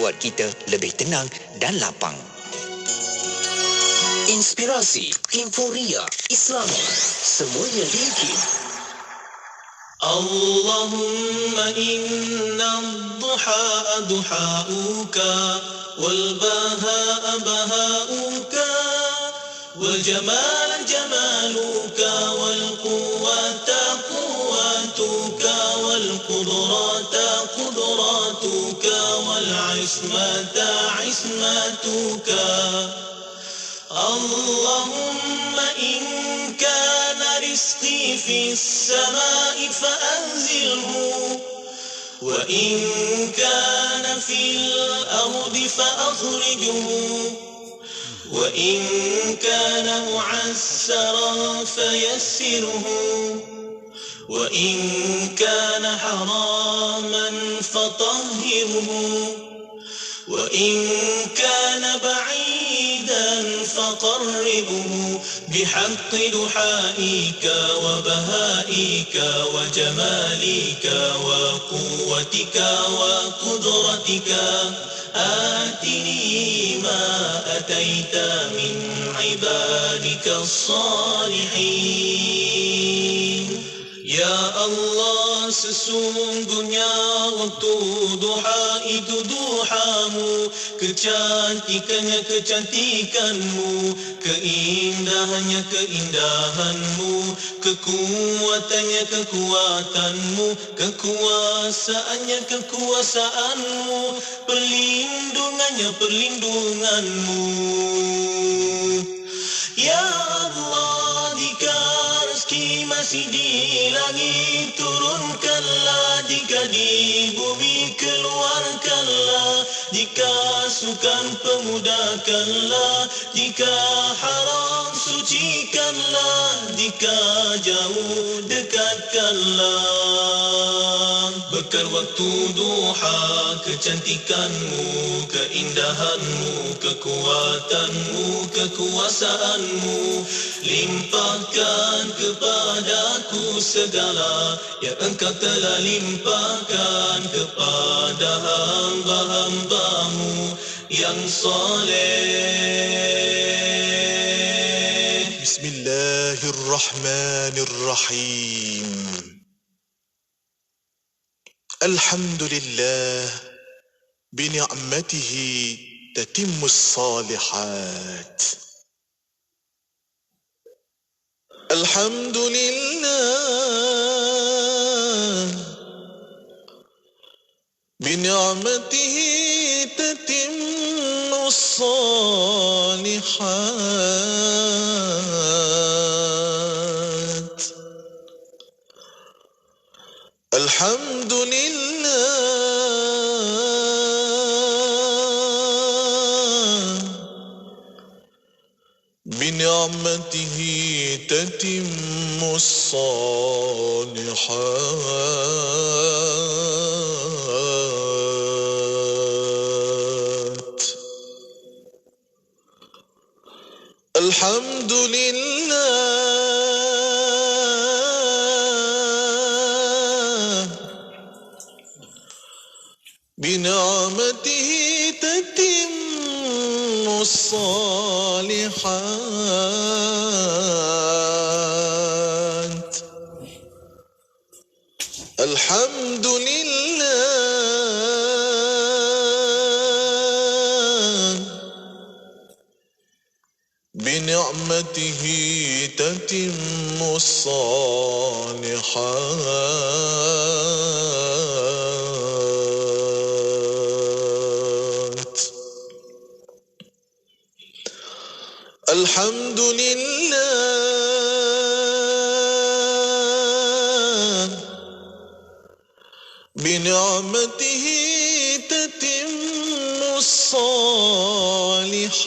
membuat kita lebih tenang dan lapang. Inspirasi, inforia, Islami, semuanya diikin. Allahumma inna ad-duha duha'uka wal baha'a baha'uka wal jamala jamaluka wal quwwata quwwatuka wal qudrata qudratuka wal ismata ismatuka. Allahumma in kana rizqi fis samai fa'anzilhu wa in kana fil ardi fa'akhrijhu wa in kana mu'assaran fayassirhu wa in kana haraman fatahhirhu وإن كان بعيدا فقربه بحق دحائك وبهائك وجمالك وقوتك وقدرتك آتني ما أتيت من عبادك الصالحين. Ya Allah, sesungguhnya waktu duha itu duhamu, kecantikannya kecantikanmu, keindahannya keindahanmu, kekuatannya kekuatanmu, kekuasaannya kekuasaanmu, perlindungannya perlindunganmu. Ya Allah, jika rezeki masih di langit turunkanlah, jika di bumi keluarkanlah, jika sukan pemudahkanlah, jika haram sucikanlah, jika jauh dekatkanlah. Bekal waktu duha kecantikanmu, keindahanmu, kekuatanmu, kekuasaanmu, limpahkan kepadaku segala yang engkau telah limpahkan kepada hamba-hambamu yang soleh. Bismillahirrahmanirrahim. Alhamdulillah bini'matihi tatimmus salihat. Alhamdulillah bini'matihi tatimmus salihat. Alhamdulillah bini'matihi tatimmus salihat. Alhamdulillah bini'matihi tatimmus salihat. Alhamdulillah bini'matihi tatimmus salihat. Alhamdulillah bini'matihi tatimmus salihat.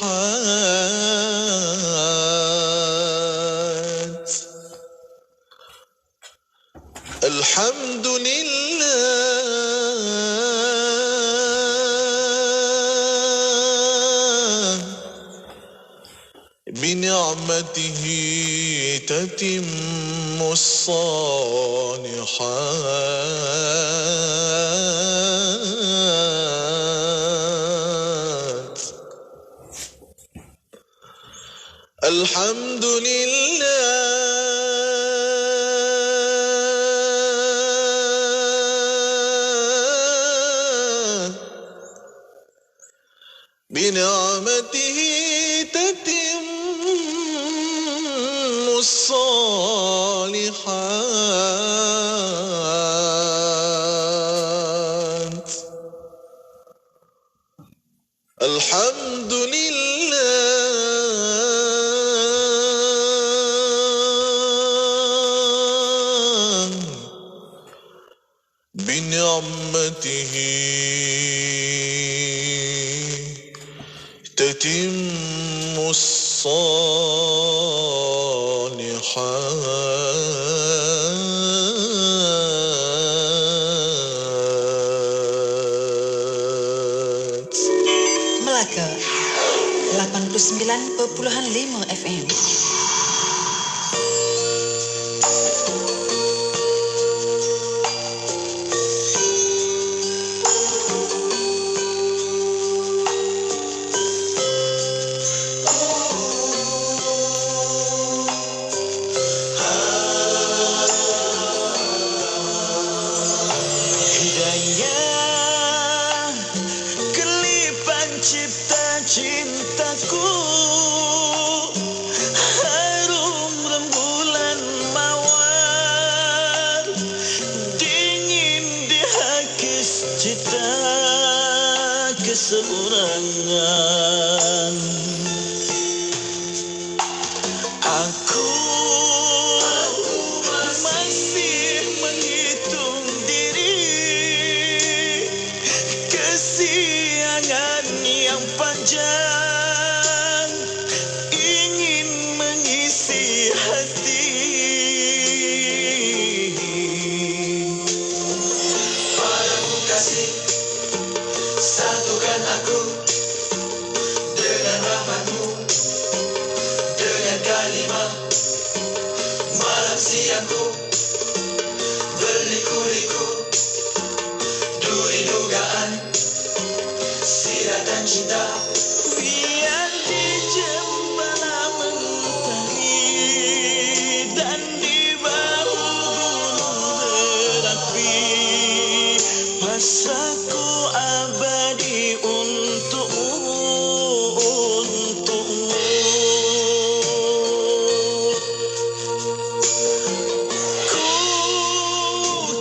Alhamdulillah bini'matihi tatimmus salihat. الحمد لله بنعمته تتم الصالحات الحمد لله بنعمته تتم الصالحات. Melaka 89.5 FM. Hidayah kelipan cipta cintaku, harum rembulan mawar, dingin di hakis cita keseorangan. Aku masih menghitung diri, kesiangan yang panjang ingin mengisi hati. Padamu kasih, satukan aku dengan rahmatmu, dengan kalimah malam siangku, berliku-liku duri dugaan, siratan cinta biar dijempala mentari, dan di bahu gunung berapi, pasaku abadi untukmu, untukmu. Ku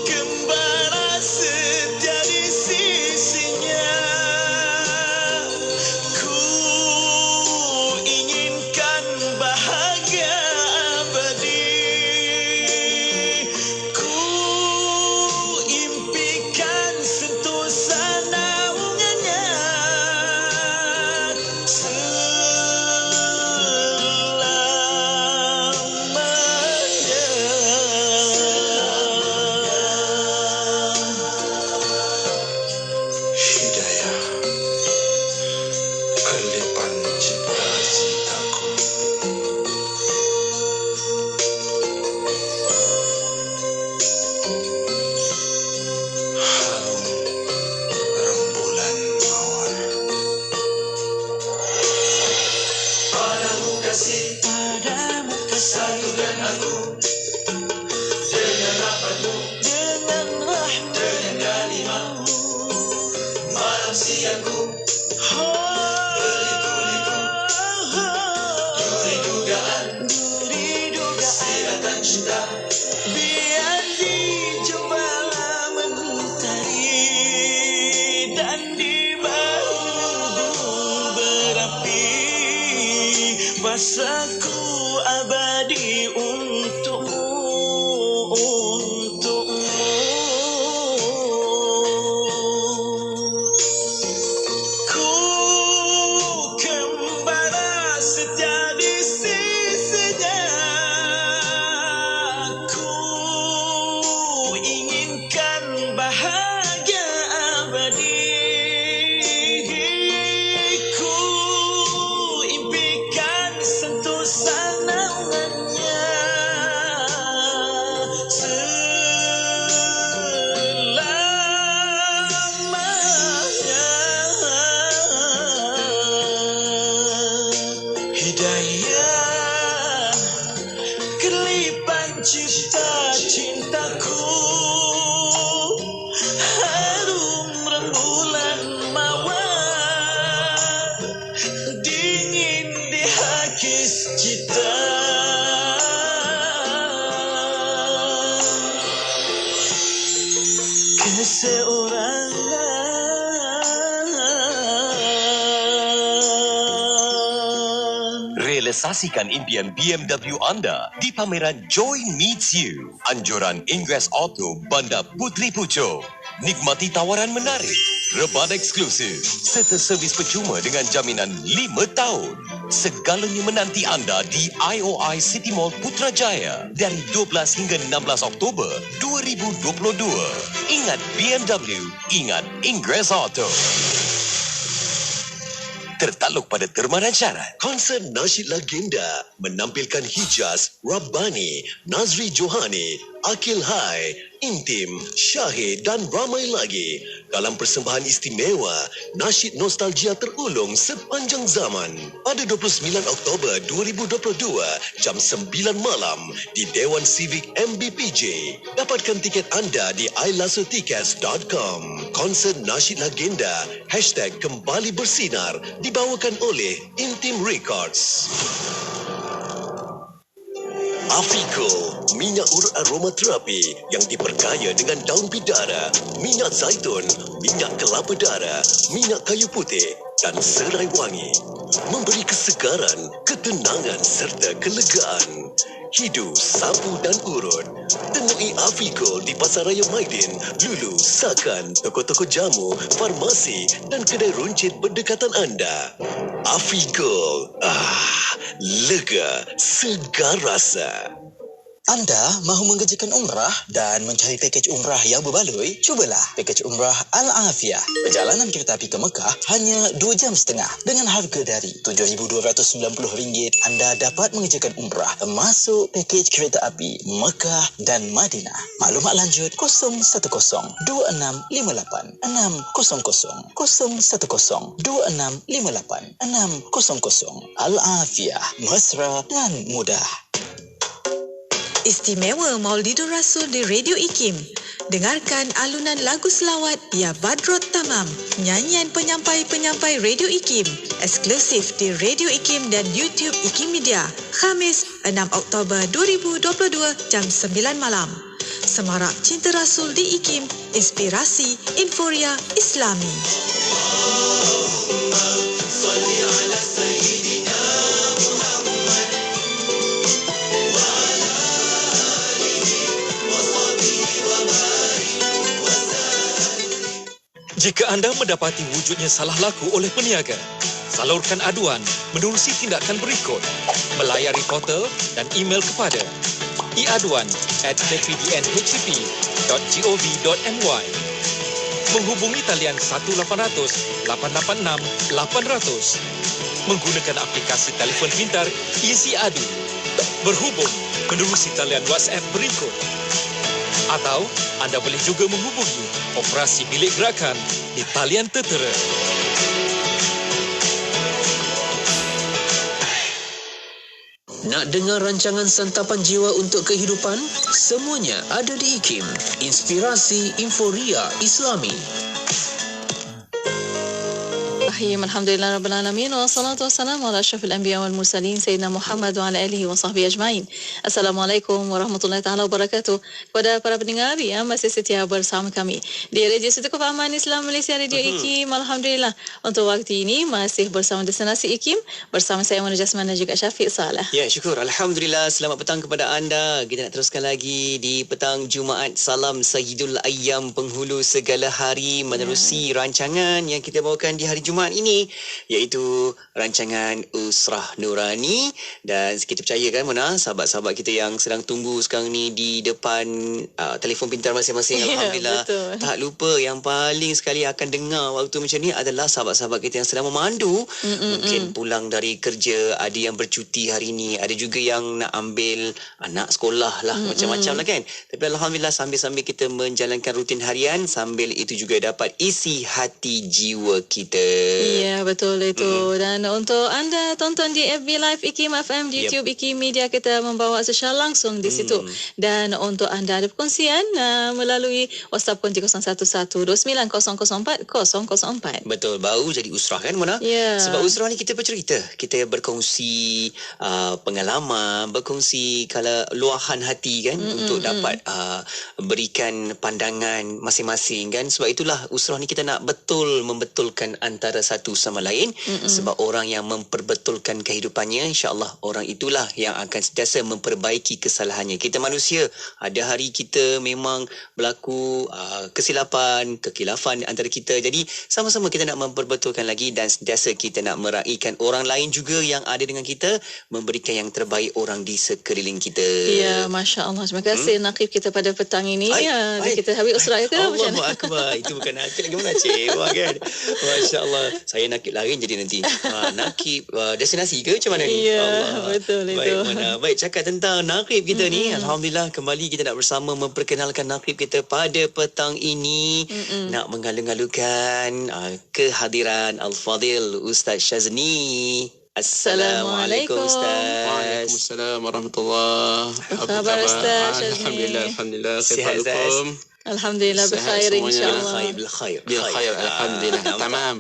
kembara setia di sisinya, ku inginkan bahagia abadi, ku impikan sentuhan naungannya selamanya. Hidayah kelipan cipta cintaku, harum rembulan mawar. Padamu kasih, satukan aku dengan rahmatmu, dengan kalimah malam siangku, berliku-liku duri dugaan, siratan cinta biar dijempala mentari, dan di bahu gunung berapi, pasaku abadi untukmu, untukmu. Ku kembara setia di sisinya, ku inginkan bahagia abadi, ku impikan sentuhan naungannya Realisasikan impian BMW anda di pameran Joy Meets You. Anjuran Ingress Auto Bandar Puteri Puchong. Nikmati tawaran menarik, rebana eksklusif serta servis percuma dengan jaminan 5 tahun. Segalanya menanti anda di IOI City Mall Putrajaya dari 12 hingga 16 Oktober 2022. Ingat BMW, ingat Ingress Auto. Tertakluk pada terma dan syarat. Konsert Nasyid Legenda menampilkan Hijaz, Rabbani, Nazri Johani, Akil Hai, Intim, Syahid dan ramai lagi dalam persembahan istimewa Nasyid Nostalgia Terulung Sepanjang Zaman pada 29 Oktober 2022 jam 9 malam di Dewan Civic MBPJ. Dapatkan tiket anda di ilasotickets.com. Konsert Nasyid Legenda #Kembali Bersinar dibawakan oleh Intim Records. Africo, minyak urut aromaterapi yang diperkaya dengan daun bidara, minyak zaitun, minyak kelapa darah, minyak kayu putih dan serai wangi. Memberi kesegaran, ketenangan serta kelegaan. Hidu, sapu dan urut. Temui Africo di Pasaraya Maidin, Lulu, Sakan, toko-toko jamu, farmasi dan kedai runcit berdekatan anda. Africo, lega, segar rasa. Anda mahu mengerjakan umrah dan mencari pakej umrah yang berbaloi? Cubalah pakej umrah Al-Afiyah. Perjalanan kereta api ke Mekah hanya 2 jam setengah. Dengan harga dari RM7,290, anda dapat mengerjakan umrah termasuk pakej kereta api Mekah dan Madinah. Maklumat lanjut 010 2658 600 010 2658 600. Al-Afiyah, mesra dan mudah. Istimewa Maulidur Rasul di Radio IKIM. Dengarkan alunan lagu selawat Ya Badrot Tamam, nyanyian penyampai-penyampai Radio IKIM, eksklusif di Radio IKIM dan YouTube IKIM Media, Khamis 6 Oktober 2022 jam 9 malam. Semarak Cinta Rasul di IKIM, inspirasi Inforia Islami. Jika anda mendapati wujudnya salah laku oleh peniaga, salurkan aduan menerusi tindakan berikut. Melayari portal dan email kepada iaduan@tpdnhcp.gov.my. Menghubungi talian 1-800-886-800. Menggunakan aplikasi telefon pintar Isi Adu. Berhubung menerusi talian WhatsApp berikut. Atau anda boleh juga menghubungi operasi bilik gerakan di talian tertera. Nak dengar rancangan santapan jiwa untuk kehidupan? Semuanya ada di IKIM. Inspirasi Inforia Islami. Alhamdulillah Rabbil Alamin. Wassalatu wassalamu ala asyrafil anbiya wal mursalin Sayyidina Muhammad wa ala alihi wa sahbihi ajma'in. Assalamualaikum warahmatullahi ta'ala wabarakatuh. Kepada para pendengar yang masih setia bersama kami di Radio Setukup Aman Islam Malaysia Radio IKIM. Alhamdulillah untuk waktu ini masih bersama Destinasi IKIM bersama saya Mona Jasman dan juga Syafiq Salah. Ya, syukur. Alhamdulillah. Selamat petang kepada anda. Kita nak teruskan lagi di petang Jumaat. Salam Sayyidul Ayyam, penghulu segala hari, menerusi rancangan yang kita bawakan di hari Jumaat ini, iaitu rancangan Usrah Nurani. Dan kita percaya kan Mona, sahabat-sahabat kita yang sedang tunggu sekarang ni di depan telefon pintar masing-masing, Alhamdulillah. Betul. Tak lupa yang paling sekali akan dengar waktu macam ni adalah sahabat-sahabat kita yang sedang memandu. Mungkin pulang dari kerja, ada yang bercuti hari ni, ada juga yang nak ambil anak sekolah lah, macam-macam lah kan. Tapi Alhamdulillah sambil-sambil kita menjalankan rutin harian, sambil itu juga dapat isi hati jiwa kita. Ya, betul itu. Dan untuk anda tonton di FB Live IKIM FM, di YouTube IKIM Media, kita membawa secara langsung di situ. Dan untuk anda ada perkongsian melalui WhatsApp konti 0112900404. Betul, baru jadi usrah kan Mona? Ya. Sebab usrah ni kita bercerita, kita berkongsi pengalaman, berkongsi kalau luahan hati kan, untuk dapat berikan pandangan masing-masing kan. Sebab itulah usrah ni kita nak membetulkan antara satu sama lain. Sebab orang yang memperbetulkan kehidupannya, insya-Allah orang itulah yang akan sentiasa memperbaiki kesalahannya. Kita manusia, ada hari kita memang berlaku kesilapan, kekilafan antara kita. Jadi sama-sama kita nak memperbetulkan lagi dan sentiasa kita nak meraihkan orang lain juga yang ada dengan kita, memberikan yang terbaik orang di sekeliling kita. Ya, Masya Allah. Terima kasih Naqib kita pada petang ini. Kita habis usrah ke macam mana? Allahu Akbar. Itu bukan Naqib lagi, mana cewa kan. Masya Allah. Saya Naqib lain jadi nanti. Naqib destinasi ke macam mana ni? Ya, Allah. betul Baik, itu. Baik, cakap tentang Naqib kita ni. Alhamdulillah kembali kita nak bersama memperkenalkan Naqib kita pada petang ini. Nak mengalu-alukan kehadiran Al-Fadil Ustaz Syazni. Assalamualaikum Ustaz. Waalaikumsalam warahmatullahi Apa khabar Ustaz Syazni? Alhamdulillah. Sihat, Khair. Alhamdulillah berkhair insya-Allah. Bilkhair. Alhamdulillah. Tamam.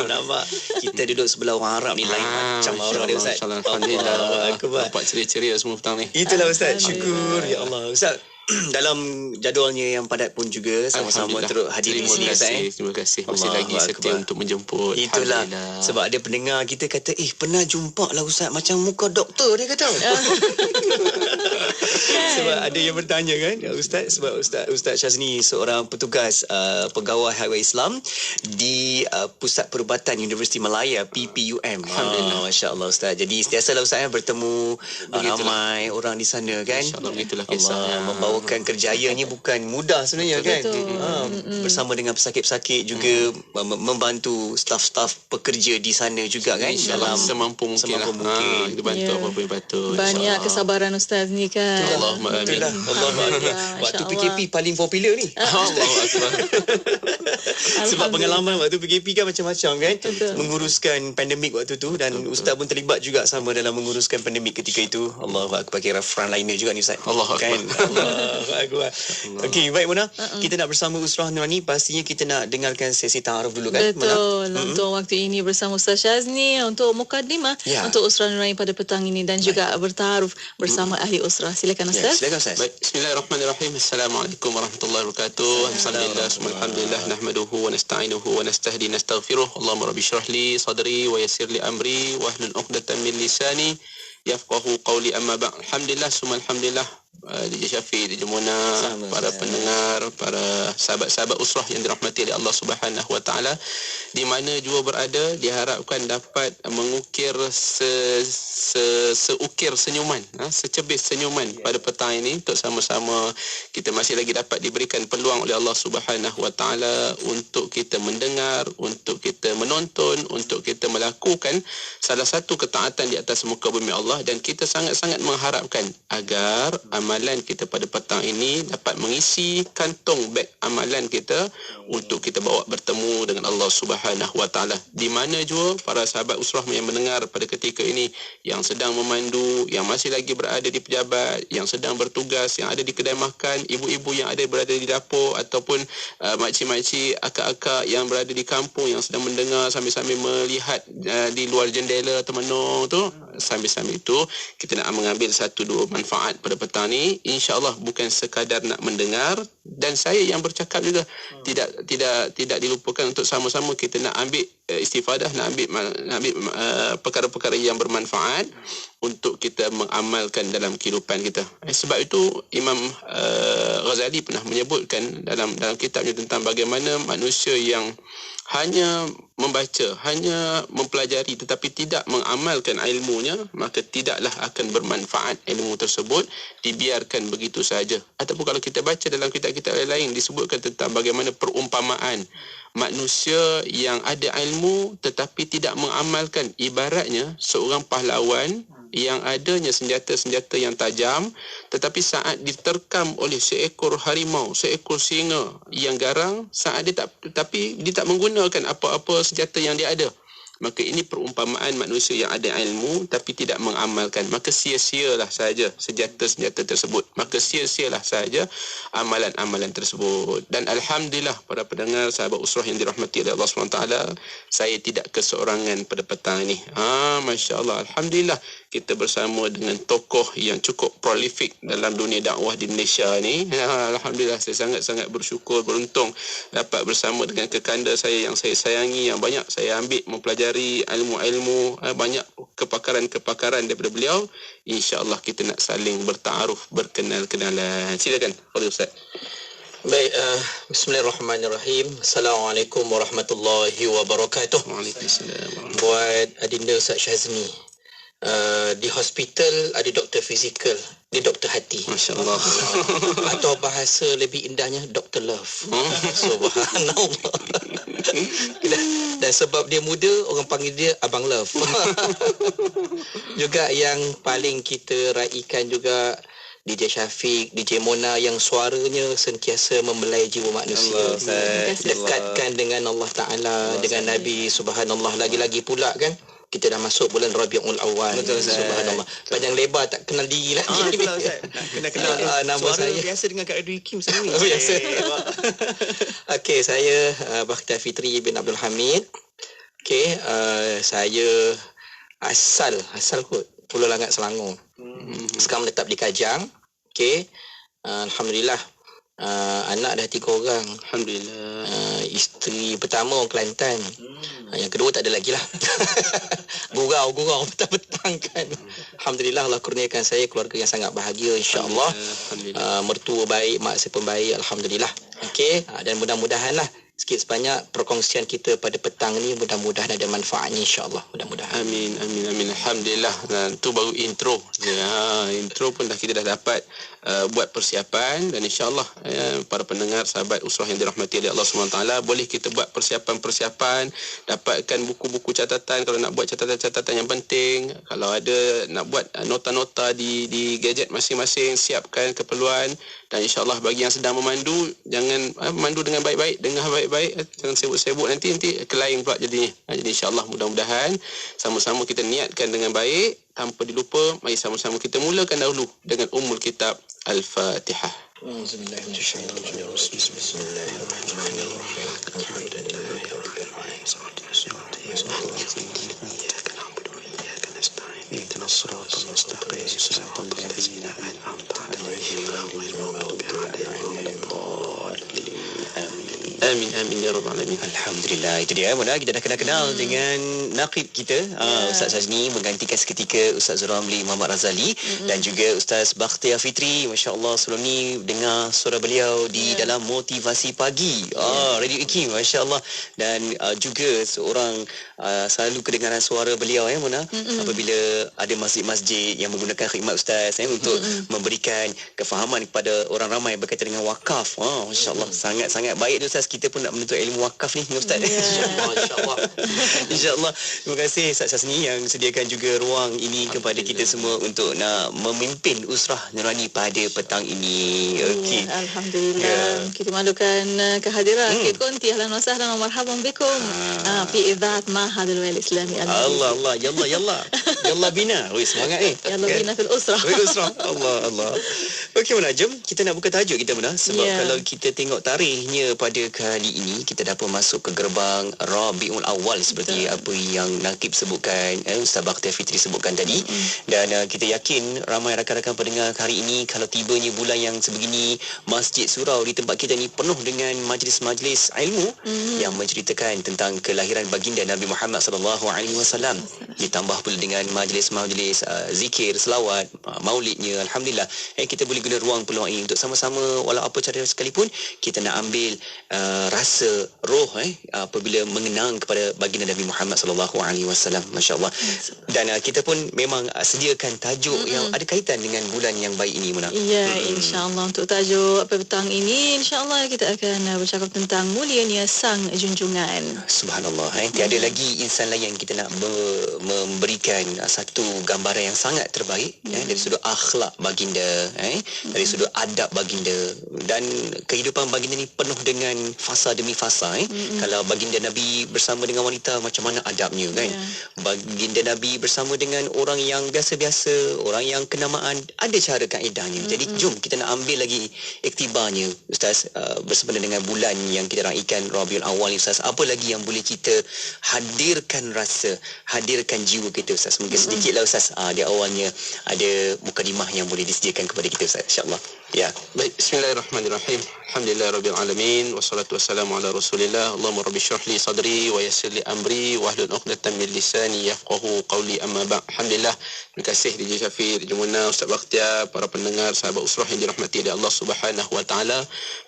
Nampak. Kita duduk sebelah orang Arab ni lain macam orang dia Ustaz. Alhamdulillah. Nampak ceria-ceria semua petang ni. Itulah Ustaz. Syukur ya Allah. Ustaz, dalam jadualnya yang padat pun juga sama-sama terus hadir di sini Ustaz. Terima kasih. Masih lagi setia untuk menjemput. Itulah. Sebab ada pendengar kita kata, pernah jumpa lah Ustaz, macam muka doktor dia kata. Sebab ada yang bertanya kan, Ustaz, sebab Ustaz Syazni seorang petugas pegawai Highway Islam di Pusat Perubatan Universiti Malaya PPUM. Masya Allah Ustaz. Jadi sentiasalah Ustaz bertemu ramai orang di sana kan. InsyaAllah begitulah kisah. Allah membawakan kerjaya ni bukan mudah sebenarnya kan. Bersama dengan pesakit-pesakit juga membantu staf-staf pekerja di sana juga kan. InsyaAllah semampu mungkin lah. Kita bantu apa-apa yang patut. Banyak kesabaran Ustaz ni kan. Allahumma amin. Waktu PKP paling popular ni. Sebab pengalaman waktu PKP kan macam-macam kan. Menguruskan pandemik waktu tu dan Ustaz pun terlibat juga sama dalam menguruskan pandemik ketika itu. Allahu Akbar, kira frontliner juga ni Ustaz. Allahu Akbar. Kan? Allahu Akbar. Okey, baik Mona. Kita nak bersama Usrah Nurani, pastinya kita nak dengarkan sesi ta'aruf dulu kan. Betul. Untuk waktu ini bersama Ustaz Syazni untuk mukadimah untuk Usrah Nurani pada petang ini dan juga bertaaruf bersama ahli usrah. Silakan Ustaz. Silakan Ustaz. Baik, bismillahirrahmanirrahim. Assalamualaikum warahmatullahi wabarakatuh. Alhamdulillah, nahmaduhu wa nasta'inuhu wa nastahdi nastaghfiruh. Allahumma rabbi shrah li sadri wa yassir li amri wa hlul 'uqdatam min lisani yafqahu qawli, amma ba'd. Alhamdulillah, summa alhamdulillah. DJ Syafiq, DJ Mona, para pendengar, para sahabat-sahabat usrah yang dirahmati oleh Allah Subhanahu Wa Taala, di mana jua berada, diharapkan dapat mengukir seukir senyuman, secebis senyuman pada petang ini, untuk sama-sama kita masih lagi dapat diberikan peluang oleh Allah Subhanahu Wa Taala untuk kita mendengar, untuk kita menonton, untuk kita melakukan salah satu ketaatan di atas muka bumi Allah, dan kita sangat-sangat mengharapkan agar amalan kita pada petang ini dapat mengisi kantong beg amalan kita untuk kita bawa bertemu dengan Allah Subhanahu Wa Taala. Di mana jua para sahabat usrah yang mendengar pada ketika ini, yang sedang memandu, yang masih lagi berada di pejabat, yang sedang bertugas, yang ada di kedai makan, ibu-ibu yang ada berada di dapur, ataupun makcik-makcik, akak-akak yang berada di kampung yang sedang mendengar sambil-sambil melihat di luar jendela termenung tu, sambil-sambil itu kita nak mengambil satu dua manfaat pada petang ni. InsyaAllah bukan sekadar nak mendengar, dan saya yang bercakap juga tidak dilupakan untuk sama-sama kita nak ambil istifadah, nak ambil perkara-perkara yang bermanfaat untuk kita mengamalkan dalam kehidupan kita. Sebab itu Imam Ghazali pernah menyebutkan dalam kitabnya tentang bagaimana manusia yang hanya membaca, hanya mempelajari tetapi tidak mengamalkan ilmunya, maka tidaklah akan bermanfaat ilmu tersebut, dibiarkan begitu saja. Ataupun kalau kita baca dalam kitab-kitab lain disebutkan tentang bagaimana perumpamaan manusia yang ada ilmu tetapi tidak mengamalkan, ibaratnya seorang pahlawan yang adanya senjata-senjata yang tajam, tetapi saat diterkam oleh seekor harimau, seekor singa yang garang, saat dia tak menggunakan apa-apa senjata yang dia ada, maka ini perumpamaan manusia yang ada ilmu tapi tidak mengamalkan, maka sia-sialah saja senjata-senjata tersebut, maka sia-sialah saja amalan-amalan tersebut. Dan alhamdulillah para pendengar sahabat usrah yang dirahmati oleh Allah SWT, saya tidak keseorangan pada petang ini. Masya Allah, alhamdulillah kita bersama dengan tokoh yang cukup prolific dalam dunia dakwah di Malaysia ni. Alhamdulillah, saya sangat-sangat bersyukur, beruntung dapat bersama dengan kekanda saya yang saya sayangi, yang banyak saya ambil mempelajari ilmu-ilmu, banyak kepakaran-kepakaran daripada beliau. InsyaAllah kita nak saling bertaaruf, berkenal-kenalan. Silakan, Fadil Ustaz. Baik, bismillahirrahmanirrahim. Assalamualaikum warahmatullahi wabarakatuh. Waalaikumsalam. Buat Adinda Ustaz Syazmi, di hospital ada doktor fizikal, dia doktor hati. Masya Allah. Atau bahasa lebih indahnya doktor love. Subhanallah. Dan sebab dia muda, orang panggil dia Abang Love. Juga yang paling kita raikan juga DJ Syafiq, DJ Mona yang suaranya sentiasa membelai jiwa manusia. Dekatkan dengan Allah Ta'ala, dengan Nabi. Subhanallah. Lagi-lagi pula kan, kita dah masuk bulan Rabiul Awal. Betul, Subhanallah. Panjang lebar tak kenal diri lagi. Itulah Ustaz. Nak kenal nama suara saya biasa dengan Kak Edu Ikim sama ni. Biasa. Okey, saya Bakhtiar Fitri bin Abdul Hamid. Okey, saya asal kot Pulau Langat, Selangor. Sekarang menetap di Kajang. Okey. Alhamdulillah. Anak dah 3 orang. Alhamdulillah. Isteri pertama orang Kelantan. Yang kedua tak ada lagi lah. Gurau petang-petang kan. Alhamdulillah, Allah kurniakan saya keluarga yang sangat bahagia, insya-Allah. Mertua baik, mak saya pun baik, alhamdulillah. Okey, dan mudah-mudahan lah sikit sebanyak perkongsian kita pada petang ni mudah-mudahan ada manfaatnya, insya-Allah. Mudah-mudahan. Amin. Alhamdulillah. Dan tu baru intro. Intro pun kita dah dapat buat persiapan, dan insya-Allah para pendengar sahabat usrah yang dirahmati oleh Allah SWT, boleh kita buat persiapan, dapatkan buku-buku catatan kalau nak buat catatan-catatan yang penting, kalau ada nak buat nota-nota di gadget masing-masing, siapkan keperluan. Dan insya-Allah bagi yang sedang memandu, jangan memandu dengan baik-baik, dengar baik-baik, jangan sibuk-sibuk nanti kelain pula jadinya. Jadi insya-Allah mudah-mudahan sama-sama kita niatkan dengan baik tanpa dilupa. Mari sama-sama kita mulakan dahulu dengan Ummul Kitab Al-Fatihah. Amin ya rabbal alamin. Alhamdulillah, itu dia Mona, kita dah kenal dengan naqib kita, Ustaz Syazmi menggantikan seketika Ustaz Zuramli Muhammad Razali, dan juga Ustaz Bakhtiar Fitri. Masya-Allah, sebelum ni dengar suara beliau di dalam Motivasi Pagi Radio Ikim, masya-Allah. Dan juga seorang selalu kedengaran suara beliau Mona, apabila ada masjid-masjid yang menggunakan khidmat Ustaz untuk memberikan kefahaman kepada orang ramai berkaitan dengan wakaf. Masya-Allah, sangat-sangat baik tu Ustaz. Kita pun nak menuntut ilmu wakaf ni dengan Ustaz. InsyaAllah. InsyaAllah. Terima kasih Ustaz Syazmi yang sediakan juga ruang ini kepada kita semua untuk nak memimpin usrah nurani pada petang ini. Okey. Alhamdulillah. Kita malukan kehadiran Kek Konti. Ahlan wa sahlan wa marhaban bikum fi idhaat Ma'hadul Wal Islami. Allah. Yalla bina. Oi, semangat ni. Yalla bina fil usrah. Allah. Okey Mona, jom kita nak buka tajuk kita Mona, sebab kalau kita tengok tarikhnya pada kali ini, kita dah pun masuk ke gerbang Rabiul Awal seperti apa yang Naqib sebutkan, Ustaz Bakhtiar Fitri sebutkan tadi. Dan kita yakin ramai rakan-rakan pendengar hari ini, kalau tibanya bulan yang sebegini, Masjid Surau di tempat kita ni penuh dengan majlis-majlis ilmu yang menceritakan tentang kelahiran baginda Nabi Muhammad SAW. Ditambah pula dengan majlis-majlis zikir, selawat, maulidnya. Alhamdulillah, kita boleh guna ruang peluang ini untuk sama-sama, walau apa cara sekalipun, kita nak ambil rasa roh apabila mengenang kepada baginda Nabi Muhammad SAW. Masya-Allah. Dan kita pun memang sediakan tajuk yang ada kaitan dengan bulan yang baik ini Mona. Ya, insya-Allah untuk tajuk petang ini, insya-Allah kita akan bercakap tentang mulianya sang junjungan. Subhanallah. Tiada lagi insan lain yang kita nak memberikan satu gambaran yang sangat terbaik dari sudut akhlak baginda. dari sudut adab baginda. Dan kehidupan baginda ni penuh dengan fasa demi fasa. Kalau baginda Nabi bersama dengan wanita, macam mana adabnya kan? Baginda Nabi bersama dengan orang yang biasa-biasa, orang yang kenamaan, ada cara kaedahnya. Jadi jom kita nak ambil lagi iktibarnya, Ustaz, bersempena dengan bulan yang kita raikan Rabiul Awal ni, Ustaz. Apa lagi yang boleh kita hadirkan rasa, hadirkan jiwa kita, Ustaz? Mungkin sedikitlah, Ustaz. Di awalnya ada mukadimah yang boleh disediakan kepada kita, Ustaz, insya-Allah. Ya. Baik, bismillahirrahmanirrahim. Alhamdulillahirabbil alamin, wassalatu wassalamu ala Rasulillah. Allahumma rabbi shrah li sadri wa yassir li amri wahlul 'uqdatam min lisani yafqahu qawli, amma ba'd. Alhamdulillah. Terima kasih DJ Syafiq, DJ Munah, Ustaz Bakhtiar, para pendengar, sahabat usrah yang dirahmati oleh Allah Subhanahu wa taala.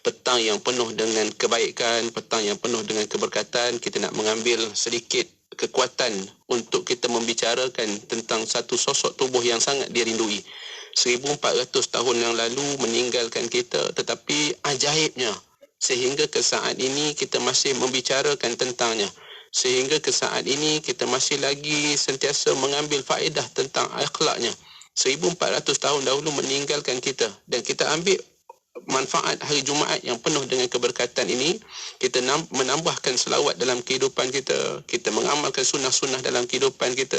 Petang yang penuh dengan kebaikan, petang yang penuh dengan keberkatan, kita nak mengambil sedikit kekuatan untuk kita membicarakan tentang satu sosok tubuh yang sangat dirindui. 1400 tahun yang lalu meninggalkan kita, tetapi ajaibnya sehingga ke saat ini kita masih membicarakan tentangnya. Sehingga ke saat ini kita masih lagi sentiasa mengambil faedah tentang akhlaknya. 1400 tahun dahulu meninggalkan kita, dan kita ambil manfaat hari Jumaat yang penuh dengan keberkatan ini. Kita menambahkan selawat dalam kehidupan kita, kita mengamalkan sunnah-sunnah dalam kehidupan kita,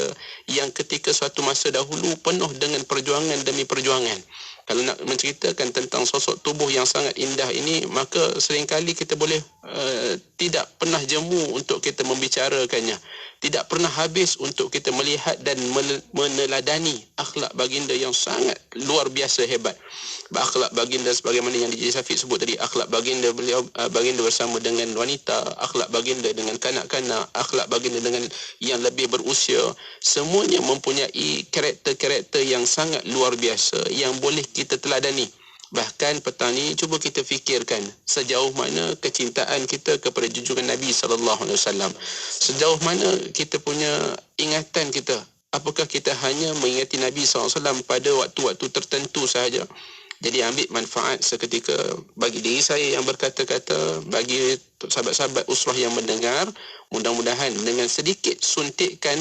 yang ketika suatu masa dahulu penuh dengan perjuangan demi perjuangan. Kalau nak menceritakan tentang sosok tubuh yang sangat indah ini, maka seringkali kita boleh tidak pernah jemu untuk kita membicarakannya. Tidak pernah habis untuk kita melihat dan meneladani akhlak baginda yang sangat luar biasa hebat. Akhlak baginda sebagaimana yang DJ Syafiq sebut tadi, akhlak baginda baginda bersama dengan wanita, akhlak baginda dengan kanak-kanak, akhlak baginda dengan yang lebih berusia, semuanya mempunyai karakter-karakter yang sangat luar biasa yang boleh kita teladani. Bahkan petang ni cuba kita fikirkan sejauh mana kecintaan kita kepada junjungan Nabi SAW. Sejauh mana kita punya ingatan kita. Apakah kita hanya mengingati Nabi SAW pada waktu-waktu tertentu sahaja? Jadi ambil manfaat seketika bagi diri saya yang berkata-kata, bagi sahabat-sahabat usrah yang mendengar, mudah-mudahan dengan sedikit suntikan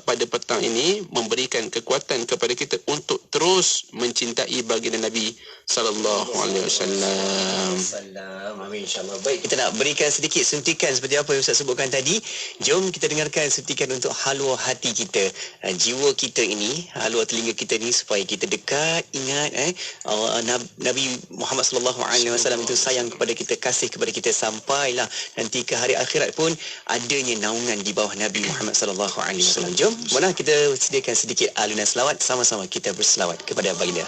pada petang ini memberikan kekuatan kepada kita untuk terus mencintai baginda Nabi sallallahu alaihi wasallam. Amin, insya-Allah. Baik, kita nak berikan sedikit suntikan seperti apa yang Ustaz sebutkan tadi. Jom kita dengarkan suntikan untuk haluan hati kita, jiwa kita ini, haluan telinga kita ni, supaya kita dekat ingat Nabi Muhammad sallallahu alaihi wasallam itu sayang kepada kita, kasih kepada kita, sampailah nanti ke hari akhirat pun adanya naungan di bawah Nabi Muhammad sallallahu alaihi wasallam. Jom, mana kita sediakan sedikit alunan selawat, sama-sama kita berselawat kepada baginda.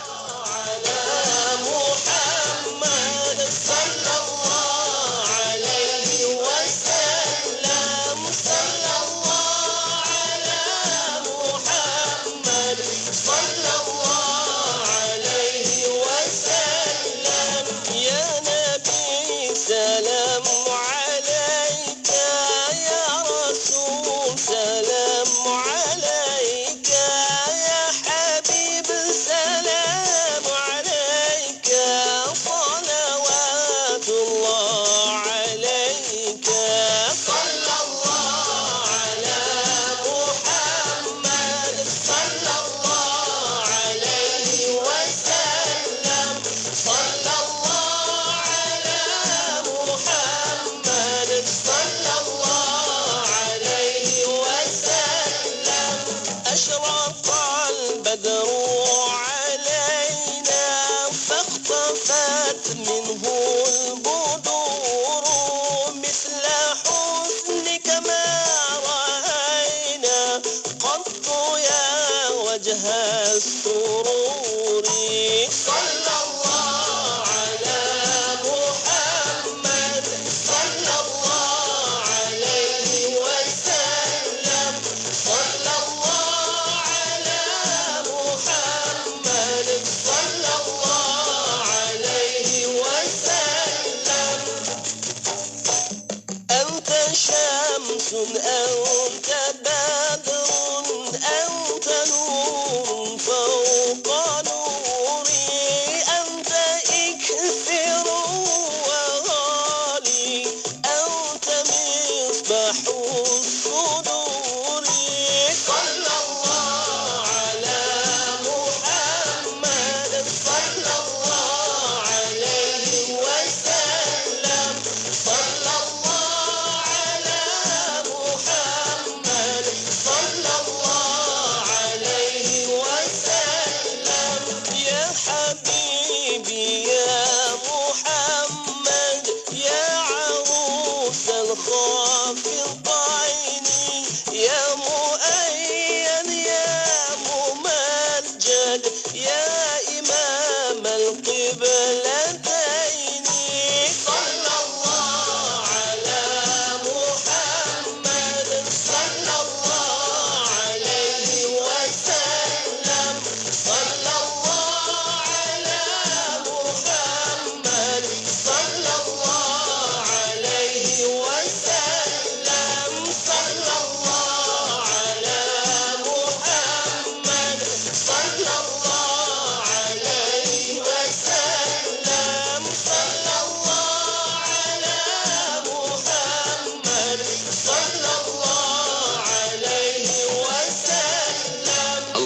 صلى الله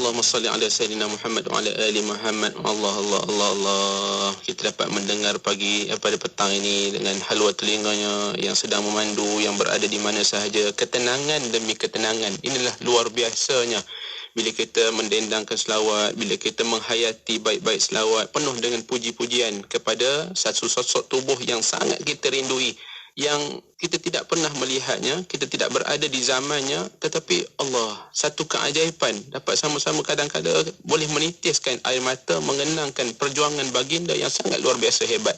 Allahumma salli ala Sayyidina Muhammad wa ala ali Muhammad. Allah, Allah, Allah, Allah. Kita dapat mendengar pada petang ini dengan halwa telinganya yang sedang memandu, yang berada di mana sahaja. Ketenangan demi ketenangan. Inilah luar biasanya. Bila kita mendendangkan selawat, bila kita menghayati baik-baik selawat, penuh dengan puji-pujian kepada satu sosok tubuh yang sangat kita rindui, yang kita tidak pernah melihatnya, kita tidak berada di zamannya, tetapi Allah, satu keajaiban, dapat sama-sama kadang-kadang boleh menitiskan air mata mengenangkan perjuangan baginda yang sangat luar biasa hebat.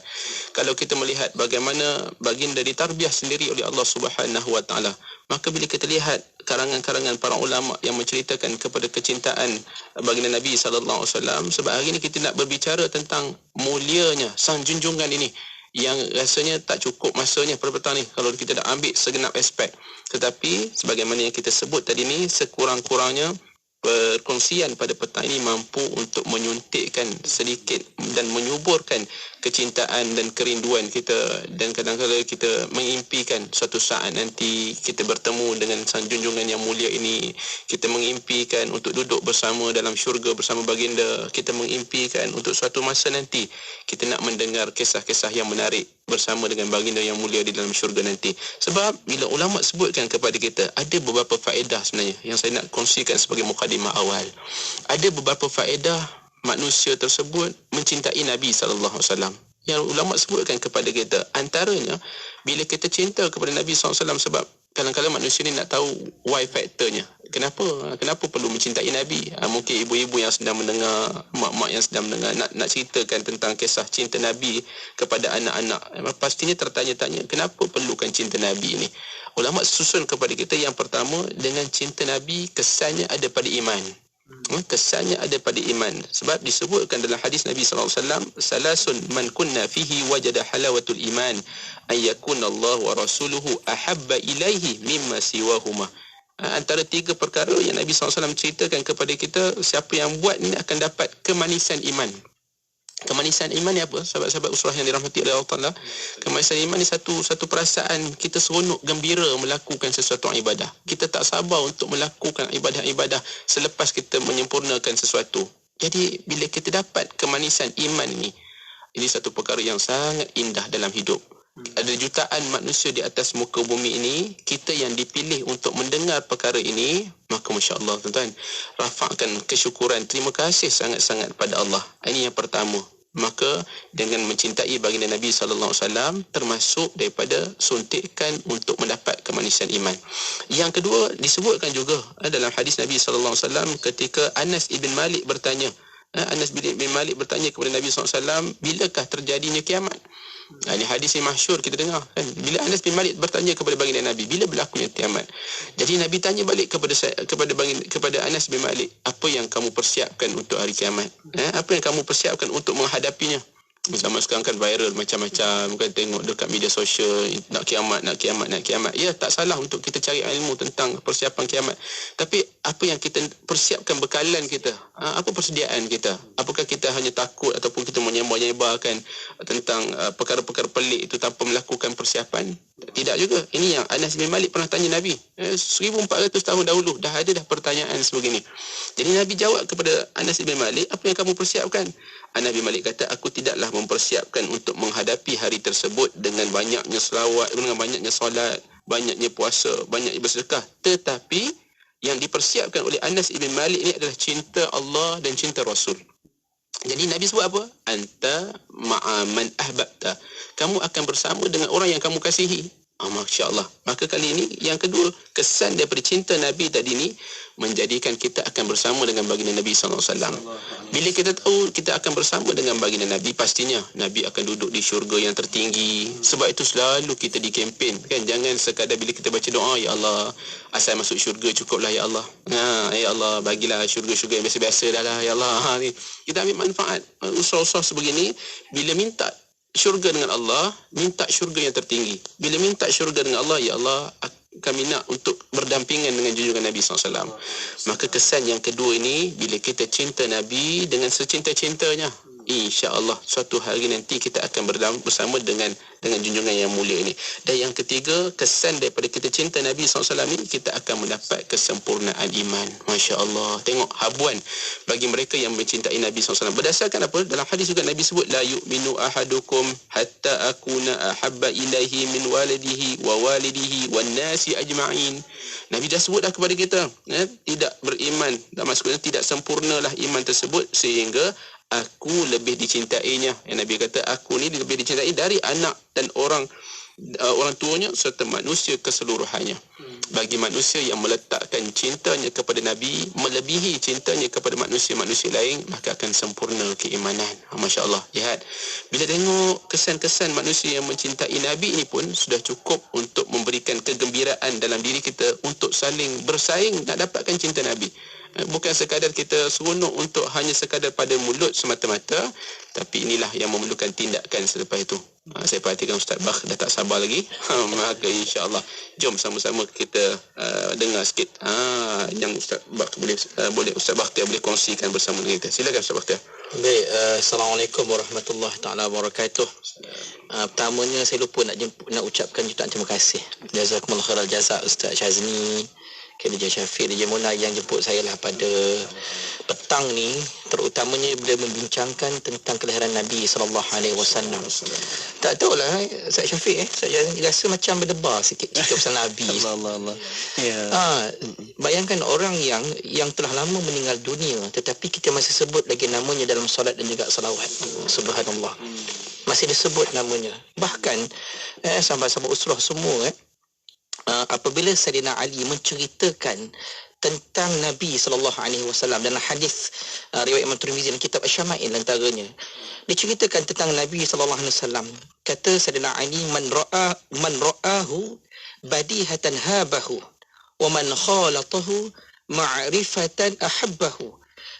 Kalau kita melihat bagaimana baginda ditarbiyah sendiri oleh Allah Subhanahu Wa Taala, maka bila kita lihat karangan-karangan para ulama yang menceritakan kepada kecintaan baginda Nabi sallallahu alaihi wasallam, sebab hari ini kita nak berbicara tentang mulianya sang junjungan ini, yang rasanya tak cukup masanya pada petang ni kalau kita dah ambil segenap aspek. Tetapi sebagaimana yang kita sebut tadi ni, sekurang-kurangnya perkongsian pada petang ini mampu untuk menyuntikkan sedikit dan menyuburkan kecintaan dan kerinduan kita, dan kadang-kadang kita mengimpikan suatu saat nanti kita bertemu dengan sang junjungan yang mulia ini. Kita mengimpikan untuk duduk bersama dalam syurga bersama baginda. Kita mengimpikan untuk suatu masa nanti kita nak mendengar kisah-kisah yang menarik bersama dengan baginda yang mulia di dalam syurga nanti. Sebab bila ulama sebutkan kepada kita, ada beberapa faedah sebenarnya yang saya nak kongsikan sebagai mukadimah awal. Ada beberapa faedah manusia tersebut mencintai Nabi SAW. Yang ulama sebutkan kepada kita, antaranya bila kita cinta kepada Nabi SAW, sebab kadang-kadang manusia ni nak tahu why faktornya. Kenapa perlu mencintai Nabi? Mungkin ibu-ibu yang sedang mendengar, mak-mak yang sedang mendengar nak ceritakan tentang kisah cinta Nabi kepada anak-anak, pastinya tertanya-tanya, kenapa perlukan cinta Nabi ini? Ulama susun kepada kita, yang pertama, dengan cinta Nabi kesannya ada pada iman. Kesannya ada pada iman. Sebab disebutkan dalam hadis Nabi SAW, salasun man kunna fihi wajada halawatul iman, ayyakuna Allah wa rasuluhu ahabba ilaihi mimma siwahuma. Antara tiga perkara yang Nabi SAW ceritakan kepada kita, siapa yang buat ni akan dapat kemanisan iman. Kemanisan iman ni apa? Sahabat-sahabat usrah yang dirahmati oleh Allah Ta'ala, kemanisan iman ni satu perasaan kita seronok, gembira melakukan sesuatu ibadah. Kita tak sabar untuk melakukan ibadah-ibadah selepas kita menyempurnakan sesuatu. Jadi bila kita dapat kemanisan iman ini satu perkara yang sangat indah dalam hidup. Ada jutaan manusia di atas muka bumi ini, kita yang dipilih untuk mendengar perkara ini, maka Masya Allah tuan-tuan, rafakkan kesyukuran, terima kasih sangat-sangat pada Allah. Ini yang pertama. Maka dengan mencintai baginda Nabi SAW termasuk daripada suntikan untuk mendapat kemanisan iman. Yang kedua, disebutkan juga dalam hadis Nabi SAW ketika Anas ibn Malik bertanya, Anas bin Malik bertanya kepada Nabi SAW, bilakah terjadinya kiamat? Ini hadis yang masyhur kita dengar kan. Bila Anas bin Malik bertanya kepada baginda Nabi, bila berlakunya kiamat? Jadi Nabi tanya balik kepada Anas bin Malik, apa yang kamu persiapkan untuk hari kiamat? Apa yang kamu persiapkan untuk menghadapinya? Zaman sekarang kan viral macam-macam kan, tengok dekat media sosial, nak kiamat. Ya, tak salah untuk kita cari ilmu tentang persiapan kiamat. Tapi apa yang kita persiapkan bekalan kita? Apa persediaan kita? Apakah kita hanya takut ataupun kita menyebar-nyebarkan tentang perkara-perkara pelik itu tanpa melakukan persiapan? Tidak juga. Ini yang Anas bin Malik pernah tanya Nabi. 1400 tahun dahulu dah ada pertanyaan sebegini. Jadi Nabi jawab kepada Anas bin Malik, apa yang kamu persiapkan? Anas bin Malik kata, aku tidaklah mempersiapkan untuk menghadapi hari tersebut dengan banyaknya selawat, dengan banyaknya solat, banyaknya puasa, banyaknya bersedekah. Tetapi yang dipersiapkan oleh Anas bin Malik ini adalah cinta Allah dan cinta Rasul. Jadi Nabi sebut apa? Anta ma'aman ahbabta. Kamu akan bersama dengan orang yang kamu kasihi. Masya Allah. Maka kali ini yang kedua, kesan daripada cinta Nabi tadi ni menjadikan kita akan bersama dengan baginda Nabi SAW. Bila kita tahu kita akan bersama dengan baginda Nabi, pastinya Nabi akan duduk di syurga yang tertinggi. Sebab itu selalu kita dikempen kan, jangan sekadar bila kita baca doa, ya Allah, asal masuk syurga cukuplah ya Allah. Ya Allah, bagilah syurga-syurga yang biasa-biasa dah lah ya Allah. Kita ambil manfaat usah-usah sebegini. Bila minta syurga dengan Allah, minta syurga yang tertinggi. Bila minta syurga dengan Allah, ya Allah, kami nak untuk berdampingan dengan junjungan Nabi SAW. Maka kesan yang kedua ini, bila kita cinta Nabi dengan secinta-cintanya, insya-Allah suatu hari nanti kita akan bersama dengan junjungan yang mulia ini. Dan yang ketiga, kesan daripada kita cinta Nabi SAW ini, kita akan mendapat kesempurnaan iman. Masya-Allah. Tengok habuan bagi mereka yang mencintai Nabi SAW. Berdasarkan apa? Dalam hadis juga Nabi sebut la yu'minu ahadukum hatta akuna ahabba ilaihi min walidihi wa walidihi wan nasi ajma'in. Nabi dah sebut dah kepada kita, tidak beriman, maksudnya tidak sempurnalah iman tersebut sehingga aku lebih dicintainya. Yang Nabi kata aku ni lebih dicintai dari anak dan orang tuanya serta manusia keseluruhannya. Bagi manusia yang meletakkan cintanya kepada Nabi melebihi cintanya kepada manusia-manusia lain, maka akan sempurna keimanan. Masya Allah. Lihat, bila tengok kesan-kesan manusia yang mencintai Nabi ini pun sudah cukup untuk memberikan kegembiraan dalam diri kita untuk saling bersaing nak dapatkan cinta Nabi. Bukan sekadar kita seronok untuk hanya sekadar pada mulut semata-mata, tapi inilah yang memerlukan tindakan selepas itu. Saya perhatikan Ustaz Bak dah tak sabar lagi. Maka insya-Allah jom sama-sama kita dengar sikit yang Ustaz Bak boleh Ustaz Bakhtiar boleh kongsikan bersama dengan kita. Silakan Ustaz Bakhtiar. Baik, Assalamualaikum warahmatullahi taala wabarakatuh. Pertamanya saya lupa nak ucapkan jutaan terima kasih. Jazakumullah khairal jazak Ustaz Syazni, Khadijah Syafiq, Dija Mona yang jemput saya lah pada petang ni, terutamanya bila membincangkan tentang kelahiran Nabi SAW. Tak tahulah Ustaz Syafiq saya rasa macam berdebar sikit cerita pasal Nabi. Allah. Ya. Bayangkan orang yang telah lama meninggal dunia tetapi kita masih sebut lagi namanya dalam solat dan juga salawat. Subhanallah. Masih disebut namanya. Bahkan sahabat-sahabat usrah semua apabila Sayyidina Ali menceritakan tentang Nabi SAW dalam hadis riwayat Imam Tirmizi dan kitab Asy-Syama'il antaranya, diceritakan tentang Nabi SAW. Kata Sayyidina Ali, man ra'ahu badihatan habahu wa man khalatahu ma'rifatan ahabbahu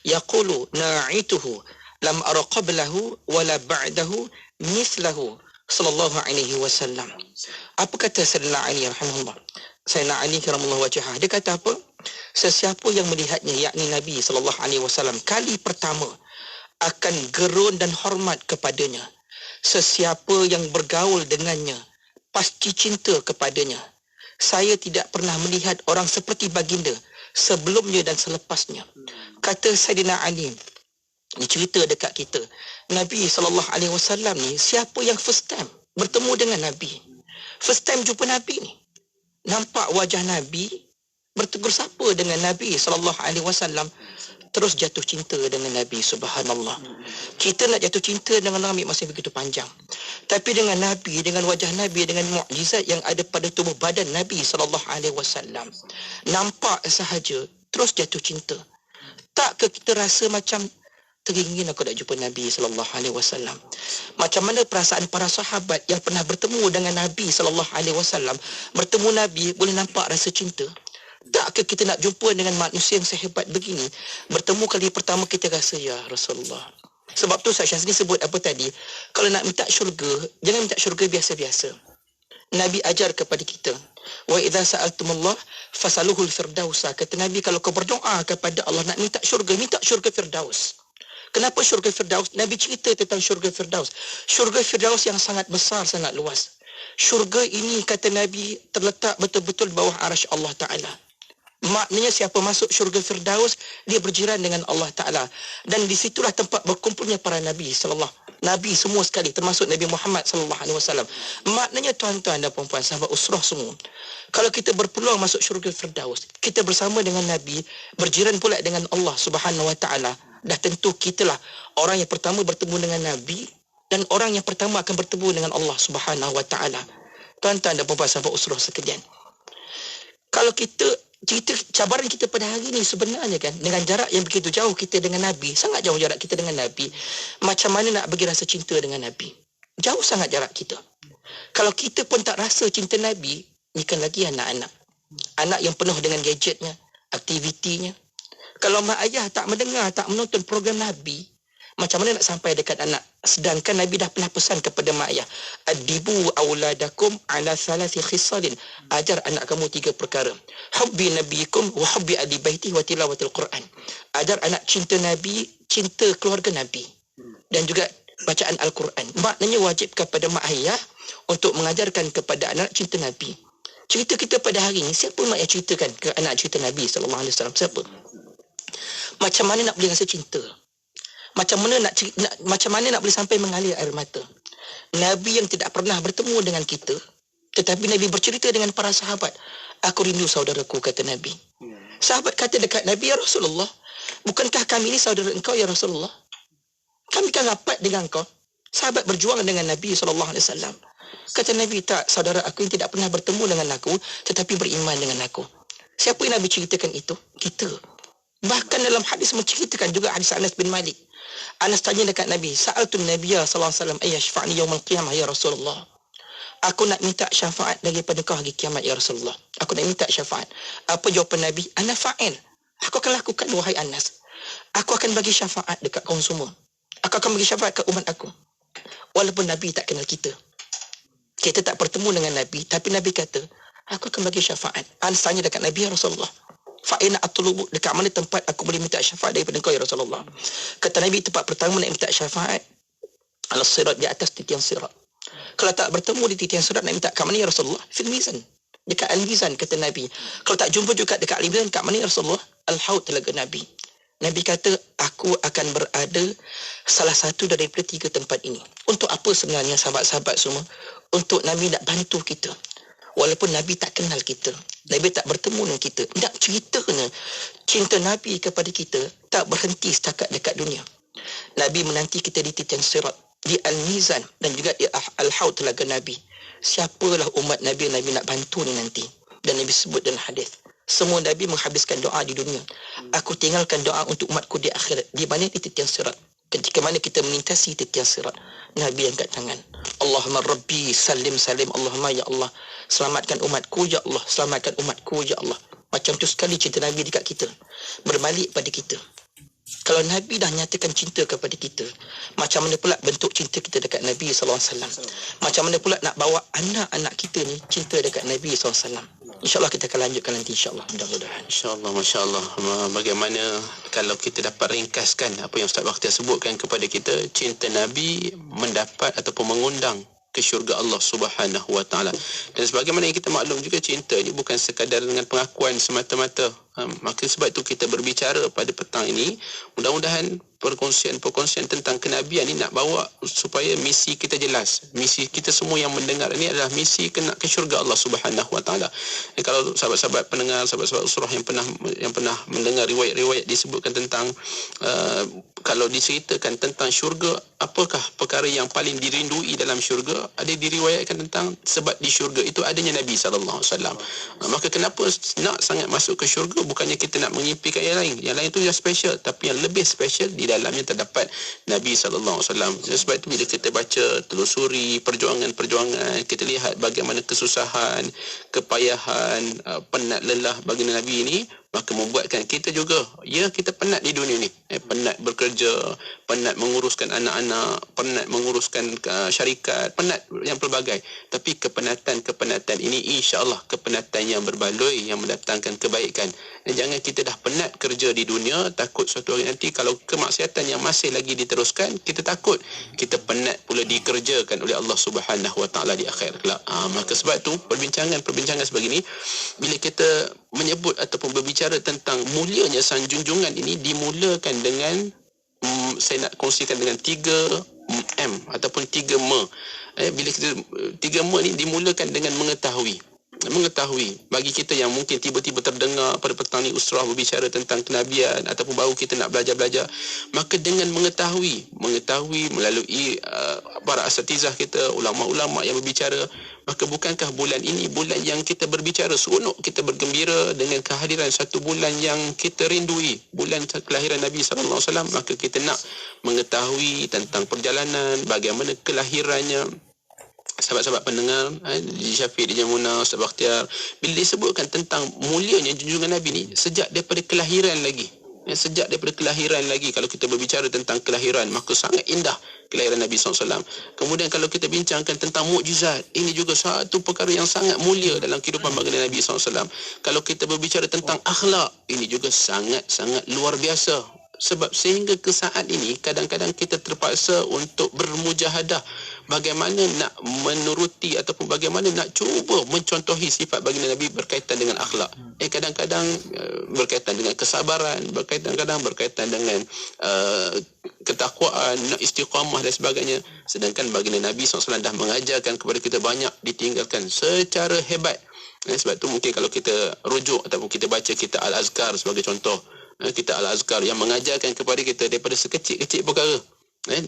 yaqulu na'ituhu lam ara qablahu wala ba'dahu mislahu sallallahu alaihi wasallam. Apa kata Sayyidina Ali rahimahullah? Sayyidina Ali karamallahu wajhah, dia kata apa? Sesiapa yang melihatnya, yakni Nabi sallallahu alaihi wasallam, kali pertama akan gerun dan hormat kepadanya. Sesiapa yang bergaul dengannya pasti cinta kepadanya. Saya tidak pernah melihat orang seperti baginda sebelumnya dan selepasnya. Kata Sayyidina Ali, ini cerita dekat kita. Nabi SAW ni siapa yang first time bertemu dengan Nabi, first time jumpa Nabi ni, nampak wajah Nabi, bertegur sapa dengan Nabi SAW, terus jatuh cinta dengan Nabi. Subhanallah. Kita nak jatuh cinta dengan orang ambil masa begitu panjang, tapi dengan Nabi, dengan wajah Nabi, dengan mukjizat yang ada pada tubuh badan Nabi SAW, nampak sahaja terus jatuh cinta. Tak ke kita rasa macam teringin aku nak jumpa Nabi SAW? Macam mana perasaan para sahabat yang pernah bertemu dengan Nabi SAW, bertemu Nabi, boleh nampak rasa cinta? Tak ke kita nak jumpa dengan manusia yang sehebat begini, bertemu kali pertama kita rasa ya Rasulullah. Sebab tu Ustaz Syazli sebut apa tadi, kalau nak minta syurga, jangan minta syurga biasa-biasa. Nabi ajar kepada kita, wa idza sa'altumullah fasaluhul firdausa. Kata Nabi, kalau kau berdoa kepada Allah nak minta syurga Firdaus. Kenapa syurga Firdaus? Nabi cerita tentang syurga Firdaus. Syurga Firdaus yang sangat besar, sangat luas. Syurga ini, kata Nabi, terletak betul-betul bawah arasy Allah Ta'ala. Maknanya siapa masuk syurga Firdaus, dia berjiran dengan Allah Ta'ala. Dan disitulah tempat berkumpulnya para Nabi Nabi semua sekali, termasuk Nabi Muhammad SAW. Maknanya tuan-tuan dan puan-puan, sahabat usrah semua, kalau kita berpeluang masuk syurga Firdaus, kita bersama dengan Nabi, berjiran pula dengan Allah Subhanahu Wa Ta'ala, dah tentu kitalah orang yang pertama bertemu dengan Nabi dan orang yang pertama akan bertemu dengan Allah Subhanahu Wa Ta'ala. Tuan-tuan dan puan-puan sahabat usrah sekalian, kalau kita cerita cabaran kita pada hari ini sebenarnya kan, dengan jarak yang begitu jauh kita dengan Nabi, sangat jauh jarak kita dengan Nabi, macam mana nak bagi rasa cinta dengan Nabi? Jauh sangat jarak kita. Kalau kita pun tak rasa cinta Nabi, ni kan lagi anak-anak yang penuh dengan gadgetnya, aktivitinya. Kalau mak ayah tak mendengar, tak menonton program Nabi, macam mana nak sampai dekat anak? Sedangkan Nabi dah pernah pesan kepada mak ayah, adibu auladakum ala thalathi khisalin, ajar anak kamu 3 perkara, hubbi nabiyikum wa hubbi ahli baiti wa tilawatil Quran. Ajar anak cinta Nabi, cinta keluarga Nabi. dan juga bacaan Al-Quran. Maknanya wajib kepada mak ayah untuk mengajarkan kepada anak cinta Nabi. Cerita kita pada hari ini, siapa mak yang ceritakan ke anak cerita Nabi SAW? Siapa? Macam mana nak boleh rasa cinta? Macam mana nak boleh sampai mengalir air mata? Nabi yang tidak pernah bertemu dengan kita, tetapi Nabi bercerita dengan para sahabat. Aku rindu saudaraku, kata Nabi. Sahabat kata dekat Nabi, ya Rasulullah, bukankah kami ini saudara engkau, ya Rasulullah? Kami kan rapat dengan engkau. Sahabat berjuang dengan Nabi SAW. Kata Nabi, tak, saudara aku yang tidak pernah bertemu dengan aku, tetapi beriman dengan aku. Siapa yang Nabi ceritakan itu? Kita. Bahkan dalam hadis menceritakan juga hadis Anas bin Malik. Anas tanya dekat Nabi, Sa'altun Nabiya SAW, ayyashfa'ni yawmal qiyamah, ya Rasulullah. Aku nak minta syafaat daripada kau hari kiamat, ya Rasulullah. Aku nak minta syafaat. Apa jawapan Nabi? Ana fa'il. Aku akan lakukan, wahai Anas. Aku akan bagi syafaat dekat kaum semua. Aku akan bagi syafaat ke umat aku. Walaupun Nabi tak kenal kita. Kita tak bertemu dengan Nabi, tapi Nabi kata, aku akan bagi syafaat. Anas tanya dekat Nabi, ya Rasulullah, fa'ina atlubu, dekat mana tempat aku boleh minta syafaat daripada kau, ya Rasulullah? Kata Nabi, tempat pertama nak minta syafaat alas sirat, di atas titian sirat. Kalau tak bertemu di titian sirat, nak minta kat mana, ya Rasulullah? Fil mizan, dekat al-mizan, kata Nabi. Kalau tak jumpa juga dekat al-mizan, kat mana, ya Rasulullah? Al-haud, telaga Nabi. Nabi kata, aku akan berada salah satu daripada 3 tempat ini. Untuk apa sebenarnya, sahabat-sahabat semua? Untuk Nabi nak bantu kita. Walaupun Nabi tak kenal kita, Nabi tak bertemu dengan kita, nak ceritanya cinta Nabi kepada kita tak berhenti setakat dekat dunia. Nabi menanti kita di titian sirat, di al-mizan, dan juga di al-haud, telaga Nabi. Siapalah umat Nabi yang Nabi nak bantu ni nanti? Dan Nabi sebut dalam hadis, semua Nabi menghabiskan doa di dunia. Aku tinggalkan doa untuk umatku di akhirat. Di mana? Di titian sirat. Ketika mana kita melintasi titian sirat, Nabi angkat tangan, Allahumma Rabbi salim salim, Allahumma ya Allah, selamatkan umatku, ya Allah, selamatkan umatku, ya Allah. Macam tu sekali cinta Nabi dekat kita, berbalik pada kita. Kalau Nabi dah nyatakan cinta kepada kita, macam mana pula bentuk cinta kita dekat Nabi SAW? Macam mana pula nak bawa anak-anak kita ni cinta dekat Nabi SAW? InsyaAllah kita akan lanjutkan nanti, insyaAllah. Mudah-mudahan. InsyaAllah, Masya Allah. Bagaimana kalau kita dapat ringkaskan apa yang Ustaz Bakhtiar sebutkan kepada kita, cinta Nabi mendapat ataupun mengundang ke syurga Allah Subhanahu Wa Taala. Dan sebagaimana yang kita maklum juga, cinta ini bukan sekadar dengan pengakuan semata-mata. Maka sebab itu kita berbicara pada petang ini, mudah-mudahan perkongsian tentang kenabian ini nak bawa supaya misi kita jelas. Misi kita semua yang mendengar ini adalah misi kena ke syurga Allah Subhanahu Wa Taala. Dan kalau sahabat-sahabat pendengar, sahabat-sahabat usrah yang pernah mendengar riwayat-riwayat disebutkan tentang kalau diceritakan tentang syurga, apakah perkara yang paling dirindui dalam syurga? Ada diriwayatkan tentang sebab di syurga itu adanya Nabi sallallahu alaihi wasallam. Maka kenapa nak sangat masuk ke syurga? Bukannya kita nak mengimpikan yang lain. Yang lain itu yang special, tapi yang lebih special di dalamnya terdapat Nabi sallallahu alaihi wasallam. Sebab itu bila kita baca, telusuri perjuangan-perjuangan, kita lihat bagaimana kesusahan, kepayahan, penat lelah baginda Nabi ini, maka membuatkan kita juga, ya, kita penat di dunia ni, penat bekerja, penat menguruskan anak-anak, penat menguruskan syarikat, penat yang pelbagai. Tapi kepenatan ini insya-Allah kepenatan yang berbaloi, yang mendatangkan kebaikan. Dan jangan kita dah penat kerja di dunia, takut suatu hari nanti kalau kemaksiatan yang masih lagi diteruskan, kita takut kita penat pula dikerjakan oleh Allah Subhanahu Wa Taala di akhirat kelak. Maka sebab tu perbincangan sebegini, bila kita menyebut ataupun berbicara tentang mulianya sang junjungan ini, dimulakan dengan saya nak kongsikan dengan 3M ataupun 3M. Bila kita 3M ni dimulakan dengan mengetahui. Bagi kita yang mungkin tiba-tiba terdengar pada petang ni usrah berbicara tentang kenabian ataupun baru kita nak belajar, maka dengan mengetahui melalui para asatizah kita, ulama-ulama yang berbicara, maka bukankah bulan ini bulan yang kita berbicara seronok, kita bergembira dengan kehadiran satu bulan yang kita rindui, bulan kelahiran Nabi sallallahu alaihi wasallam. Maka kita nak mengetahui tentang perjalanan, bagaimana kelahirannya. Sahabat-sahabat pendengar di Syafiq, di Jamuna, Ustaz Bakhtiar, bila disebutkan tentang mulianya junjungan Nabi ni sejak daripada kelahiran lagi, kalau kita berbicara tentang kelahiran, maka sangat indah kelahiran Nabi SAW. Kemudian kalau kita bincangkan tentang mukjizat, ini juga satu perkara yang sangat mulia dalam kehidupan baginda Nabi SAW. Kalau kita berbicara tentang akhlak, ini juga sangat-sangat luar biasa. Sebab sehingga ke saat ini kadang-kadang kita terpaksa untuk bermujahadah bagaimana nak menuruti ataupun bagaimana nak cuba mencontohi sifat baginda Nabi berkaitan dengan akhlak. Kadang-kadang berkaitan dengan kesabaran, kadang-kadang berkaitan dengan ketakwaan, nak istiqamah dan sebagainya. Sedangkan baginda Nabi SAW dah mengajarkan kepada kita banyak ditinggalkan secara hebat. Sebab tu mungkin kalau kita rujuk ataupun kita baca kitab Al-Azkar sebagai contoh, kitab Al-Azkar yang mengajarkan kepada kita daripada sekecil-kecil perkara.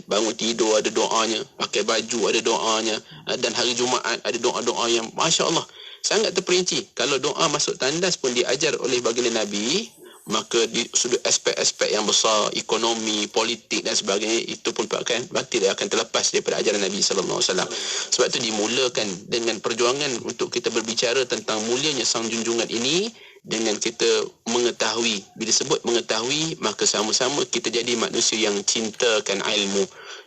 Bangun tidur ada doanya, pakai baju ada doanya, dan hari Jumaat ada doa-doa yang Masya Allah sangat terperinci. Kalau doa masuk tandas pun diajar oleh baginda Nabi, maka di sudut aspek-aspek yang besar, ekonomi, politik dan sebagainya, itu pun berarti dia akan terlepas daripada ajaran Nabi SAW. Sebab itu dimulakan dengan perjuangan untuk kita berbicara tentang mulianya sang junjungan ini dengan kita mengetahui. Bila sebut mengetahui, maka sama-sama kita jadi manusia yang cintakan ilmu.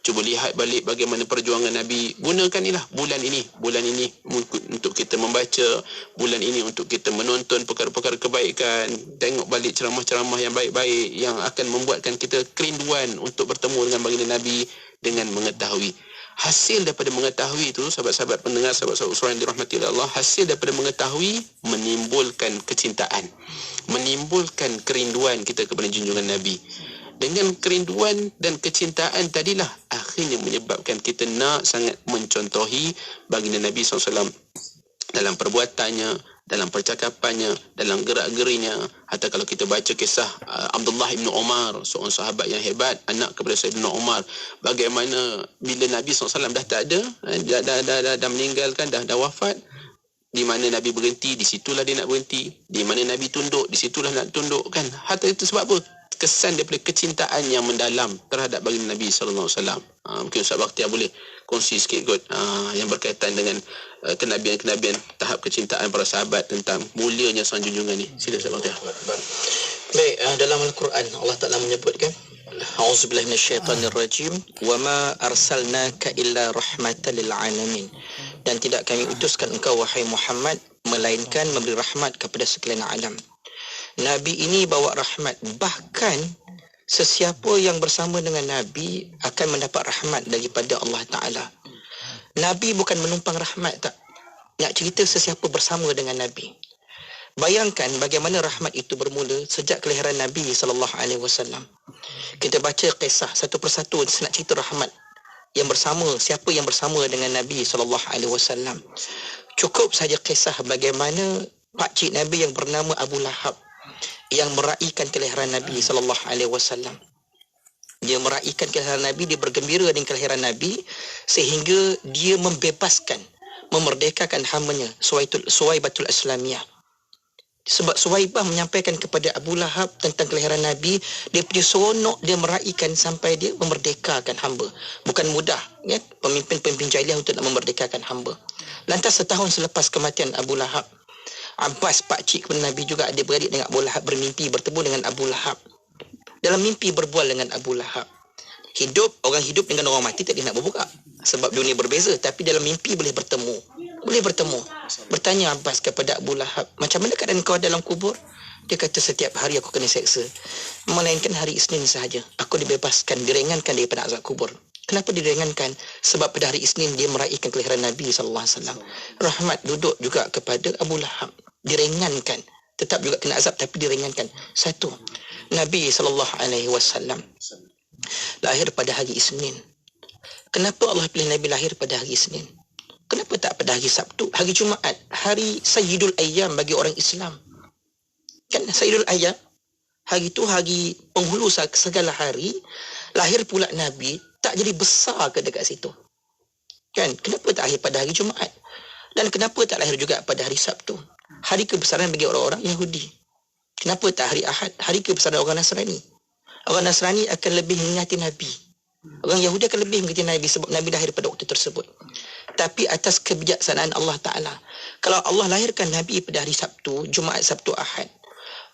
Cuba lihat balik bagaimana perjuangan Nabi. Gunakanlah bulan ini untuk kita membaca, bulan ini untuk kita menonton perkara-perkara kebaikan, tengok balik ceramah-ceramah yang baik-baik yang akan membuatkan kita kerinduan untuk bertemu dengan baginda Nabi dengan mengetahui. Hasil daripada mengetahui itu, sahabat-sahabat pendengar, sahabat-sahabat usaha yang dirahmati oleh Allah, hasil daripada mengetahui menimbulkan kecintaan, menimbulkan kerinduan kita kepada junjungan Nabi. Dengan kerinduan dan kecintaan tadilah akhirnya menyebabkan kita nak sangat mencontohi baginda Nabi SAW dalam perbuatannya, dalam percakapannya, dalam gerak-gerinya. Hatta kalau kita baca kisah Abdullah bin Umar, seorang sahabat yang hebat, anak kepada Sayyidina Umar, bagaimana bila Nabi SAW dah tak ada, dah meninggalkan, dah wafat, di mana Nabi berhenti, di situlah dia nak berhenti. Di mana Nabi tunduk, di situlah nak tunduk, kan? Hatta itu sebab apa? Kesan daripada kecintaan yang mendalam terhadap baginda Nabi SAW. Mungkin Ustaz Bakhtiar boleh kongsi sikit kot yang berkaitan dengan kenabian-kenabian tahap kecintaan para sahabat tentang mulianya sang junjungan ni. Sila Ustaz Bakhtiar. Baik, dalam Al-Quran Allah Ta'ala menyebutkan, A'udzubillahi minasyaitanirrajim, wa ma arsalnaka illa rahmatan lil alamin. Dan tidak kami utuskan engkau wahai Muhammad melainkan memberi rahmat kepada sekalian alam. Nabi ini bawa rahmat. Bahkan sesiapa yang bersama dengan Nabi akan mendapat rahmat daripada Allah Ta'ala. Nabi bukan menumpang rahmat, tak. Nak cerita sesiapa bersama dengan Nabi. Bayangkan bagaimana rahmat itu bermula sejak kelahiran Nabi SAW. Kita baca kisah satu persatu, nak cerita rahmat yang bersama, siapa yang bersama dengan Nabi SAW. Cukup saja kisah bagaimana pakcik Nabi yang bernama Abu Lahab yang meraihkan kelahiran Nabi SAW. Dia meraihkan kelahiran Nabi, dia bergembira dengan kelahiran Nabi sehingga dia membebaskan, memerdekakan hambanya Suwaibatul Islamiyah. Sebab Suwaibah menyampaikan kepada Abu Lahab tentang kelahiran Nabi, dia punya seronok dia meraihkan sampai dia memerdekakan hamba. Bukan mudah, ya, pemimpin-pemimpin jahiliah untuk nak memerdekakan hamba. Lantas setahun selepas kematian Abu Lahab, Abbas pakcik kepada Nabi juga, dia beradik dengan Abu Lahab, bermimpi bertemu dengan Abu Lahab. Dalam mimpi berbual dengan Abu Lahab. Orang hidup dengan orang mati tak dia nak berbuka. Sebab dunia berbeza, tapi dalam mimpi boleh bertemu. Bertanya Abbas kepada Abu Lahab, macam mana keadaan kau dalam kubur? Dia kata, setiap hari aku kena seksa, melainkan hari Isnin sahaja aku dibebaskan, diringankan daripada azab kubur. Kenapa diringankan? Sebab pada hari Isnin dia meraihkan kelahiran Nabi SAW. Rahmat duduk juga kepada Abu Lahab, diringankan, tetap juga kena azab tapi diringankan. Satu, Nabi SAW lahir pada hari Isnin. Kenapa Allah pilih Nabi lahir pada hari Isnin? Kenapa tak pada hari Sabtu, hari Jumaat, hari Sayyidul Ayyam bagi orang Islam? Kan Sayyidul Ayyam, hari itu hari penghulu segala hari. Lahir pula Nabi, tak jadi besar ke dekat situ? Kan? Kenapa tak lahir pada hari Jumaat? Dan kenapa tak lahir juga pada hari Sabtu? Hari kebesaran bagi orang-orang Yahudi. Kenapa tak hari Ahad? Hari kebesaran orang Nasrani. Orang Nasrani akan lebih mengingati Nabi. Orang Yahudi akan lebih mengingati Nabi sebab Nabi lahir pada waktu tersebut. Tapi atas kebijaksanaan Allah Ta'ala, kalau Allah lahirkan Nabi pada hari Sabtu, Jumaat, Sabtu, Ahad,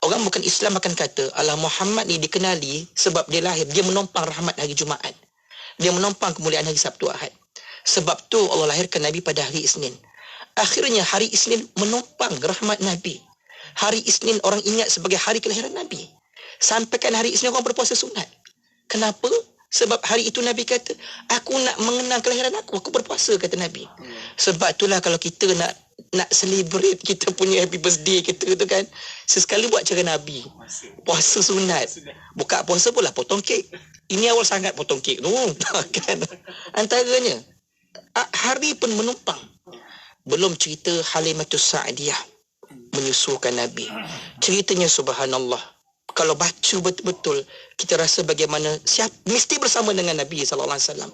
orang bukan Islam akan kata, Allah Muhammad ni dikenali sebab dia lahir, dia menompang rahmat hari Jumaat, dia menompang kemuliaan hari Sabtu, Ahad. Sebab tu Allah lahirkan Nabi pada hari Isnin. Akhirnya hari Isnin menompang rahmat Nabi. Hari Isnin orang ingat sebagai hari kelahiran Nabi. Sampaikan hari Isnin orang berpuasa sunat. Kenapa? Sebab hari itu Nabi kata, aku nak mengenang kelahiran aku berpuasa, kata Nabi. Sebab itulah kalau kita nak celebrate kita punya happy birthday kita tu kan, sesekali buat cara Nabi. Puasa sunat. Buka puasa pula potong kek. Ini awal sangat potong kek tu kan. Antaranya hari pun menumpang. Belum cerita Halimatus Sa'diyah menyusukan Nabi. Ceritanya subhanallah. Kalau baca betul-betul, kita rasa bagaimana mesti bersama dengan Nabi SAW.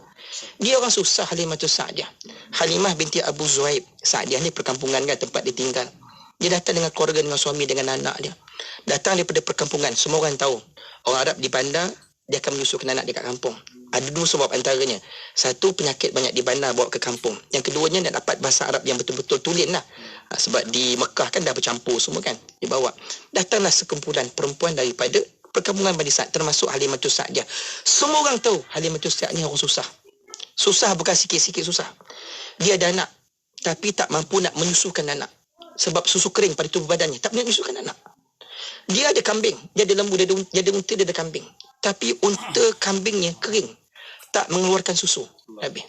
Dia orang susah, Halimatus Sa'diyah. Halimah binti Abu Zuhaib. Sa'diyah ni perkampungan kan, tempat dia tinggal. Dia datang dengan keluarga, dengan suami, dengan anak dia. Datang daripada perkampungan. Semua orang tahu. Orang Arab di bandar, dia akan menyusukan anak dekat kampung. Ada dua sebab antaranya. Satu, penyakit banyak di bandar bawa ke kampung. Yang keduanya, nak dapat bahasa Arab yang betul-betul tulen lah. Sebab di Mekah kan dah bercampur semua kan. Dibawa. Datanglah sekumpulan perempuan daripada perkampungan Bani Sa'd, termasuk Halimatus Sa'diyah. Semua orang tahu Halimatus Sa'diyah orang susah. Susah bukan sikit-sikit susah. Dia ada anak, tapi tak mampu nak menyusukan anak. Sebab susu kering pada tubuh badannya. Tak boleh menyusukan anak. Dia ada kambing, dia ada lembu, dia ada unta, dia ada kambing. Tapi unta kambingnya kering. Tak mengeluarkan susu. Habis.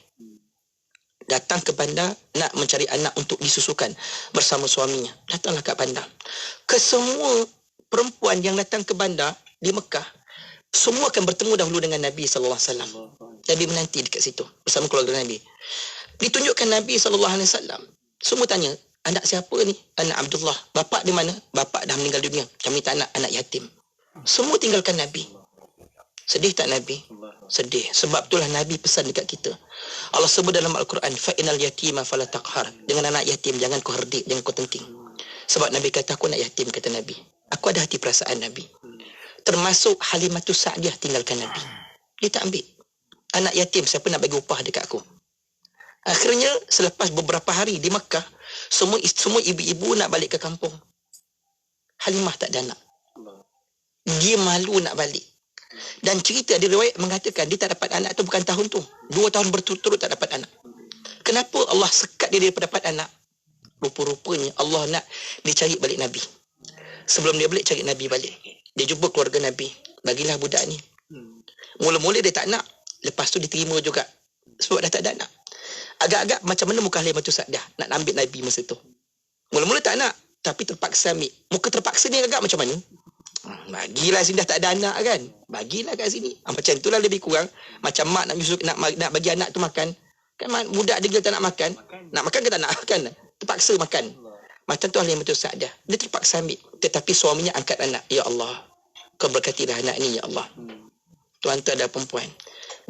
Datang ke bandar nak mencari anak untuk disusukan bersama suaminya. Datanglah kat bandar. Kesemua perempuan yang datang ke bandar di Mekah, semua akan bertemu dahulu dengan Nabi SAW. Nabi menanti dekat situ bersama keluarga Nabi. Ditunjukkan Nabi SAW. Semua tanya, anak siapa ni? Anak Abdullah. Bapak di mana? Bapak dah meninggal dunia. Kami tak nak anak yatim. Semua tinggalkan Nabi. Sedih tak Nabi? Sedih. Sebab itulah Nabi pesan dekat kita. Allah sebut dalam Al-Quran, fa'inal yatima fala taqhar. Dengan anak yatim jangan kau herdik, jangan kau tenting. Sebab Nabi kata, aku nak yatim, kata Nabi. Aku ada hati perasaan Nabi. Termasuk Halimatus Sa'diyah tinggalkan Nabi. Dia tak ambil. Anak yatim, siapa nak bagi upah dekat aku? Akhirnya, selepas beberapa hari di Mekah, semua ibu-ibu nak balik ke kampung. Halimah tak ada anak. Dia malu nak balik. Dan cerita di riwayat mengatakan dia tak dapat anak tu bukan tahun tu. 2 tahun berturut-turut tak dapat anak. Kenapa Allah sekat dia daripada dapat anak? Rupa-rupanya Allah nak dia cari balik Nabi. Sebelum dia balik, cari Nabi balik. Dia jumpa keluarga Nabi. Bagilah budak ni. Mula-mula dia tak nak. Lepas tu diterima juga. Sebab dah tak ada anak. Agak-agak macam mana muka Halimatus Sa'diyah nak ambil Nabi masa tu. Mula-mula tak nak. Tapi terpaksa ambil. Muka terpaksa ni agak macam mana? Bagilah sini, dah tak ada anak kan. Bagilah kat sini. Macam itulah lebih kurang. Macam mak nak bagi anak tu makan. Kan budak dia tak nak makan. Nak makan ke tak nak makan? Terpaksa makan. Macam tu Halimatus Sa'diyah. Dia terpaksa ambil. Tetapi suaminya angkat anak. Ya Allah, kau berkatilah anak ni ya Allah. Tuan-tuan dan perempuan.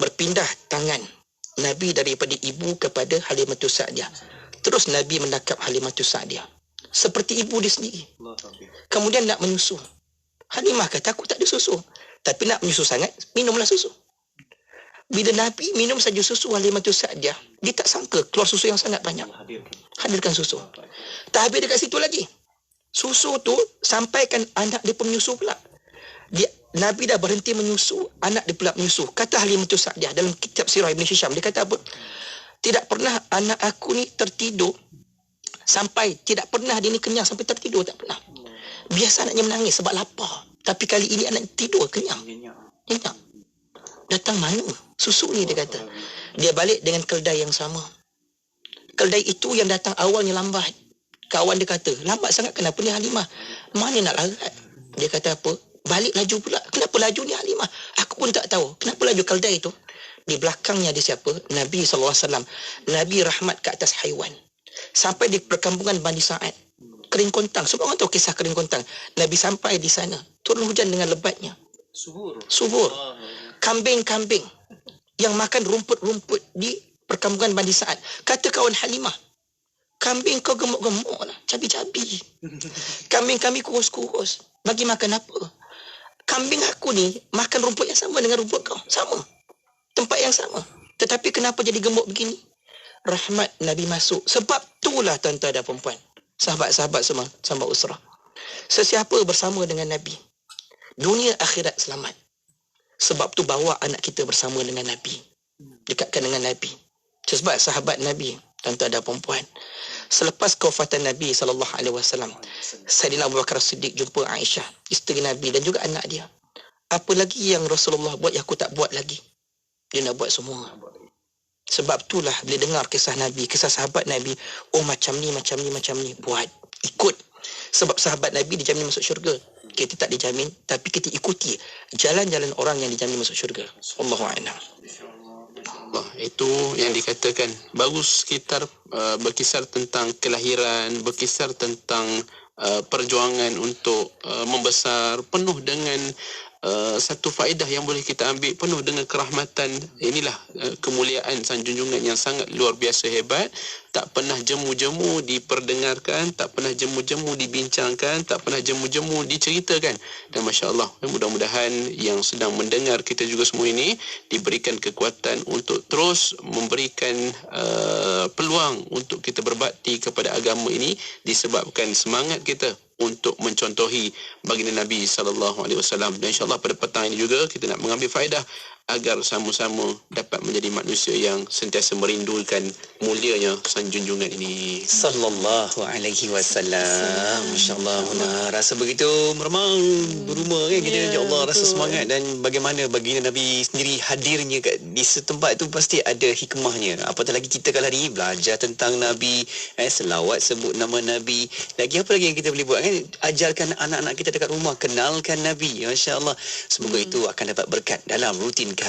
Berpindah tangan Nabi daripada ibu kepada Halimatus Sa'diyah. Terus Nabi menangkap Halimatus Sa'diyah. Seperti ibu dia sendiri. Kemudian nak menyusu. Halimah kata, aku tak ada susu. Tapi nak menyusu sangat, minumlah susu. Bila Nabi minum saja susu Halimatus Sa'diyah, dia tak sangka keluar susu yang sangat banyak. Hadirkan susu. Tak habis dekat situ lagi. Susu tu sampaikan anak dia pun menyusu pula. Nabi dah berhenti menyusu, anak dia pula menyusu. Kata Halimatus Sa'diyah dalam kitab Sirah Ibn Hisham, dia kata apa? Tidak pernah anak aku ni tertidur sampai, tidak pernah dia ni kenyang sampai tertidur, tak pernah. Biasa anaknya menangis sebab lapar. Tapi kali ini anak tidur kenyang. Kenyang. Datang mana susu ni, dia kata. Dia balik dengan keldai yang sama. Keldai itu yang datang awalnya lambat. Kawan dia kata, lambat sangat kenapa ni Halimah? Mana nak larat? Dia kata apa? Balik laju pula. Kenapa laju ni Halimah? Aku pun tak tahu. Kenapa laju keldai itu? Di belakangnya ada siapa? Nabi SAW. Nabi rahmat ke atas haiwan. Sampai di perkampungan Bani Sa'd. Kering kontang. Semua orang tahu kisah kering kontang. Nabi sampai di sana. Turun hujan dengan lebatnya. Subur. Kambing-kambing yang makan rumput-rumput di perkampungan Bani Sa'd. Kata kawan Halimah, kambing kau gemuk-gemuk lah. Cabi-cabi. Kambing kami kurus-kurus. Bagi makan apa? Kambing aku ni makan rumput yang sama dengan rumput kau. Sama. Tempat yang sama. Tetapi kenapa jadi gemuk begini? Rahmat Nabi masuk. Sebab itulah tuan-tuan dan perempuan. Sahabat-sahabat semua, sahabat usrah. Sesiapa bersama dengan Nabi, dunia akhirat selamat. Sebab tu bawa anak kita bersama dengan Nabi. Dekatkan dengan Nabi. Sebab sahabat Nabi, tuan-tuan dan perempuan. Selepas kewafatan Nabi SAW, Sayyidina Abu Bakar Siddiq jumpa Aisyah, isteri Nabi dan juga anak dia. Apa lagi yang Rasulullah buat yang aku tak buat lagi? Dia nak buat semua. Sebab itulah bila dengar kisah Nabi, kisah sahabat Nabi, oh macam ni, buat, ikut. Sebab sahabat Nabi dijamin masuk syurga. Kita tak dijamin, tapi kita ikuti jalan-jalan orang yang dijamin masuk syurga. Allahu a'lam. Itu yang dikatakan baru sekitar berkisar tentang kelahiran, berkisar tentang perjuangan untuk membesar, penuh dengan satu faedah yang boleh kita ambil, penuh dengan kerahmatan. Inilah kemuliaan sang junjungan yang sangat luar biasa hebat. Tak pernah jemu-jemu diperdengarkan, tak pernah jemu-jemu dibincangkan, tak pernah jemu-jemu diceritakan. Dan Masya Allah, mudah-mudahan yang sedang mendengar kita juga semua ini diberikan kekuatan untuk terus memberikan peluang untuk kita berbakti kepada agama ini, disebabkan semangat kita untuk mencontohi baginda Nabi SAW. Dan insyaAllah pada petang ini juga kita nak mengambil faedah agar sama-sama dapat menjadi manusia yang sentiasa merindukan mulianya sang junjungan ini. Sallallahu alaihi wasallam. Masya-Allah, Muna rasa begitu meremang berumah kan kita. Ya Allah, rasa semangat. Dan bagaimana baginda Nabi sendiri hadirnya di setempat itu pasti ada hikmahnya. Apatah lagi kita kalau hari ini belajar tentang Nabi, selawat sebut nama Nabi. Lagi apa lagi yang kita boleh buat kan? Ajarkan anak-anak kita dekat rumah kenalkan Nabi. Masya-Allah. Semoga itu akan dapat berkat dalam rutin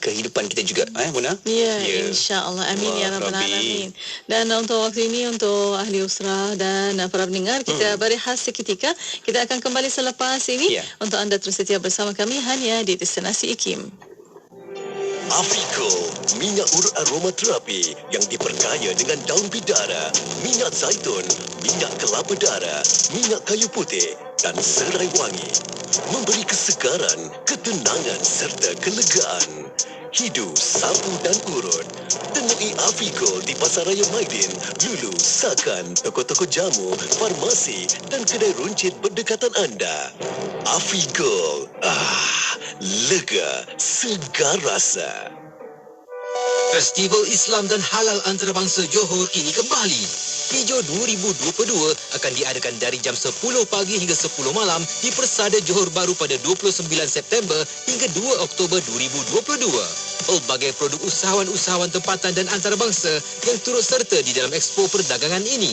kehidupan kita juga, Muna. Ya, insya-Allah. Amin ya rabbal alamin. Dan untuk waktu ini, untuk ahli usrah dan para pendengar, kita berehat seketika. Kita akan kembali selepas ini untuk anda terus setia bersama kami hanya di Destinasi IKIM. Afriko, minyak urut aromaterapi yang diperkaya dengan daun bidara, minyak zaitun, minyak kelapa darah, minyak kayu putih dan serai wangi. Memberi kesegaran, ketenangan serta kelegaan. Hidu, sapu dan urut. Temui Afriko di Pasaraya Maidin, Lulu, Sakan, toko-toko jamu, farmasi dan kedai runcit berdekatan anda. Afriko, lega, segar rasa. Festival Islam dan Halal Antarabangsa Johor kini kembali. Hijau 2022 akan diadakan dari jam 10 pagi hingga 10 malam di Persada Johor Bahru pada 29 September hingga 2 Oktober 2022. Pelbagai produk usahawan-usahawan tempatan dan antarabangsa yang turut serta di dalam Expo Perdagangan ini.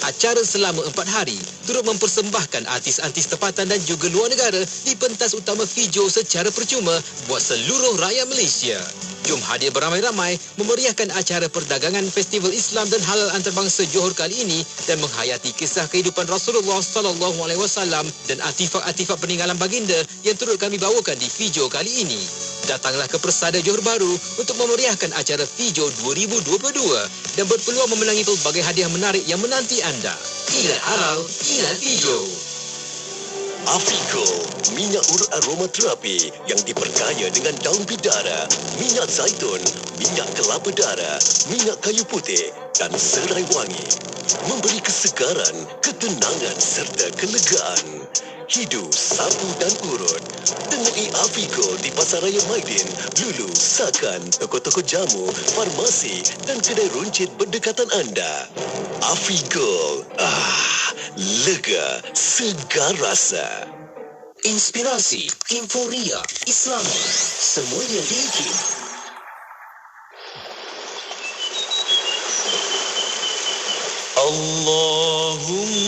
Acara selama 4 hari turut mempersembahkan artis-artis tempatan dan juga luar negara di pentas utama Fijo secara percuma buat seluruh rakyat Malaysia. Jom hadir beramai-ramai memeriahkan acara perdagangan Festival Islam dan Halal Antarabangsa Johor kali ini dan menghayati kisah kehidupan Rasulullah SAW dan artifak-artifak peninggalan baginda yang turut kami bawakan di Fijo kali ini. Datanglah ke Persada Johor Bahru untuk memeriahkan acara Fijo 2022 dan berpeluang memenangi pelbagai hadiah menarik yang menanti anda. Ingat halal, ingat Fijo. Afriko, minyak urut aromaterapi yang diperkaya dengan daun bidara, minyak zaitun, minyak kelapa darah, minyak kayu putih dan serai wangi. Memberi kesegaran, ketenangan serta kelegaan. Hidu, sapu dan urut. Temui Afriko di Pasaraya Maidin, Lulu, Sakan, toko-toko jamu, farmasi dan kedai runcit berdekatan anda. Afriko, lega, segar rasa. Inspirasi, euforia, Islam, semuanya di IKIM. Allahumma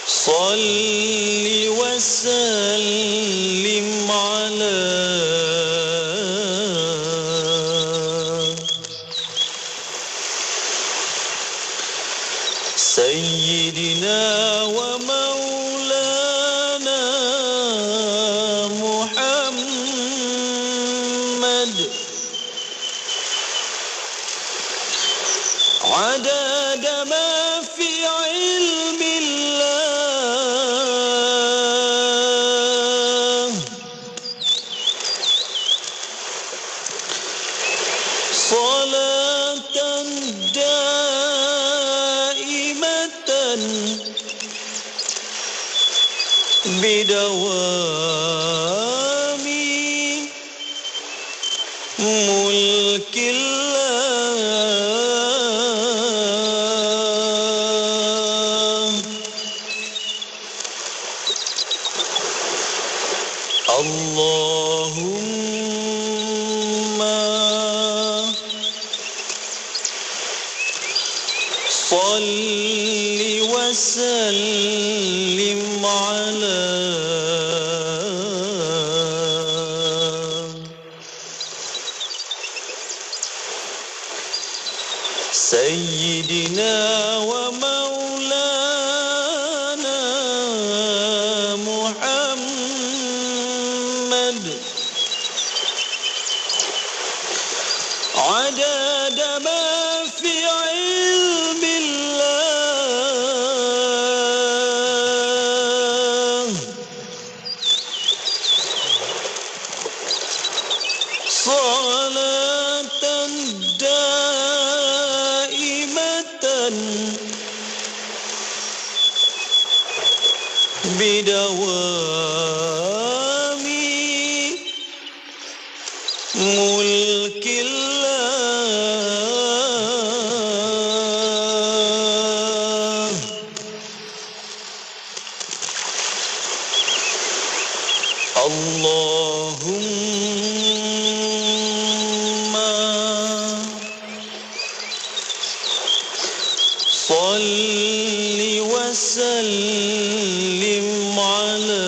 salli wa sallim ala Sayyidina wa maulana Muhammad adada ma fi ilmillah salatan bidawami mulkillah وسلم على سيدنا ومولانا محمد عدد ما في علم الله صلاة دائمة بدوام ملك الله اللهم صل وسلم على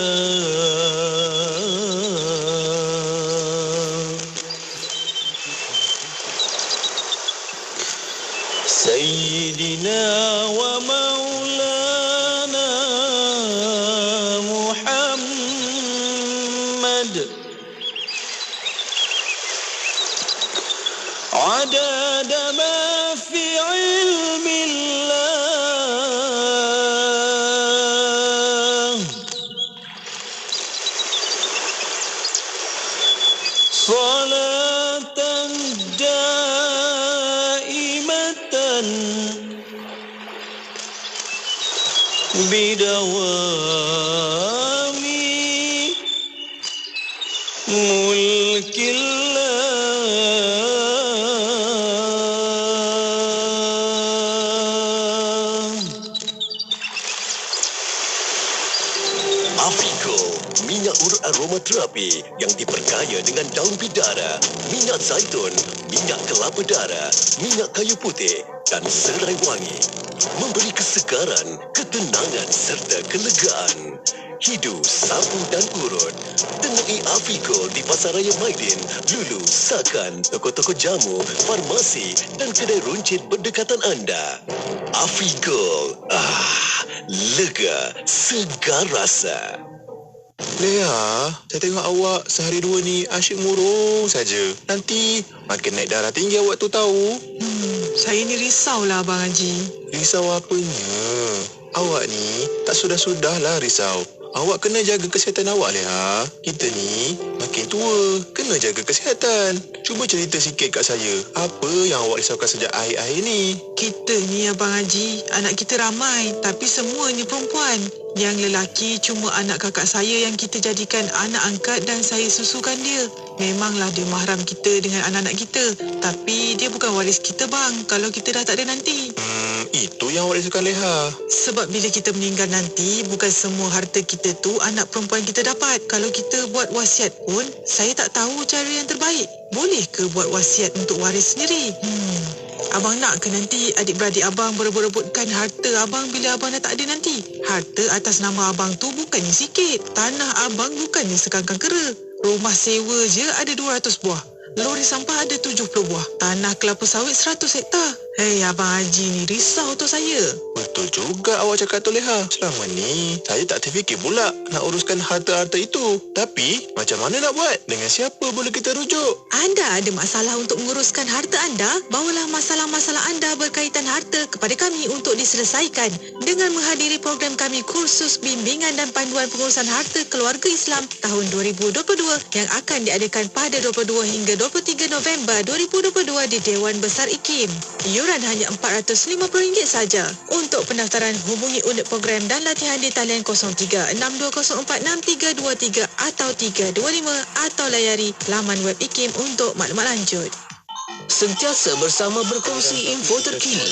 سيدنا ومولانا محمد عدد ما في علم الله صلاة دائمة بدوام ملك الله Afrigo, minyak urut aromaterapi yang diperkaya dengan daun bidara, minyak zaitun, minyak kelapa darah, minyak kayu putih dan serai wangi. Memberi kesegaran, ketenangan serta kelegaan. Hidu, sapu dan urut. Temui Afrigo di Pasaraya Maidin, Lulu, Sakan, toko-toko jamu, farmasi dan kedai runcit berdekatan anda. Afrigo, lega, segar rasa. Leah, saya tengok awak sehari dua ni asyik murung saja. Nanti makin naik darah tinggi awak tu tahu. Saya ni risaulah Abang Haji. Risau apanya? Awak ni tak sudah-sudahlah risau. Awak kena jaga kesihatan awak, Leah. Kita ni makin tua, kena jaga kesihatan. Cuba cerita sikit kat saya, apa yang awak risaukan sejak akhir-akhir ni? Kita ni Abang Haji, anak kita ramai tapi semuanya perempuan. Yang lelaki cuma anak kakak saya yang kita jadikan anak angkat dan saya susukan dia. Memanglah dia mahram kita dengan anak-anak kita. Tapi dia bukan waris kita bang kalau kita dah tak ada nanti. Itu yang awak risaukan, Leah. Sebab bila kita meninggal nanti, bukan semua harta kita tu anak perempuan kita dapat. Kalau kita buat wasiat pun, saya tak tahu cara yang terbaik. Boleh ke buat wasiat untuk waris sendiri? Abang nak ke nanti adik-beradik abang berebut-rebutkan harta abang bila abang dah tak ada nanti? Harta atas nama abang tu bukannya sikit. Tanah abang bukannya sekangkang kera. Rumah sewa je ada 200 buah. Lori sampah ada 70 buah. Tanah kelapa sawit 100 hektar. Hei, Abang Haji ni risau tu saya. Betul juga awak cakap tu, Leah. Selama ni, saya tak terfikir pula nak uruskan harta-harta itu. Tapi, macam mana nak buat? Dengan siapa boleh kita rujuk? Anda ada masalah untuk menguruskan harta anda? Bawalah masalah-masalah anda berkaitan harta kepada kami untuk diselesaikan dengan menghadiri program kami Kursus Bimbingan dan Panduan Pengurusan Harta Keluarga Islam tahun 2022 yang akan diadakan pada 22 hingga 23 November 2022 di Dewan Besar IKIM. Iuran hanya RM450 saja. Untuk pendaftaran hubungi unit program dan latihan di talian 0362046323 atau 325 atau layari laman web IKIM untuk maklumat lanjut. Sentiasa bersama berkongsi info terkini.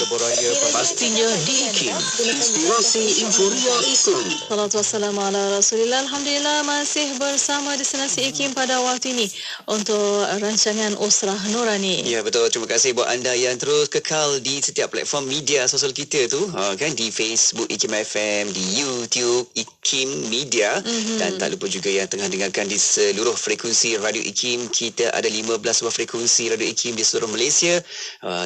Pastinya di IKIM. Inspirasi Inforia itu. Salatu wassalamu ala Rasulillah. Alhamdulillah masih bersama destinasi IKIM pada waktu ini untuk rancangan Usrah Nurani. Ya, betul. Terima kasih buat anda yang terus kekal di setiap platform media sosial kita tu, kan, di Facebook IKIM FM, di YouTube IKIM Media, dan tak lupa juga yang tengah dengarkan di seluruh frekuensi Radio IKIM. Kita ada 15 buah frekuensi Radio IKIM di seluruh Malaysia.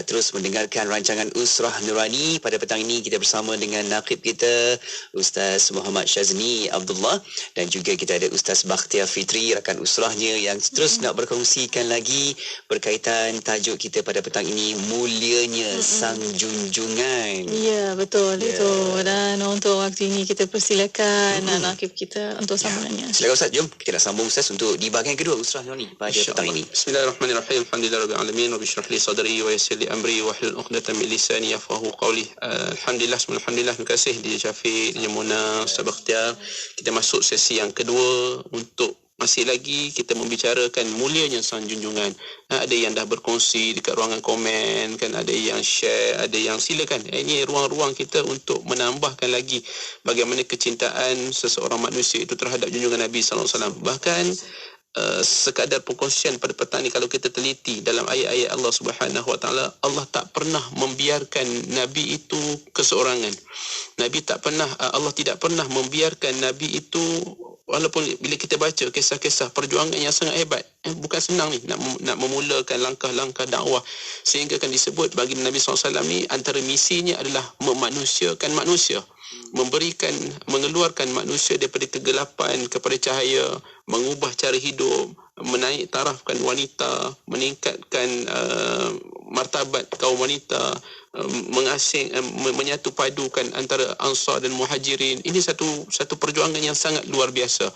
Terus mendengarkan rancangan Usrah Nurani. Pada petang ini kita bersama dengan Naqib kita Ustaz Muhammad Syazni Abdullah, dan juga kita ada Ustaz Bakhtiar Fitri, rakan usrahnya, yang terus nak berkongsikan lagi berkaitan tajuk kita pada petang ini, mulianya Sang Junjungan. Ya, betul itu. Dan untuk waktu ini kita persilakan Naqib kita untuk sambungannya. Silakan Ustaz, jom kita nak sambung Ustaz untuk di bahagian kedua Usrah Nurani pada petang ini. Bismillahirrahmanirrahim. Alhamdulillahirabbil alamin wa bishrah li sadri wa yassir li amri wa hlul 'uqdatam min lisani yafqahu qawli. Alhamdulillah, alhamdulillah, terima kasih di Syafiq, di Muna, Ustaz Bakhtiar. Kita masuk sesi yang kedua untuk masih lagi kita membicarakan mulianya Sang Junjungan. Ada yang dah berkongsi dekat ruangan komen, kan, ada yang share, ada yang silakan. Ini ruang-ruang kita untuk menambahkan lagi bagaimana kecintaan seseorang manusia itu terhadap junjungan Nabi sallallahu alaihi wasallam. Bahkan sekadar perkongsian pada petang ni, kalau kita teliti dalam ayat-ayat Allah Subhanahu Wa Taala, Allah tak pernah membiarkan Nabi itu keseorangan. Allah tidak pernah membiarkan Nabi itu, walaupun bila kita baca kisah-kisah perjuangan yang sangat hebat, bukan senang ni nak memulakan langkah-langkah dakwah, sehingga akan disebut bagi Nabi SAW ni antara misinya adalah memanusiakan manusia, mengeluarkan manusia daripada kegelapan kepada cahaya, mengubah cara hidup, menaik tarafkan wanita, meningkatkan martabat kaum wanita, menyatu padukan antara Ansar dan Muhajirin. Ini satu perjuangan yang sangat luar biasa.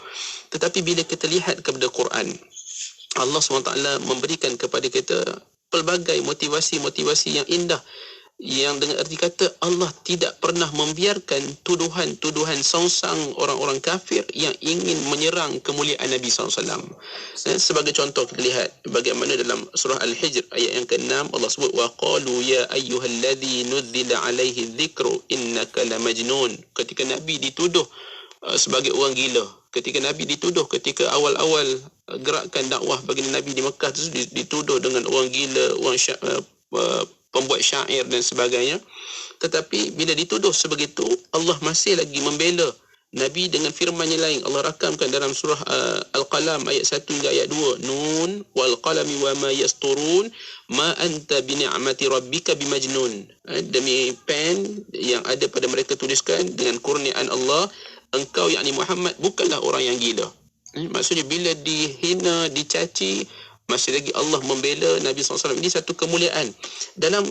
Tetapi bila kita lihat kepada Quran, Allah SWT memberikan kepada kita pelbagai motivasi-motivasi yang indah, yang dengan erti kata Allah tidak pernah membiarkan tuduhan-tuduhan songsang orang-orang kafir yang ingin menyerang kemuliaan Nabi SAW. Sebagai contoh, kita lihat bagaimana dalam surah Al-Hijr ayat yang ke-6 Allah sebut, wa qalu ya ayyuhalladzi nuzzila alaihi dzikru innaka lamajnun. Ketika Nabi dituduh sebagai orang gila, ketika Nabi dituduh ketika awal-awal gerakan dakwah bagi Nabi di Mekah itu dituduh dengan orang gila, orang pembuat syair dan sebagainya. Tetapi bila dituduh sebegitu, Allah masih lagi membela Nabi dengan firman yang lain. Allah rakamkan dalam surah Al-Qalam ayat 1 hingga ayat 2. Nun wal qalami wa ma yasturun ma anta bi ni'mati rabbika bimajnun. Demi pen yang ada pada mereka tuliskan, dengan kurniaan Allah, engkau yakni Muhammad bukanlah orang yang gila. Maksudnya bila dihina, dicaci, masih lagi Allah membela Nabi SAW. Ini satu kemuliaan. Dalam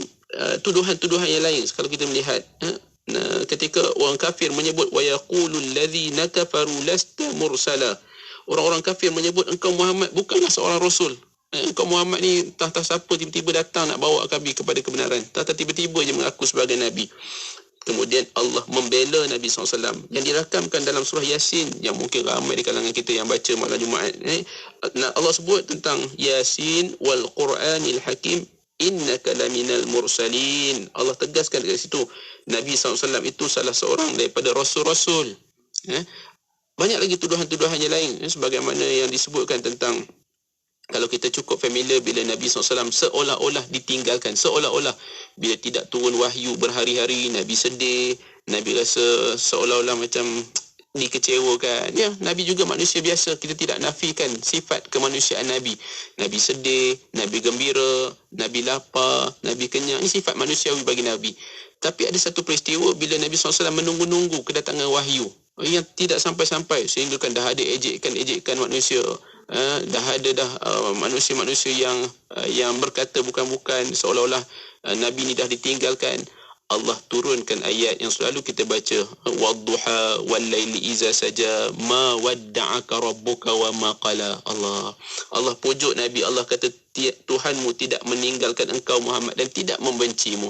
tuduhan-tuduhan yang lain, kalau kita melihat ketika orang kafir menyebut wa yaqulul ladzina kafaru lasta mursala, orang-orang kafir menyebut engkau Muhammad bukanlah seorang rasul. Engkau Muhammad ni entah siapa tiba-tiba datang nak bawa kami kepada kebenaran, tiba-tiba je mengaku sebagai Nabi. Kemudian Allah membela Nabi SAW yang dirakamkan dalam surah Yasin, yang mungkin ramai di kalangan kita yang baca malam Jumaat. Allah sebut tentang Yasin wal Quranil Hakim innaka laminal mursalin. Allah tegaskan dekat situ Nabi SAW itu salah seorang daripada rasul-rasul. Banyak lagi tuduhan-tuduhan yang lain, sebagaimana yang disebutkan tentang, kalau kita cukup familiar bila Nabi SAW seolah-olah ditinggalkan, seolah-olah bila tidak turun wahyu berhari-hari, Nabi sedih, Nabi rasa seolah-olah macam dikecewakan. Ya, Nabi juga manusia biasa, kita tidak nafikan sifat kemanusiaan Nabi. Nabi sedih, Nabi gembira, Nabi lapar, Nabi kenyang. Ini sifat manusiawi bagi Nabi. Tapi ada satu peristiwa bila Nabi SAW menunggu-nunggu kedatangan wahyu yang tidak sampai-sampai, sehingga kan dah ada ejekan manusia. Dah ada manusia-manusia yang berkata bukan-bukan, seolah-olah Nabi ni dah ditinggalkan. Allah turunkan ayat yang selalu kita baca, wadduha wallaili iza saja ma wadda'aka rabbuka wa ma qala. Allah pujuk Nabi. Allah kata Tuhanmu tidak meninggalkan engkau Muhammad dan tidak membencimu.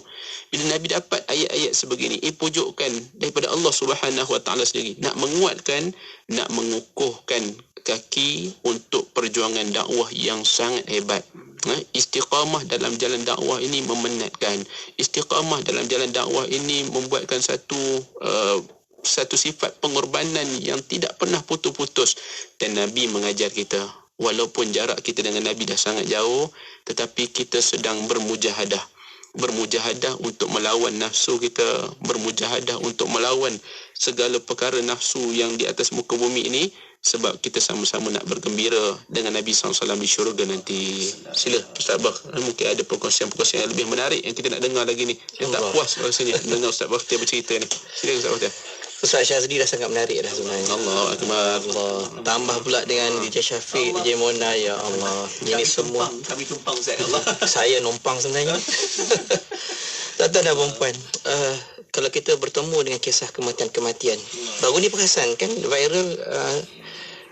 Bila Nabi dapat ayat-ayat sebegini, pujukan daripada Allah Subhanahu Wa Taala sendiri, nak menguatkan, nak mengukuhkan kaki untuk perjuangan dakwah yang sangat hebat. Istiqamah dalam jalan dakwah ini memenatkan. Istiqamah dalam jalan dakwah ini membuatkan satu sifat pengorbanan yang tidak pernah putus-putus. Dan Nabi mengajar kita, walaupun jarak kita dengan Nabi dah sangat jauh, tetapi kita sedang bermujahadah untuk melawan nafsu kita, bermujahadah untuk melawan segala perkara nafsu yang di atas muka bumi ini, sebab kita sama-sama nak bergembira dengan Nabi SAW di syurga nanti. Sila Ustaz Bah, mungkin ada perkongsian-perkongsian yang lebih menarik yang kita nak dengar lagi ni. Saya tak puas rasanya dengar Ustaz Bah bercerita ni. Sila Ustaz Bah. Ustaz Syazli dah sangat menarik dah sebenarnya. Allah Akbar. Allah. Tambah pula dengan DJ Syafiq, DJ Mona, ya Allah. Ini semua Kami tumpang Ustaz. Allah. saya numpang sebenarnya. Tuan-tuan dan puan-puan, kalau kita bertemu dengan kisah kematian-kematian, baru ni perasan kan viral,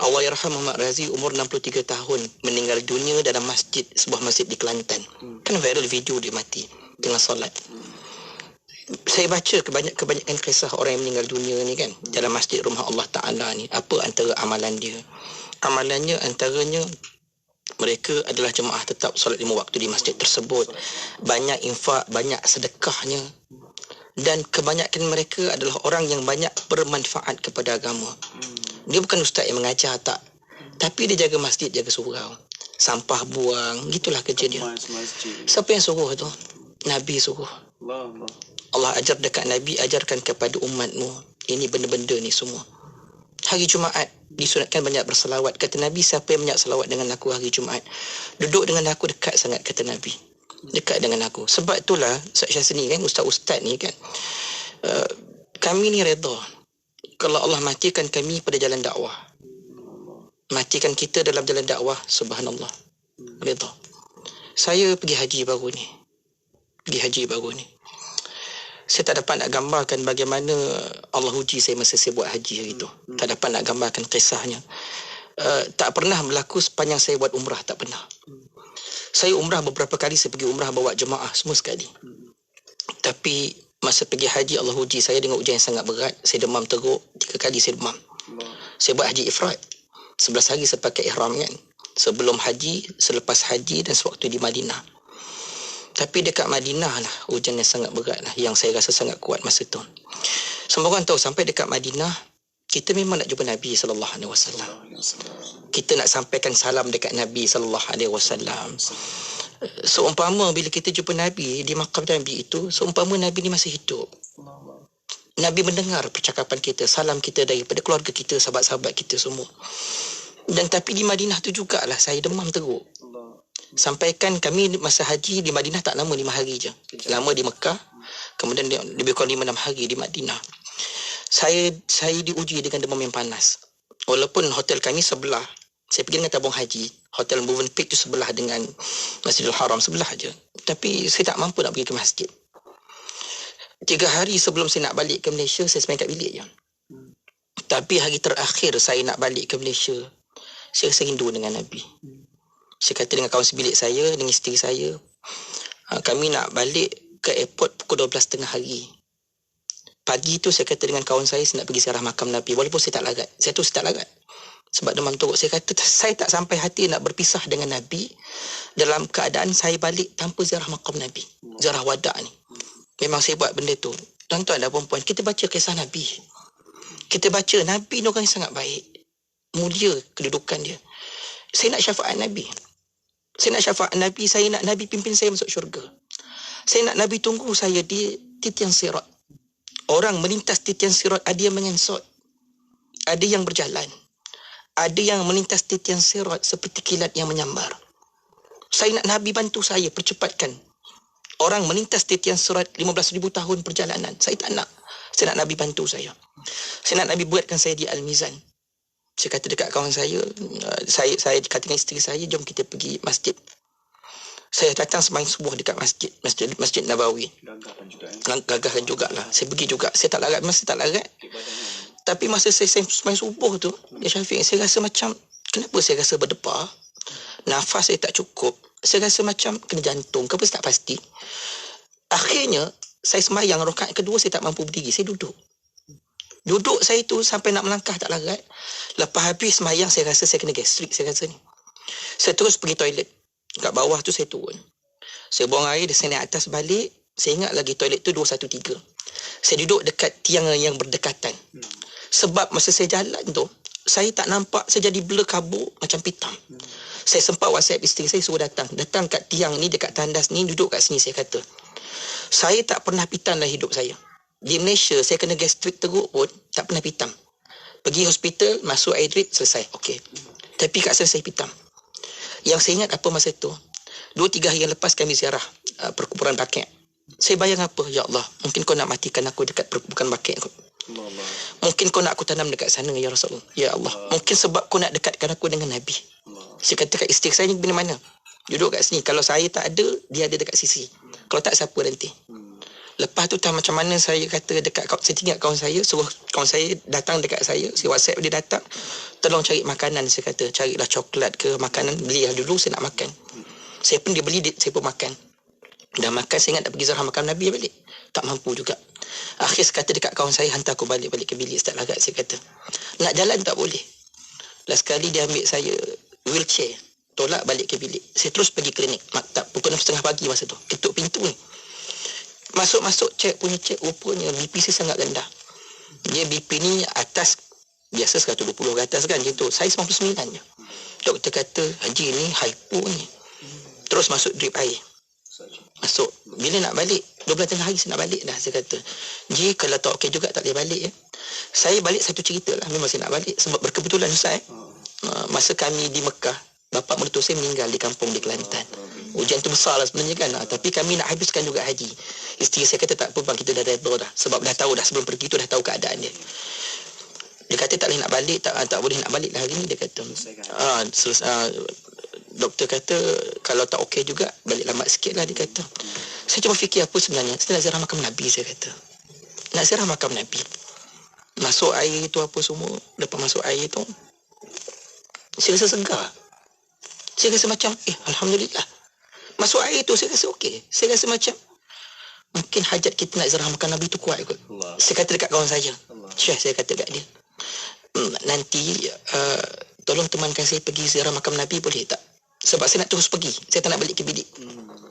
Allahyarham Muhammad Razi umur 63 tahun meninggal dunia dalam masjid, sebuah masjid di Kelantan. Kan viral video dia mati tengah solat. Saya baca kebanyakan kisah orang yang meninggal dunia ni kan dalam masjid rumah Allah Ta'ala ni. Apa antara amalan dia? Amalannya antaranya mereka adalah jemaah tetap solat 5 waktu di masjid tersebut. Banyak infak, banyak sedekahnya. Dan kebanyakan mereka adalah orang yang banyak bermanfaat kepada agama. Dia bukan ustaz yang mengajar, tak. Tapi dia jaga masjid, jaga surau. Sampah buang, gitulah kerja dia. Siapa yang suruh tu? Nabi suruh. Allah ajar dekat Nabi, ajarkan kepada umatmu. Ini benda-benda ni semua. Hari Jumaat disunatkan banyak berselawat. Kata Nabi, siapa yang banyak selawat dengan aku hari Jumaat, duduk dengan aku dekat sangat, kata Nabi. Dekat dengan aku. Sebab itulah Ustaz Syazli kan, ustaz-ustaz ni kan, kami ni redha kalau Allah matikan kami pada jalan dakwah, matikan kita dalam jalan dakwah, subhanallah, redha. Saya pergi haji baru ni. Saya tak dapat nak gambarkan bagaimana Allah uji saya masa saya buat haji hari itu. Tak dapat nak gambarkan kisahnya. Tak pernah berlaku sepanjang saya buat umrah, tak pernah. Saya umrah beberapa kali, saya pergi umrah bawa jemaah semua sekali. Tapi masa pergi haji Allah uji saya dengan ujian yang sangat berat. Saya demam teruk, 3 kali saya demam. Saya buat haji ifrat. 11 hari saya pakai ihram kan. Sebelum haji, selepas haji dan sewaktu di Madinah. Tapi dekat Madinah lah hujan yang sangat berat lah, yang saya rasa sangat kuat masa tu. Semua orang tahu sampai dekat Madinah, kita memang nak jumpa Nabi SAW. Kita nak sampaikan salam dekat Nabi SAW. Seumpama bila kita jumpa Nabi di makam Nabi itu, seumpama Nabi ni masih hidup. Nabi mendengar percakapan kita, salam kita daripada keluarga kita, sahabat-sahabat kita semua. Dan tapi di Madinah tu jugalah saya demam teruk. Sampaikan kami masa haji di Madinah tak lama, 5 hari je. Lama di Mekah, kemudian lebih kurang 5-6 hari di Madinah. Saya diuji dengan demam yang panas. Walaupun hotel kami sebelah, saya pergi dengan tabung haji, hotel Movenpick tu sebelah dengan Masjidil Haram, sebelah je. Tapi saya tak mampu nak pergi ke masjid. 3 hari sebelum saya nak balik ke Malaysia, saya semain kat bilik je. Tapi hari terakhir saya nak balik ke Malaysia, saya rasa rindu dengan Nabi. Saya kata dengan kawan sebilik saya, dengan isteri saya, kami nak balik ke airport pukul 12.30 hari. Pagi tu saya kata dengan kawan saya nak pergi ziarah makam Nabi. Walaupun saya tak larat. Saya tak larat. Sebab demam teruk. Saya kata saya tak sampai hati nak berpisah dengan Nabi dalam keadaan saya balik tanpa ziarah makam Nabi. Ziarah wada' ni. Memang saya buat benda tu. Tuan-tuan dan puan-puan, kita baca kisah Nabi. Kita baca Nabi ni orang yang sangat baik. Mulia kedudukan dia. Saya nak syafaat Nabi. Saya nak syafaat Nabi. Saya nak Nabi pimpin saya masuk syurga. Saya nak Nabi tunggu saya di titian sirat. Orang melintas titian sirat, ada yang mengesot, ada yang berjalan, ada yang melintas titian sirat seperti kilat yang menyambar. Saya nak Nabi bantu saya, percepatkan. Orang melintas titian sirat 15,000 tahun perjalanan. Saya tak nak. Saya nak Nabi bantu saya. Saya nak Nabi buatkan saya di Al-Mizan. Saya kata dekat kawan saya kata dengan isteri saya, jom kita pergi masjid. Saya datang sembahyang subuh dekat masjid Nabawi. Gagahkan jugalah. Saya pergi juga. Saya tak larat, masih tak larat. Tapi masa saya sembahyang subuh tu, ya Syafiq, saya rasa macam, kenapa saya rasa berdepar? Nafas saya tak cukup. Saya rasa macam kena jantung. Kenapa saya tak pasti? Akhirnya, saya sembahyang rakaat kedua, saya tak mampu berdiri. Saya duduk. Duduk saya tu sampai nak melangkah tak larat. Lepas habis sembahyang saya rasa saya kena gastrik, saya rasa ni. Saya terus pergi toilet. Kat bawah tu saya turun. Saya buang air, saya naik atas balik. Saya ingat lagi toilet tu 213. Saya duduk dekat tiang yang berdekatan. Sebab masa saya jalan tu, saya tak nampak, saya jadi blur kabur macam pitam. Saya sempat WhatsApp isteri saya suruh datang kat tiang ni, dekat tandas ni, duduk kat sini. Saya kata, saya tak pernah pitam dalam hidup saya. Di Malaysia saya kena gastrik teruk pun tak pernah pitam. Pergi hospital, masuk air drip, selesai, okey. Tapi kat sana saya pitam. Yang saya ingat apa masa tu, 2-3 hari yang lepas kami ziarah perkumpulan Bakek. Saya bayang apa, ya Allah, mungkin kau nak matikan aku dekat perkumpulan Bakek kot. Mungkin kau nak aku tanam dekat sana, ya Rasulullah. Ya Allah, mungkin sebab kau nak dekatkan aku dengan Nabi. Saya kata kat isteri saya ni bila mana? Duduk kat sini. Kalau saya tak ada, dia ada dekat sisi. Kalau tak, siapa nanti? Lepas tu tak macam mana saya kata dekat, saya tinggal kawan saya, suruh kawan saya datang dekat saya WhatsApp dia datang, tolong cari makanan, saya kata, carilah coklat ke makanan, belilah dulu, saya nak makan. Saya pun dia beli, saya pun makan. Dah makan, saya ingat nak pergi ziarah makam Nabi balik. Tak mampu juga. Akhir saya kata dekat kawan saya, hantar aku balik ke bilik Ustaz Lagat, saya kata. Nak jalan tak boleh. Last kali dia ambil saya wheelchair, tolak balik ke bilik. Saya terus pergi klinik, maktab, pukul 6.30 pagi masa tu. Ketuk pintu ni. Masuk cek, rupanya BP saya sangat rendah. Dia BP ni atas, biasa 120 ke atas kan, macam tu. Saya 99 je. Doktor kata, Haji ni hypo ni. Terus masuk drip air. Masuk. Bila nak balik, 12 tengah hari saya nak balik dah. Saya kata, Ji, kalau tak okey juga tak boleh balik ya. Saya balik satu cerita lah. Memang saya nak balik. Sebab berkebetulan Ustaz, masa kami di Mekah, bapa mertua saya meninggal di kampung di Kelantan. Ujian tu besar lah sebenarnya kan. Tapi kami nak habiskan juga haji. Isteri saya kata tak apa bang, kita dah redha dah. Sebab dah tahu dah, sebelum pergi tu dah tahu keadaan dia. Dia kata tak boleh nak balik, tak boleh nak balik dah hari ni, dia kata. Doktor kata kalau tak okey juga balik lambat sikit lah, dia kata. Saya cuma fikir apa sebenarnya, saya nak ziarah makam Nabi, saya kata. Nak ziarah makam Nabi. Masuk air tu apa semua, lepas masuk air tu saya rasa segar. Saya rasa macam Alhamdulillah. Masuk air tu saya rasa okey. Saya rasa macam mungkin hajat kita nak ziarah makam Nabi tu kuat kot. Saya kata dekat kawan saya, Syekh, saya kata dekat dia, nanti tolong temankan saya pergi ziarah makam Nabi boleh tak? Sebab saya nak terus pergi. Saya tak nak balik ke bilik.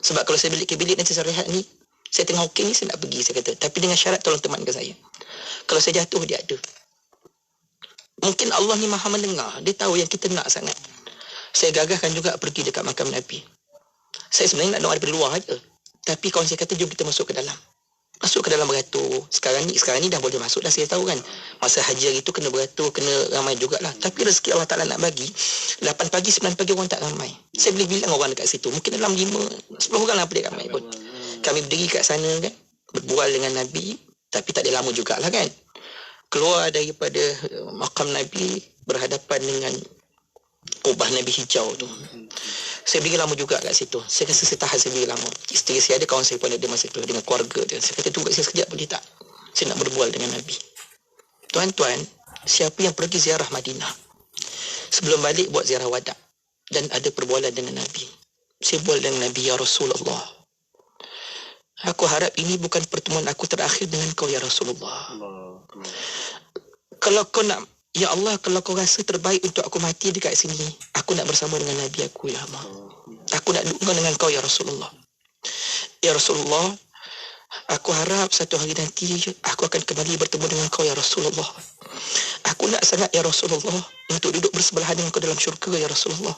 Sebab kalau saya balik ke bilik nanti saya rehat ni, saya tengah okey ni, saya nak pergi, saya kata. Tapi dengan syarat tolong temankan saya. Kalau saya jatuh, dia ada. Mungkin Allah ni maha mendengar. Dia tahu yang kita nak sangat. Saya gagahkan juga pergi dekat makam Nabi. Saya sebenarnya nak doa daripada luar aja. Tapi kawan saya kata, jom kita masuk ke dalam. Masuk ke dalam beratur. Sekarang ni dah boleh masuk dah, saya tahu kan. Masa haji hari tu kena beratur, kena ramai jugalah. Tapi rezeki Allah Ta'ala nak bagi, 8 pagi, 9 pagi orang tak ramai. Saya boleh bilang orang dekat situ. Mungkin dalam 5, 10 orang lah boleh ramai pun. Kami berdiri kat sana kan, berbual dengan Nabi. Tapi tak ada lama jugalah kan. Keluar daripada makam Nabi, berhadapan dengan kubah Nabi hijau tu. Saya beri lama juga kat situ. Saya rasa saya tahan, saya beri lama. Isteri saya ada, kawan saya pun ada masa tu, dengan keluarga dia. Saya kata, tunggu saya sekejap boleh tak? Saya nak berbual dengan Nabi. Tuan-tuan, siapa yang pergi ziarah Madinah, sebelum balik buat ziarah wadah dan ada perbualan dengan Nabi. Saya bual dengan Nabi, ya Rasulullah, aku harap ini bukan pertemuan aku terakhir dengan kau ya Rasulullah. Kalau kau nak, ya Allah, kalau kau rasa terbaik untuk aku mati dekat sini, aku nak bersama dengan Nabi aku ya Allah. Aku nak duduk dengan kau ya Rasulullah. Ya Rasulullah, aku harap satu hari nanti aku akan kembali bertemu dengan kau ya Rasulullah. Aku nak sangat ya Rasulullah untuk duduk bersebelahan dengan kau dalam syurga ya Rasulullah.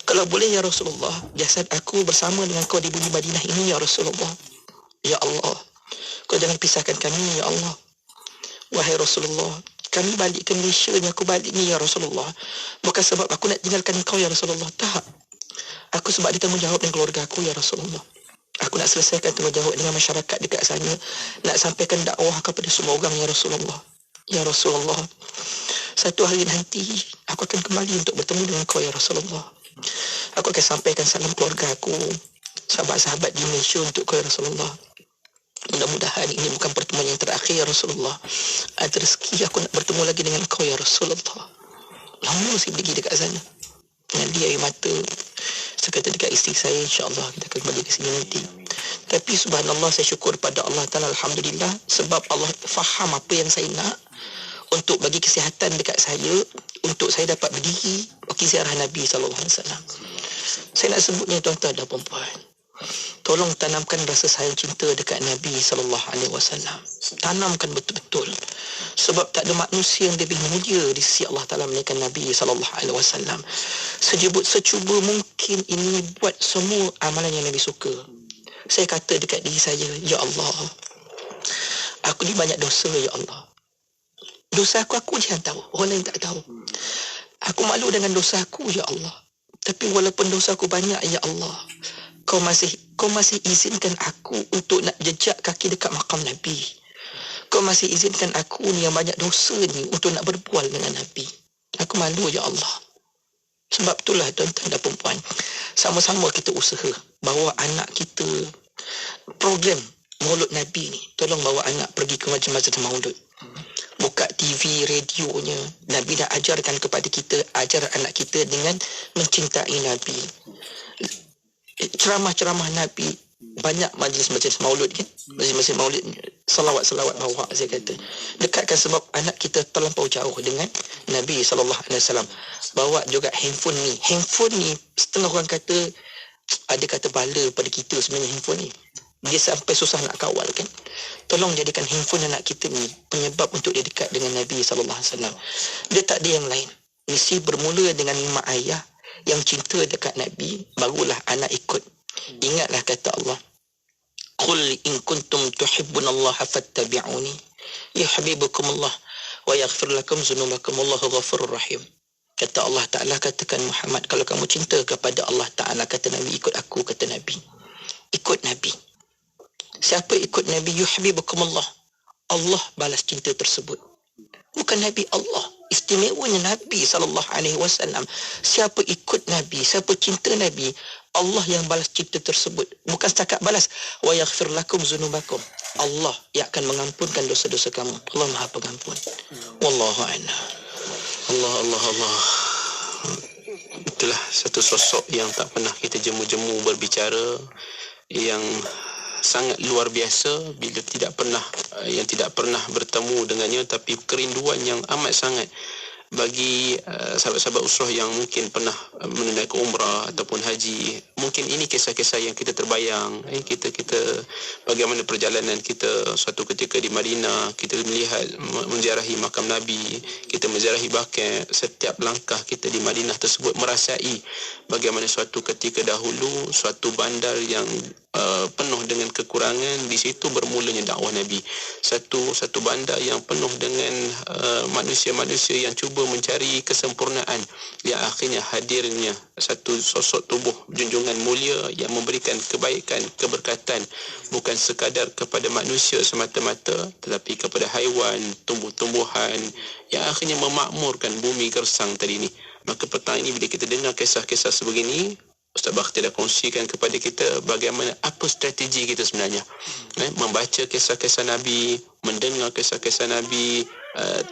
Kalau boleh ya Rasulullah, jasad aku bersama dengan kau di bumi Madinah ini ya Rasulullah. Ya Allah, kau jangan pisahkan kami ya Allah. Wahai Rasulullah, kami balik ke Malaysia ni, aku balik ni ya Rasulullah, bukan sebab aku nak tinggalkan kau ya Rasulullah. Tak. Aku sebab ditanggungjawab dengan keluarga aku ya Rasulullah. Aku nak selesaikan tanggungjawab dengan masyarakat dekat sana, nak sampaikan dakwah kepada semua orang ya Rasulullah. Ya Rasulullah, satu hari nanti aku akan kembali untuk bertemu dengan kau ya Rasulullah. Aku akan sampaikan salam keluarga aku, sahabat-sahabat di Malaysia untuk kau ya Rasulullah. Mudah-mudahan ini bukan pertemuan yang terakhir ya Rasulullah. Ada rezeki aku nak bertemu lagi dengan kau ya Rasulullah. Lama saya pergi dekat sana, dengan dia air mata. Saya kata dekat isteri saya, insyaAllah kita akan kembali ke sini nanti. Tapi subhanallah, saya syukur pada Allah Ta'ala, Alhamdulillah, sebab Allah faham apa yang saya nak. untuk bagi kesihatan dekat saya, untuk saya dapat berdiri bagi ziarah Nabi SAW. Saya nak sebutnya tuan-tuan dan puan-puan, tolong tanamkan rasa sayang cinta dekat Nabi SAW. Tanamkan betul-betul. Sebab tak ada manusia yang lebih mulia di sisi Allah Ta'ala melainkan Nabi SAW. Secuba mungkin ini buat semua amalan yang Nabi suka. Saya kata dekat diri saya, Ya Allah, aku ni banyak dosa, Ya Allah. Dosa aku je yang tahu, orang lain tak tahu. Aku malu dengan dosa aku, Ya Allah. Tapi walaupun dosa aku banyak, Ya Allah, Kau masih izinkan aku untuk nak jejak kaki dekat makam Nabi. Kau masih izinkan aku ni yang banyak dosa ni untuk nak berbual dengan Nabi. Aku malu, Ya Allah. Sebab itulah tuan-tuan dan perempuan, sama-sama kita usaha bawa anak kita program Maulud Nabi ni. Tolong bawa anak pergi ke majlis-majlis Maulud. Buka TV, radionya. Nabi dah ajarkan kepada kita, ajar anak kita dengan mencintai Nabi. Ceramah-ceramah Nabi, banyak majlis-majlis Maulud kan, majlis-majlis Maulud, salawat-salawat bawa, saya kata dekatkan, sebab anak kita terlampau jauh dengan Nabi SAW. Bawa juga handphone ni setengah orang kata, ada kata bala pada kita sebenarnya handphone ni, dia sampai susah nak kawal kan. Tolong jadikan handphone anak kita ni penyebab untuk dia dekat dengan Nabi SAW. Dia tak ada yang lain, mesti bermula dengan mak ayah yang cinta dekat Nabi, barulah anak ikut. Ingatlah kata Allah, Qul in kuntum tuhibbunallaha fattabi'uni yuhibbukumullah wa yaghfir lakum dzunubakum wallahu ghafurur rahim. Kata Allah Ta'ala, katakan Muhammad, kalau kamu cinta kepada Allah Ta'ala, kata Nabi, ikut aku, kata Nabi. Ikut Nabi. Siapa ikut Nabi, yuhibbukumullah, Allah balas cinta tersebut. Bukan Nabi, Allah. Istimewanya Nabi SAW. Siapa ikut Nabi, siapa cinta Nabi, Allah yang balas cinta tersebut. Bukan setakat balas, wa yaghfir lakum dzunubakum, Allah yang akan mengampunkan dosa-dosa kamu. Allah Maha Pengampun. Wallahu a'lam. Allah. Itulah satu sosok yang tak pernah kita jemu-jemu berbicara, yang sangat luar biasa bila tidak pernah bertemu dengannya, tapi kerinduan yang amat sangat bagi sahabat-sahabat usrah yang mungkin pernah menunaikan umrah ataupun haji. Mungkin ini kisah-kisah yang kita terbayang, kita bagaimana perjalanan kita suatu ketika di Madinah, kita melihat menziarahi makam Nabi, kita menziarahi Baqi'. Setiap langkah kita di Madinah tersebut merasai bagaimana suatu ketika dahulu suatu bandar yang penuh dengan kekurangan, di situ bermulanya dakwah Nabi. Satu bandar yang penuh dengan manusia-manusia yang cuba mencari kesempurnaan, yang akhirnya hadirnya satu sosok tubuh junjungan mulia yang memberikan kebaikan, keberkatan bukan sekadar kepada manusia semata-mata, tetapi kepada haiwan, tumbuh-tumbuhan, yang akhirnya memakmurkan bumi gersang tadi ni. Maka petang ini bila kita dengar kisah-kisah sebegini, Ustaz Bakhti dah kongsikan kepada kita bagaimana apa strategi kita sebenarnya. Membaca kisah-kisah Nabi, mendengar kisah-kisah Nabi,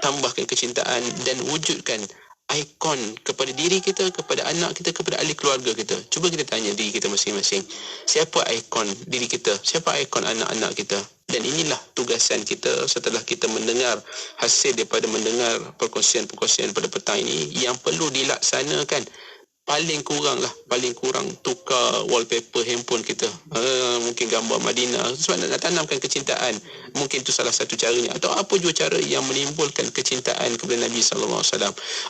tambahkan kecintaan dan wujudkan ikon kepada diri kita, kepada anak kita, kepada ahli keluarga kita. Cuba kita tanya diri kita masing-masing, siapa ikon diri kita, siapa ikon anak-anak kita. Dan inilah tugasan kita setelah kita mendengar hasil daripada mendengar perkongsian-perkongsian pada petang ini, yang perlu dilaksanakan. Paling kurang tukar wallpaper handphone kita, mungkin gambar Madinah, sebab nak tanamkan kecintaan. Mungkin itu salah satu caranya. Atau apa jua cara yang menimbulkan kecintaan kepada Nabi SAW.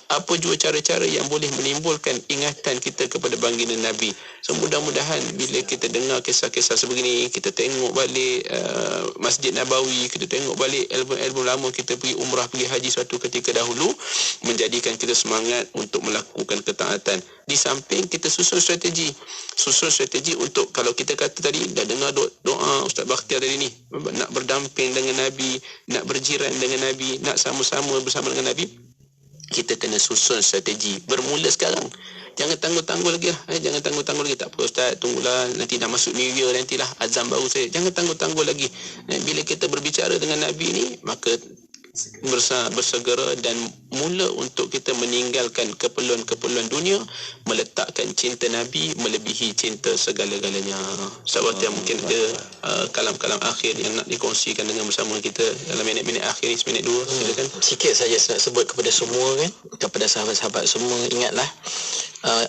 Apa jua cara-cara yang boleh menimbulkan ingatan kita kepada baginda Nabi. So mudah-mudahan bila kita dengar kisah-kisah sebegini, kita tengok balik Masjid Nabawi, kita tengok balik album-album lama kita pergi umrah, pergi haji suatu ketika dahulu, menjadikan kita semangat untuk melakukan ketaatan. Di samping kita susun strategi untuk, kalau kita kata tadi dah dengar doa Ustaz Bakhtiar tadi ni, nak berdamping dengan Nabi, nak berjiran dengan Nabi, nak sama-sama bersama dengan Nabi, kita kena susun strategi bermula sekarang. Jangan tangguh-tangguh lagi lah. Jangan tangguh-tangguh lagi. Tak apa Ustaz, tunggulah nanti dah masuk New Year, nantilah azam baru saya. Jangan tangguh-tangguh lagi. Bila kita berbicara dengan Nabi ni, maka bersegera dan mula untuk kita meninggalkan keperluan-keperluan dunia, meletakkan cinta Nabi melebihi cinta segala-galanya. Sahabat yang mungkin ada kalam-kalam akhir yang nak dikongsikan dengan bersama kita dalam minit-minit akhir ni, seminit dua, silakan. Sikit saja saya nak sebut kepada semua kan, kepada sahabat-sahabat semua, ingatlah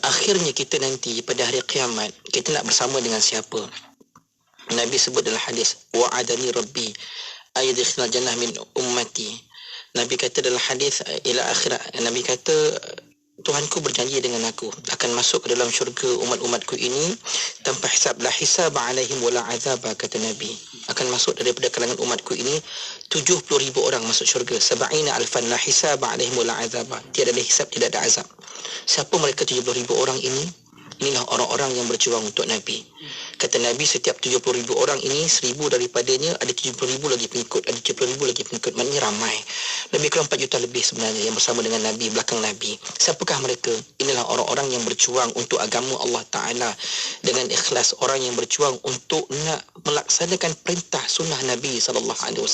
akhirnya kita nanti pada hari kiamat kita nak bersama dengan siapa? Nabi sebut dalam hadis, wa'adani rabbi ayyadkhilal jannah min ummati. Nabi kata dalam hadis ila akhirat, Nabi kata Tuhanku berjanji dengan aku akan masuk ke dalam syurga umat-umatku ini tanpa hisab, la hisab alaihim wala azab, kata Nabi. Akan masuk daripada kalangan umatku ini 70,000 orang masuk syurga, 70,000 alfan la hisab alaihim wala azab. Tiada ada hisab, tidak ada azab. Siapa mereka 70,000 orang ini? Inilah orang-orang yang berjuang untuk Nabi. Kata Nabi, setiap 70,000 orang ini, 1,000 daripadanya ada 70,000 lagi pengikut, ada 70,000 lagi pengikut. Maknanya ramai. Lebih kurang 4 juta lebih sebenarnya yang bersama dengan Nabi, belakang Nabi. Siapakah mereka? Inilah orang-orang yang berjuang untuk agama Allah Ta'ala dengan ikhlas. Orang yang berjuang untuk nak melaksanakan perintah sunnah Nabi SAW.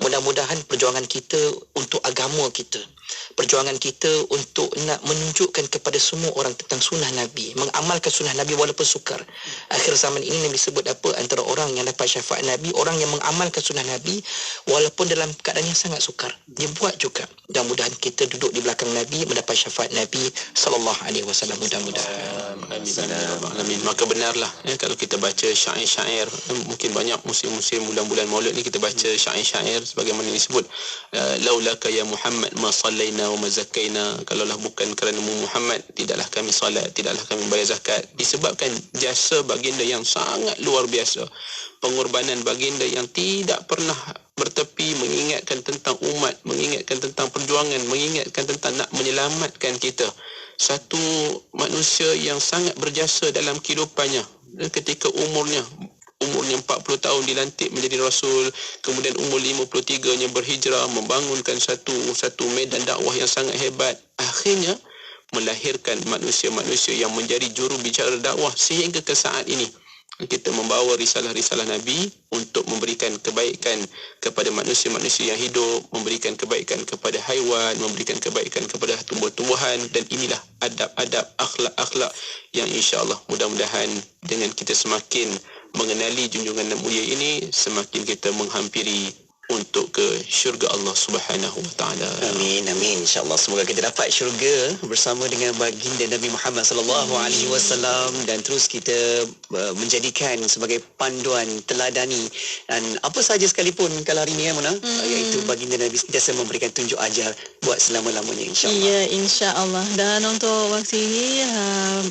Mudah-mudahan perjuangan kita untuk agama kita, perjuangan kita untuk nak menunjukkan kepada semua orang tentang sunnah Nabi, mengamalkan sunnah Nabi walaupun sukar. Akhir zaman ini Nabi sebut apa? Antara orang yang dapat syafaat Nabi, orang yang mengamalkan sunnah Nabi walaupun dalam keadaan yang sangat sukar. Dia buat juga. Dan mudahan kita duduk di belakang Nabi mendapat syafaat Nabi SAW. Mudah-mudahan. Amin. Maka benarlah kalau kita baca syair-syair, mungkin banyak musim-musim bulan-bulan Maulid ni kita baca syair-syair sebagaimana disebut, laulaka ya Muhammad ma sallaina wa ma zakkaina. Kalaulah bukan kerana Muhammad, tidaklah kami salat, tidaklah kami bayar zakat. Disebabkan jasa baginda yang sangat luar biasa, pengorbanan baginda yang tidak pernah bertepi mengingatkan tentang umat, mengingatkan tentang perjuangan, mengingatkan tentang nak menyelamatkan kita. Satu manusia yang sangat berjasa dalam kehidupannya ketika umurnya 40 tahun dilantik menjadi Rasul, kemudian umur 53-nya berhijrah, membangunkan satu medan dakwah yang sangat hebat. Akhirnya melahirkan manusia-manusia yang menjadi juru bicara dakwah sehingga ke saat ini. Kita membawa risalah-risalah Nabi untuk memberikan kebaikan kepada manusia-manusia yang hidup, memberikan kebaikan kepada haiwan, memberikan kebaikan kepada tumbuh-tumbuhan, dan inilah adab-adab, akhlak-akhlak yang insya-Allah mudah-mudahan dengan kita semakin mengenali junjungan yang mulia ini, semakin kita menghampiri untuk ke syurga Allah Subhanahu wa taala. Amin, amin. Insya-Allah semoga kita dapat syurga bersama dengan baginda Nabi Muhammad sallallahu alaihi wasallam, dan terus kita menjadikan sebagai panduan teladani dan apa saja sekalipun kalau hari ni Mona, iaitu baginda Nabi sentiasa memberikan tunjuk ajar buat selama-lamanya insya-Allah. Ya, insya-Allah. Dan untuk waktu ini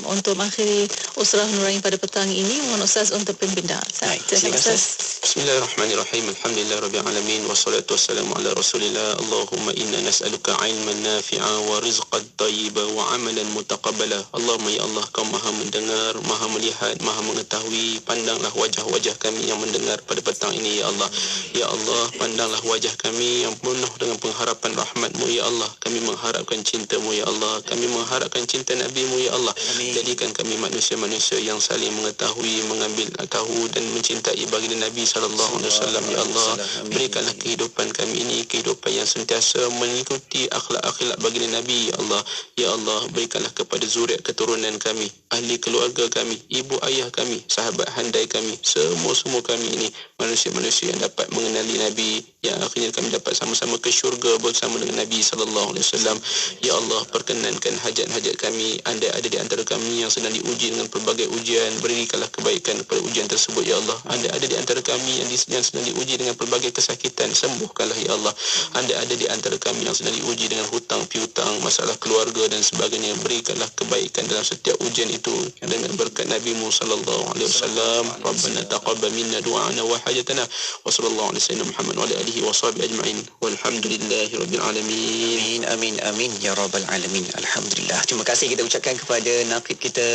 untuk mengakhiri Usrah Nurain pada petang ini, mohon Ustaz untuk pembinaan. Silakan Ustaz. Bismillahirrahmanirrahim. Alhamdulillahirabbil alamin wassalatu wassalamu ala Rasulillah. Allahumma inna nas'aluka 'ilman nafi'a wa rizqan thayyiban wa 'amalan mutaqabbala. Allahumma ya Allah, Kau Maha mendengar, Maha melihat, Maha mengetahui. Pandanglah wajah-wajah kami yang mendengar pada petang ini ya Allah. Ya Allah, pandanglah wajah kami yang penuh dengan pengharapan rahmat-Mu ya Allah. Kami mengharapkan cinta-Mu ya Allah. Kami mengharapkan cinta Nabi-Mu ya Allah. Amin. Jadikan kami manusia-manusia yang saling mengetahui, mengambil tahu dan mencintai baginda Nabi sallallahu alaihi wasallam ya Allah. Berikanlah kehidupan kami ini kehidupan yang sentiasa mengikuti akhlak-akhlak baginda Nabi ya Allah. Ya Allah, berikanlah kepada zuriat keturunan kami, ahli keluarga kami, ibu ayah kami, sahabat handai kami, semua kami ini manusia-manusia yang dapat mengenali Nabi, yang akhirnya kami dapat sama-sama ke syurga bersama dengan Nabi sallallahu alaihi wasallam. Ya Allah, perkenankan hajat-hajat kami. Anda ada di antara kami yang sedang diuji dengan pelbagai ujian, berikanlah kebaikan kepada ujian tersebut ya Allah. Anda ada di antara kami yang sedang diuji dengan pelbagai kesakitan, sembuhkanlah ya Allah. Anda ada di antara kami yang sedang diuji dengan hutang piutang, masalah keluarga dan sebagainya, berikanlah kebaikan dalam setiap ujian itu dengan berkat Nabi-Mu sallallahu alaihi wasallam. Rabbana taqabbal minna du'ana wa hajatana wa sallallahu alaihi wasallam Muhammad wa ala alihi wa sahbihi ajma'in walhamdulillahirabbil alamin. Amin, amin ya rabbal alamin. Alhamdulillah. Terima kasih kita ucapkan kepada naqib kita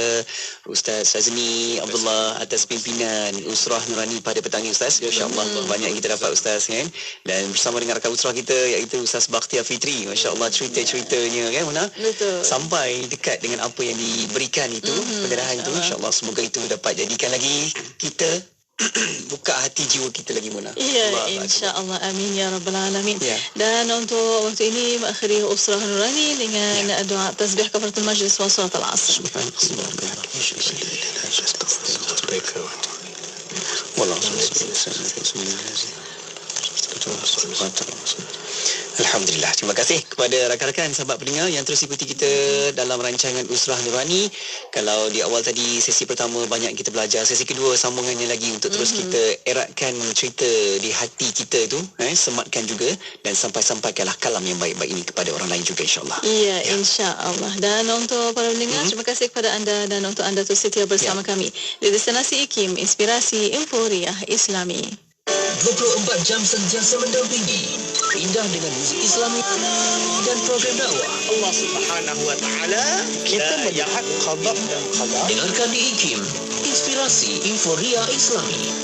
Ustaz Sazni Abdullah atas pimpinan Usrah Nurani pada petang ini Ustaz. Insya-Allah banyak yang kita dapat Ustaz kan. Dan bersama dengan rakan usrah kita iaitu Ustaz Bakhtiar Fitri. Masya-Allah cerita-ceritanya kan Mona. Betul. Sampai dekat dengan apa yang diberikan itu, pendarahan itu. Insya-Allah semoga itu dapat jadikan lagi kita buka hati jiwa kita lagi, Mona. Ya, insya-Allah. Amin ya rabbal alamin. Ya. Dan untuk waktu ini mengakhiri Usrah Nurani dengan doa tasbih kafaratul majlis wa salat al-asr. Alhamdulillah. Terima kasih kepada rakan-rakan sahabat pendengar yang terus ikuti kita dalam rancangan Usrah Nurani. Kalau di awal tadi sesi pertama banyak kita belajar, sesi kedua sambungannya lagi untuk terus kita eratkan cerita di hati kita tu, sematkan juga dan sampaikanlah kalam yang baik-baik ini kepada orang lain juga, insya-Allah. Ya, insya-Allah. Dan untuk para pendengar, terima kasih kepada anda dan untuk anda terus setia bersama kami di Destinasi IKIM, Inspirasi Emporiah Islami. 24 jam sentiasa mendampingi, indah dengan muzik Islami dan program dakwah. Allah Subhanahu wa taala kita melihat qada dan qadar. Dengarkan di IKIM, Inspirasi Emporiah Islami.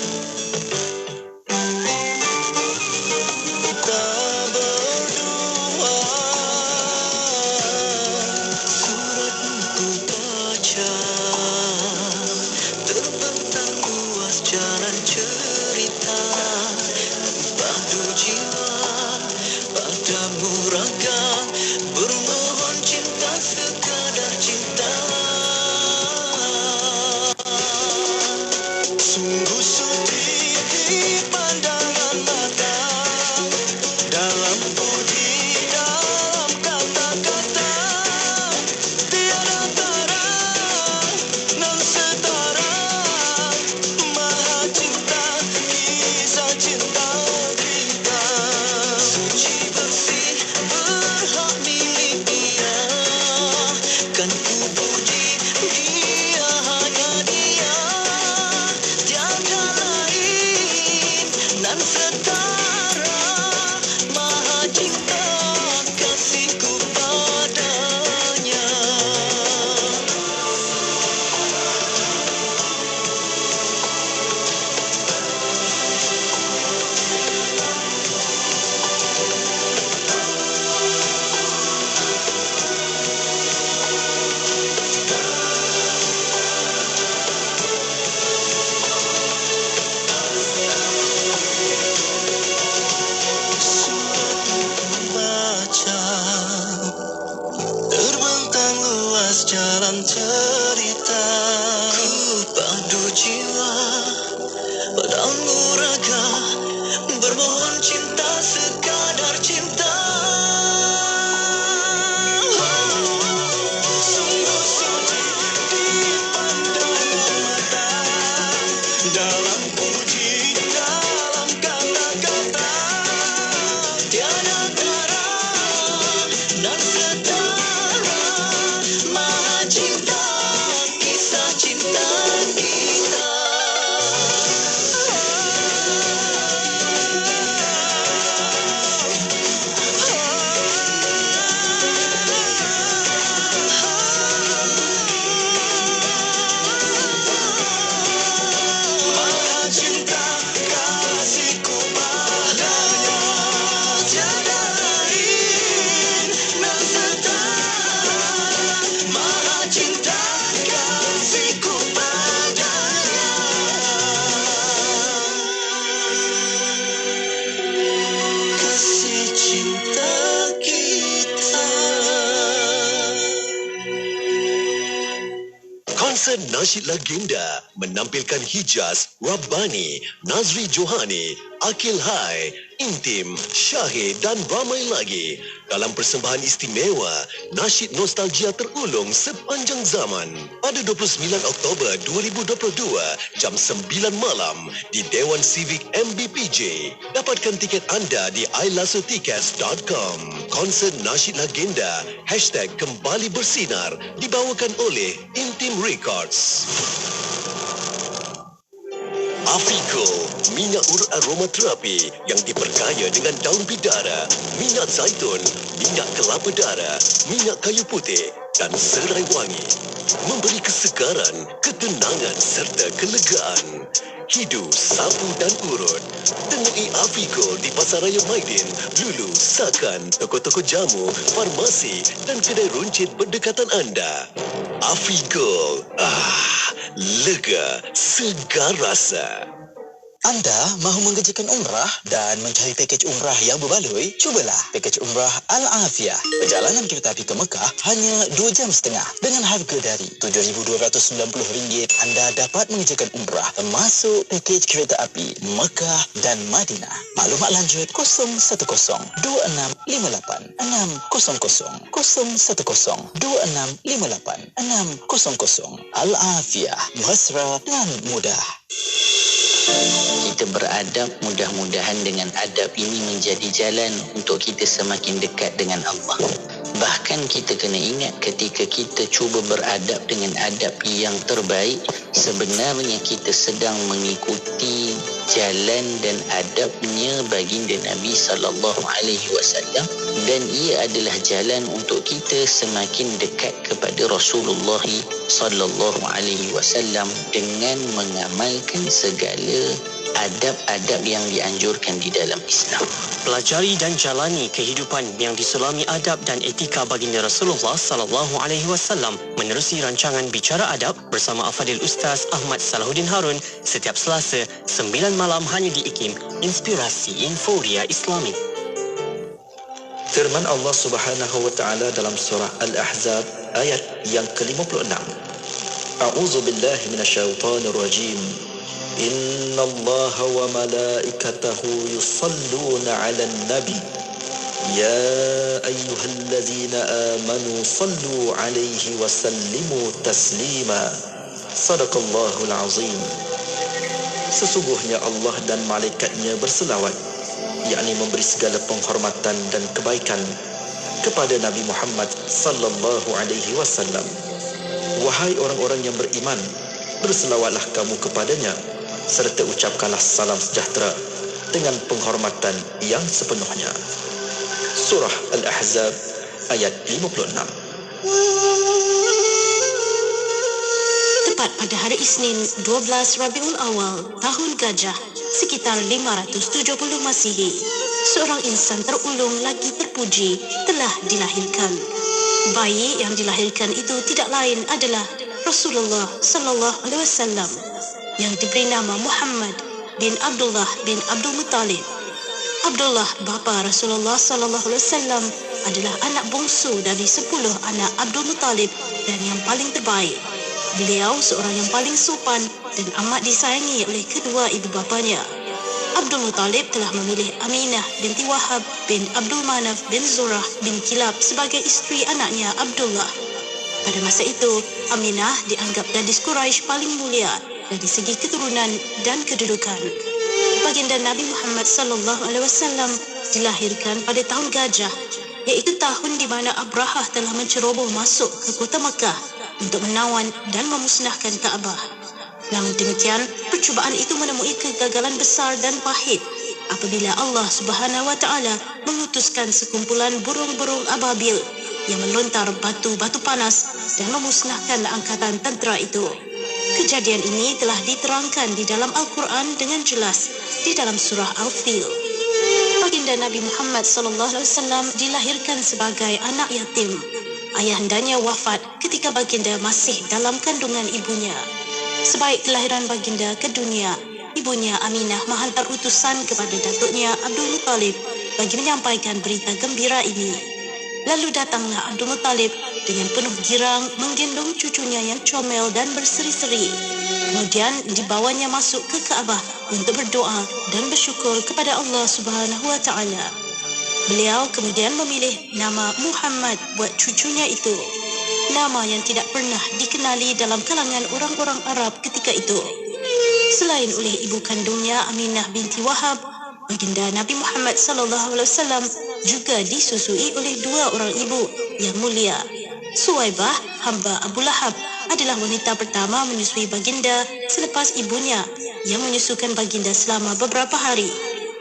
Konsert Nasyid Legenda menampilkan Hijaz, Rabbani, Nazri Johani, Akil Hai, Intim, Syahid dan ramai lagi dalam persembahan istimewa Nasyid Nostalgia Terulung Sepanjang Zaman pada 29 Oktober 2022 jam 9 malam di Dewan Civic MBPJ. Dapatkan tiket anda di ilasotickets.com. Konsert Nasyid Legenda #Kembali Bersinar dibawakan oleh Intim Records. Afico, minyak urut aromaterapi yang diperkaya dengan daun bidara, minyak zaitun, minyak kelapa darah, minyak kayu putih dan serai wangi. Memberi kesegaran, ketenangan serta kelegaan. Hidu, sapu dan urut. Temui Afico di Pasaraya Maidin, Lulu, Sakan, toko-toko jamu, farmasi dan kedai runcit berdekatan anda. Afico, lega, segar rasa. Anda mahu mengerjakan umrah dan mencari pakej umrah yang berbaloi? Cubalah pakej umrah Al-Afiyah. Perjalanan kereta api ke Mekah hanya 2 jam setengah. Dengan harga dari RM7,290, Anda dapat mengerjakan umrah termasuk pakej kereta api Mekah dan Madinah. Maklumat lanjut 010 2658 600 010 2658 600. Al-Afiyah, mesra dan mudah. Kita beradab, mudah-mudahan dengan adab ini menjadi jalan untuk kita semakin dekat dengan Allah. Bahkan kita kena ingat ketika kita cuba beradab dengan adab yang terbaik, sebenarnya kita sedang mengikuti jalan dan adabnya baginda Nabi SAW, dan ia adalah jalan untuk kita semakin dekat kepada Rasulullah SAW dengan mengamalkan segala adab-adab yang dianjurkan di dalam Islam. Pelajari dan jalani kehidupan yang diselami adab dan etika baginda Rasulullah SAW menerusi rancangan Bicara Adab bersama Al-Fadhil Ustaz Ahmad Salahuddin Harun setiap Selasa 9 malam hanya di IKIM, Inspirasi Inforia Islami. Firman Allah Subhanahu wa taala dalam surah Al-Ahzab ayat yang ke-56. A'udzu billahi minasyaitonir rajim. Inna Allah wa malaikatahu yusalluna 'alan nabi. Ya ayyuhallazina amanu sallu 'alaihi wa sallimu taslima. Sadaqallahul azim. Sesungguhnya Allah dan malaikatnya berselawat, yakni memberi segala penghormatan dan kebaikan kepada Nabi Muhammad sallallahu alaihi wasallam. Wahai orang-orang yang beriman, berselawatlah kamu kepadanya serta ucapkanlah salam sejahtera dengan penghormatan yang sepenuhnya. Surah Al-Ahzab ayat 56. Tepat pada hari Isnin 12 Rabiul Awal tahun Gajah sekitar 570 Masihi, seorang insan terulung lagi terpuji telah dilahirkan. Bayi yang dilahirkan itu tidak lain adalah Rasulullah sallallahu alaihi wasallam yang diberi nama Muhammad bin Abdullah bin Abdul Muttalib. Abdullah bapa Rasulullah sallallahu alaihi wasallam adalah anak bongsu dari 10 anak Abdul Muttalib dan yang paling terbaik. Beliau seorang yang paling sopan dan amat disayangi oleh kedua ibu bapanya. Abdul Muttalib telah memilih Aminah binti Wahab bin Abdul Manaf bin Zurah bin Kilab sebagai isteri anaknya Abdullah. Pada masa itu, Aminah dianggap gadis Quraisy paling mulia dari segi keturunan dan kedudukan. Baginda Nabi Muhammad sallallahu alaihi wasallam dilahirkan pada tahun Gajah, iaitu tahun di mana Abrahah telah menceroboh masuk ke kota Mekah untuk menawan dan memusnahkan Kaabah. Namun demikian, percubaan itu menemui kegagalan besar dan pahit apabila Allah Subhanahu wa taala mengutuskan sekumpulan burung-burung ababil yang melontar batu-batu panas dan memusnahkan angkatan tentera itu. Kejadian ini telah diterangkan di dalam Al-Quran dengan jelas di dalam surah Al-Fil. Baginda Nabi Muhammad SAW dilahirkan sebagai anak yatim. Ayahandanya wafat ketika baginda masih dalam kandungan ibunya. Sebaik kelahiran baginda ke dunia, ibunya Aminah menghantar utusan kepada datuknya Abdul Muttalib bagi menyampaikan berita gembira ini. Lalu datanglah Abdul Muttalib dengan penuh girang menggendong cucunya yang comel dan berseri-seri. Kemudian dibawanya masuk ke Kaabah untuk berdoa dan bersyukur kepada Allah Subhanahu wa taala. Beliau kemudian memilih nama Muhammad buat cucunya itu, nama yang tidak pernah dikenali dalam kalangan orang-orang Arab ketika itu. Selain oleh ibu kandungnya Aminah binti Wahab, baginda Nabi Muhammad SAW juga disusui oleh 2 orang ibu yang mulia. Suwaibah, hamba Abu Lahab, adalah wanita pertama menyusui baginda selepas ibunya yang menyusukan baginda selama beberapa hari.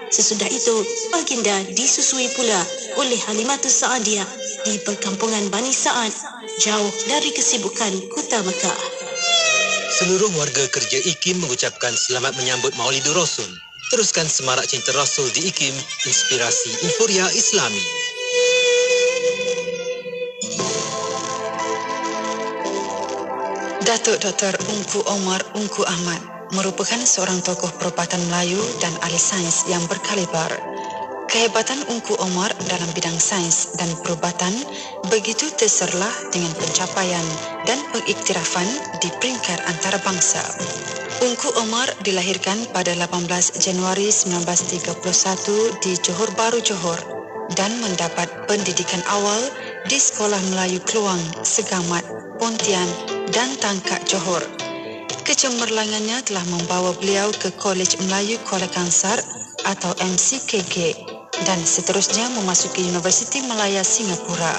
Sesudah itu, baginda disusui pula oleh Halimatus Sa'adiyah di perkampungan Bani Sa'ad, jauh dari kesibukan kota Mekah. Seluruh warga kerja IKIM mengucapkan selamat menyambut Maulidur Rasul. Teruskan semarak cinta Rasul di IKIM, Inspirasi Inforia Islami. Datuk Dr. Ungku Omar Ungku Ahmad, merupakan seorang tokoh perubatan Melayu dan ahli sains yang berkaliber. Kehebatan Ungku Omar dalam bidang sains dan perubatan begitu terserlah dengan pencapaian dan pengiktirafan di peringkat antarabangsa. Ungku Omar dilahirkan pada 18 Januari 1931 di Johor Bahru, Johor dan mendapat pendidikan awal di Sekolah Melayu Keluang, Segamat, Pontian dan Tangkak, Johor. Kecemerlangannya telah membawa beliau ke Kolej Melayu Kuala Kangsar atau MCKK dan seterusnya memasuki Universiti Malaya Singapura.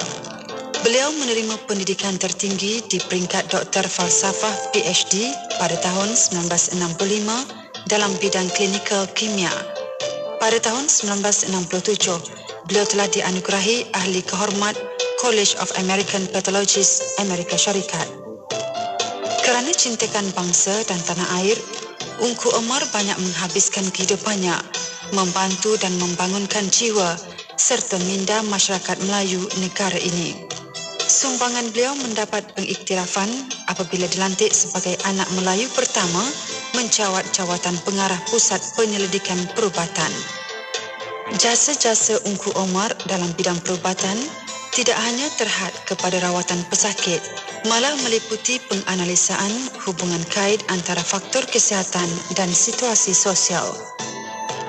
Beliau menerima pendidikan tertinggi di peringkat Doktor Falsafah PhD pada tahun 1965 dalam bidang klinikal kimia. Pada tahun 1967, beliau telah dianugerahi Ahli Kehormat College of American Pathologists Amerika Syarikat. Kerana cintakan bangsa dan tanah air, Ungku Omar banyak menghabiskan kehidupannya membantu dan membangunkan jiwa serta minda masyarakat Melayu negara ini. Sumbangan beliau mendapat pengiktirafan apabila dilantik sebagai anak Melayu pertama menjawat jawatan pengarah Pusat Penyelidikan Perubatan. Jasa-jasa Ungku Omar dalam bidang perubatan tidak hanya terhad kepada rawatan pesakit, malah meliputi penganalisaan hubungan kait antara faktor kesihatan dan situasi sosial.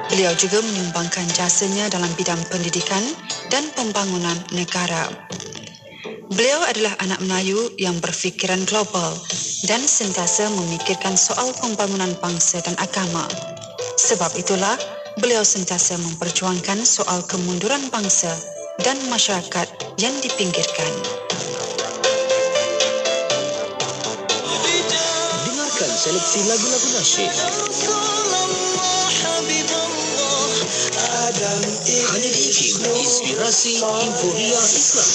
Beliau juga menyumbangkan jasanya dalam bidang pendidikan dan pembangunan negara. Beliau adalah anak Melayu yang berfikiran global dan sentiasa memikirkan soal pembangunan bangsa dan agama. Sebab itulah, beliau sentiasa memperjuangkan soal kemunduran bangsa dan masyarakat yang dipinggirkan. Dengarkan seleksi lagu-lagu nasyid. Hanya di IKIM, inspirasi Inforia Islam.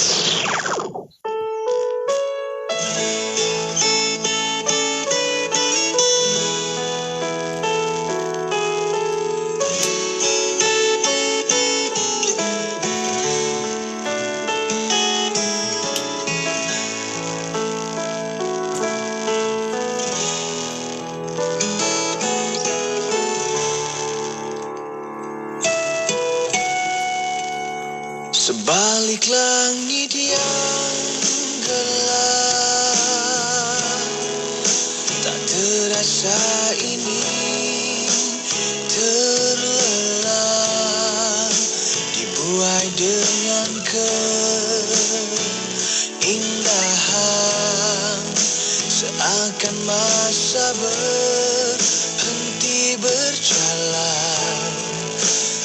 Sebalik langit yang gelap, tak terasa ini terlelap, dibuai dengan keindahan, seakan masa berhenti berjalan.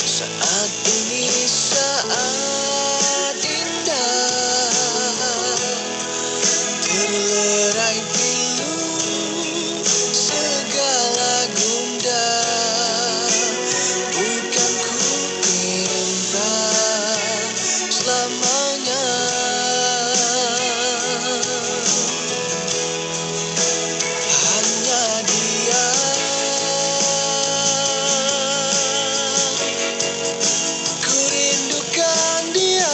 Saat ini saat terlerai pilu segala gundah, bukan ku minta selamanya. Hanya dia ku rindukan dia.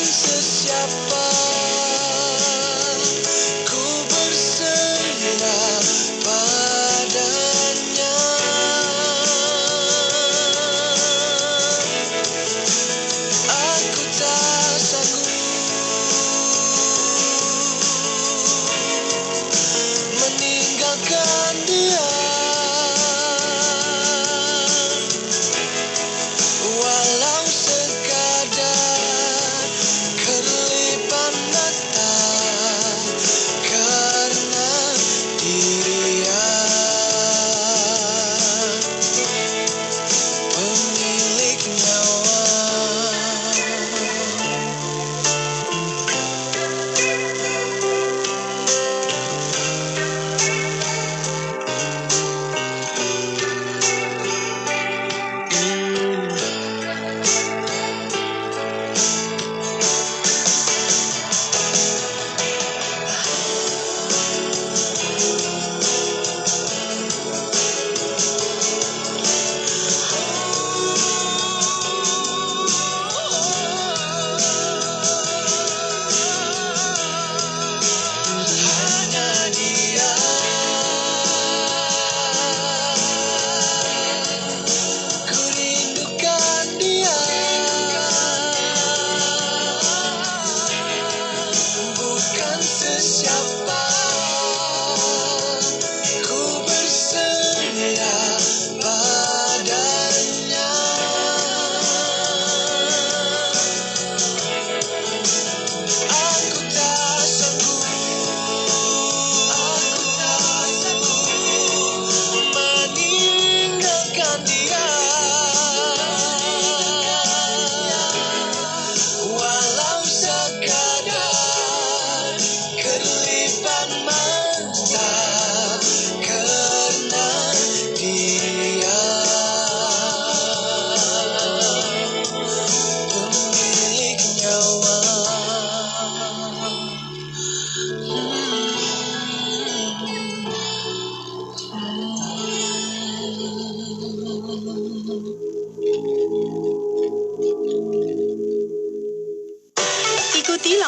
Sesiapa ku bersandar padanya.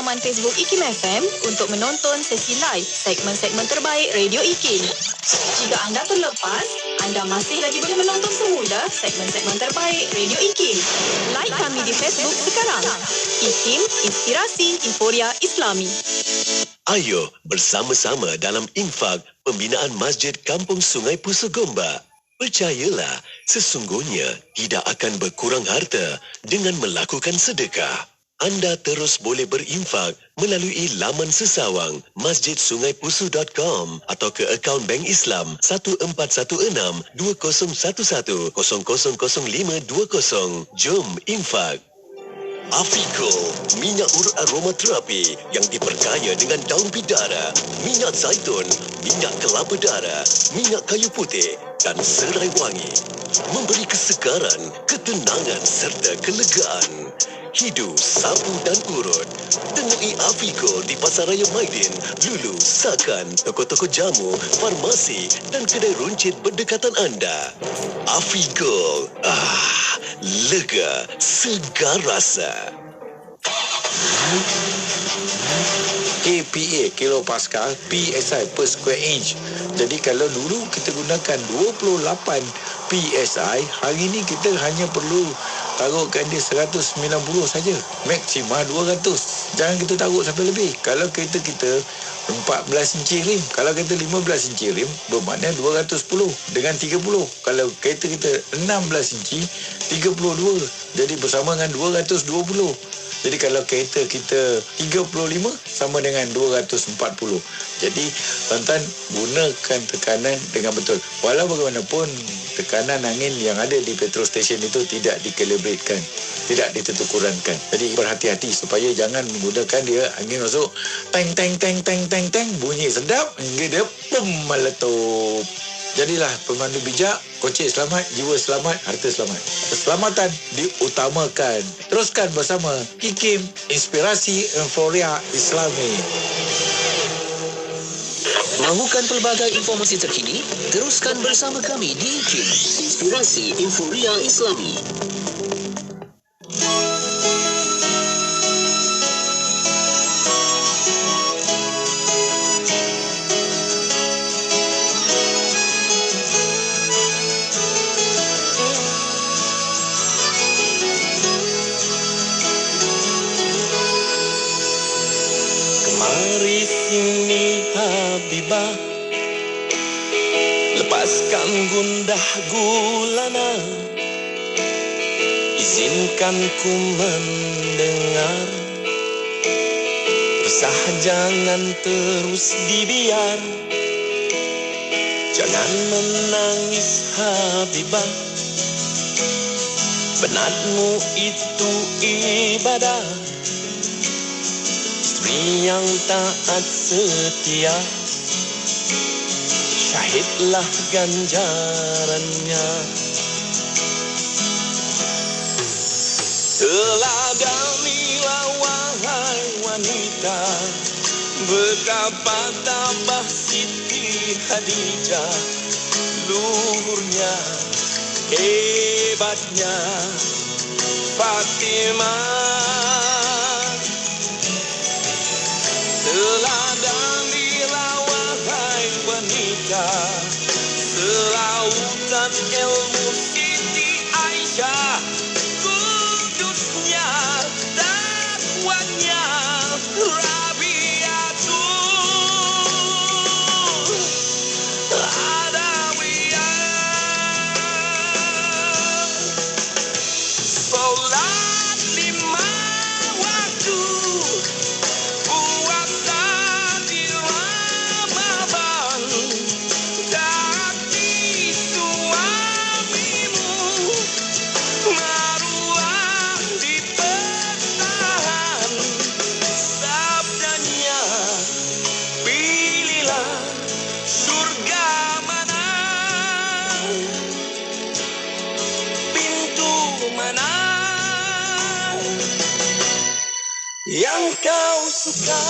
laman Facebook IKIM FM untuk menonton sesi live segmen-segmen terbaik Radio IKIM. Jika anda terlepas, anda masih lagi boleh menonton semula segmen-segmen terbaik Radio IKIM. Like kami di Facebook sekarang. IKIM, Inspirasi Euforia Islami. Ayo bersama-sama dalam infak pembinaan Masjid Kampung Sungai Pusu Gombak. Percayalah, sesungguhnya tidak akan berkurang harta dengan melakukan sedekah. Anda terus boleh berinfak melalui laman sesawang masjidsungaipusu.com atau ke akaun Bank Islam 1416-2011-000520. Jom infak. Afico, minyak urut aromaterapi yang diperkaya dengan daun bidara, minyak zaitun, minyak kelapa darah, minyak kayu putih dan serai wangi. Memberi kesegaran, ketenangan serta kelegaan. Hidu, sapu dan urut. Temui Afico di Pasaraya Maidin, Lulu, Sakan, toko-toko jamu, farmasi dan kedai runcit berdekatan anda. Afico, lega, segar rasa. kPa, kilopascal, PSI per square inch. Jadi kalau dulu kita gunakan 28 PSI, hari ini kita hanya perlu taruhkan dia 190 saja. Maksima 200. Jangan kita taruh sampai lebih. Kalau kereta kita 14 inci rim, kalau kita 15 inci rim, bermakna 210 dengan 30. Kalau kereta kita 16 inci, 32. Jadi bersama dengan 220. Jadi kalau kereta kita 35 sama dengan 240. Jadi tuan-tuan gunakan tekanan dengan betul. Walau bagaimanapun tekanan angin yang ada di petrol station itu tidak dikalibratekan, tidak ditentukurankan. Jadi berhati-hati supaya jangan menggunakan dia angin masuk teng teng teng teng teng teng bunyi sedap hingga dia meletup. Jadilah pemandu bijak, kocek selamat, jiwa selamat, harta selamat. Keselamatan diutamakan. Teruskan bersama IKIM, Inspirasi Euforia Islami. Mahukan pelbagai informasi terkini? Teruskan bersama kami di IKIM, Inspirasi Euforia Islami. Mari sini Habibah, lepaskan gundah gulana, izinkan ku mendengar, resah jangan terus dibiar. Jangan menangis Habibah, benatmu itu ibadah. Yang taat setia, syahidlah ganjarannya. Teladanilah wahai wanita, betapa tabah Siti Khadijah, luhurnya, hebatnya Fatimah. Teladanilah wahai wanita, selautan ilmu Siti Aisyah, kudusnya, takwanya Rabiatul Adawiyah. Salat 5 waktu, yang kau suka.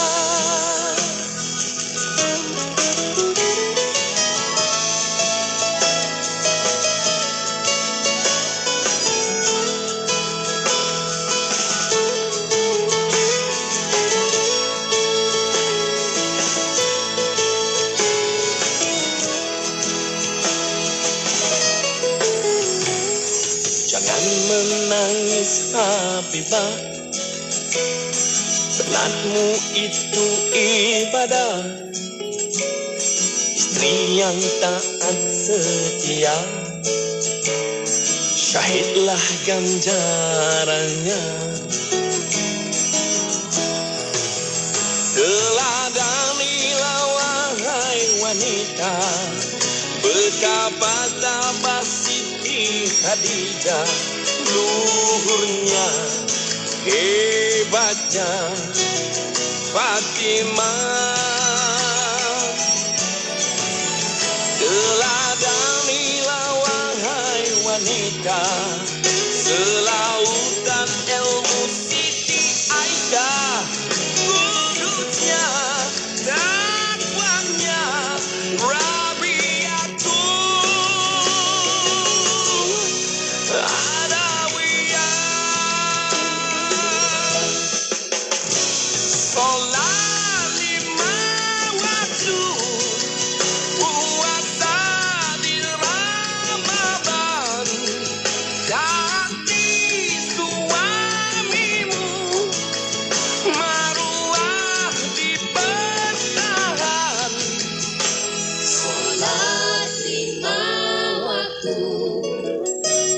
Jangan menangis Habibah, penatmu itu ibadah. Istri yang taat setia, syahidlah ganjarannya. Teladanilah wahai wanita, betapa tabah Siti Khadijah, luhurnya, hebatnya Fatimah. Teladanilah wahai wanita, selautan ilmu Siti Aisyah, kudusnya, takwanya Rabiatul Adawiyah. Sholat 5 waktu, puasa di Ramadan, taati suamimu, maruah dipertahan. Sholat 5 waktu,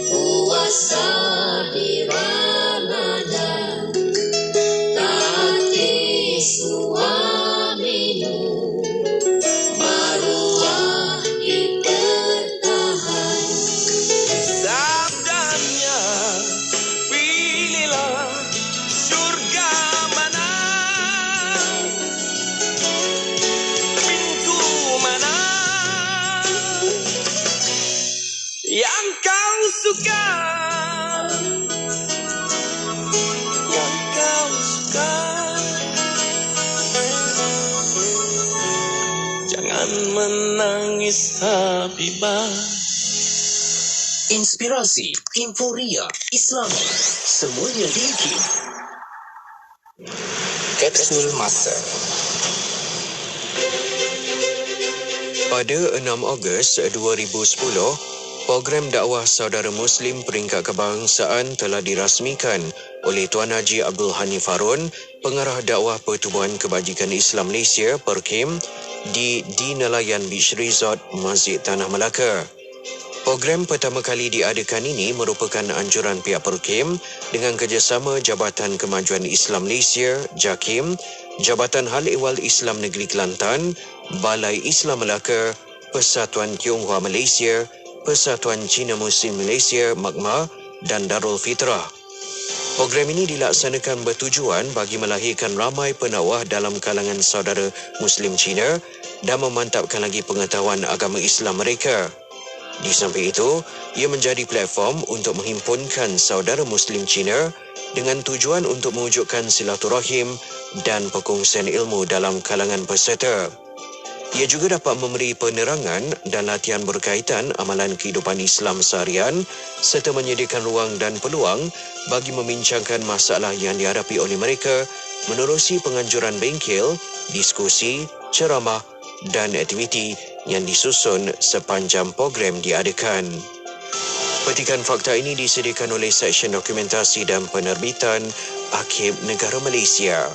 puasa di Ramadan, taati suamimu, maruah dipertahan. Sabdanya, pilihlah surga mana, pintu mana yang kau suka, yang kau suka. Jangan menangis Habibah. Inspirasi, Inforia, Islam, semuanya di IKIM. Kapsul Masa. Pada 6 Ogos 2010, program dakwah Saudara Muslim Peringkat Kebangsaan telah dirasmikan oleh Tuan Haji Abdul Hanif Harun, Pengarah Dakwah Pertubuhan Kebajikan Islam Malaysia (PERKIM) di Nelayan Beach Resort, Masjid Tanah Melaka. Program pertama kali diadakan ini merupakan anjuran pihak PERKIM dengan kerjasama Jabatan Kemajuan Islam Malaysia (JAKIM), Jabatan Hal Ehwal Islam Negeri Kelantan, Balai Islam Melaka, Persatuan Tionghoa Malaysia, Persatuan Cina Muslim Malaysia (MAKMA) dan Darul Fitrah. Program ini dilaksanakan bertujuan bagi melahirkan ramai pendakwah dalam kalangan saudara Muslim Cina dan memantapkan lagi pengetahuan agama Islam mereka. Di samping itu, ia menjadi platform untuk menghimpunkan saudara Muslim Cina dengan tujuan untuk mewujudkan silaturahim dan perkongsian ilmu dalam kalangan peserta. Ia juga dapat memberi penerangan dan latihan berkaitan amalan kehidupan Islam seharian serta menyediakan ruang dan peluang bagi membincangkan masalah yang dihadapi oleh mereka menerusi penganjuran bengkel, diskusi, ceramah dan aktiviti yang disusun sepanjang program diadakan. Petikan fakta ini disediakan oleh Seksyen Dokumentasi dan Penerbitan Arkib Negara Malaysia.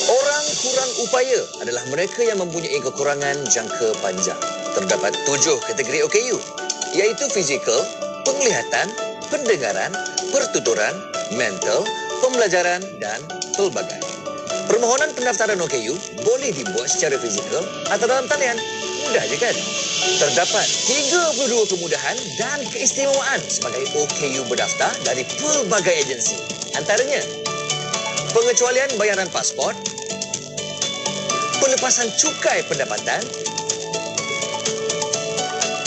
Orang kurang upaya adalah mereka yang mempunyai kekurangan jangka panjang. Terdapat 7 kategori OKU, iaitu fizikal, penglihatan, pendengaran, pertuturan, mental, pembelajaran dan pelbagai. Permohonan pendaftaran OKU boleh dibuat secara fizikal atau dalam talian. Mudah je kan? Terdapat 32 kemudahan dan keistimewaan sebagai OKU berdaftar dari pelbagai agensi. Antaranya, pengecualian bayaran pasport, pelepasan cukai pendapatan,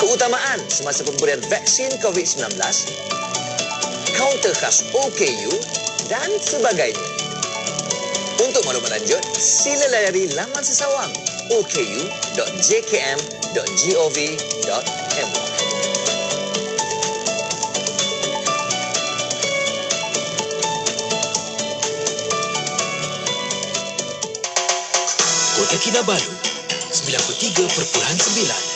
keutamaan semasa pemberian vaksin COVID-19, kaunter khas OKU dan sebagainya. Untuk maklumat lanjut, sila layari laman sesawang oku.jkm.gov.my. Kota Kinabalu 93.9.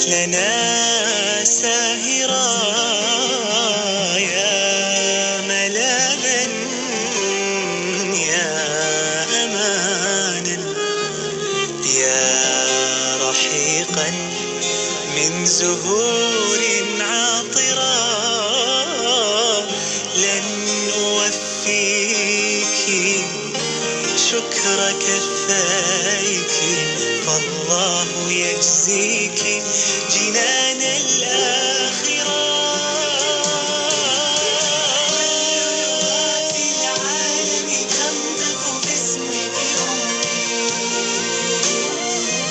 لنا ساهرا يا ملاذا يا أمانا يا رحيقا من زهور عاطرا لن أوفيك شكر كفايك فالله يجزيك جنان الآخرة في العالم تنطق باسمك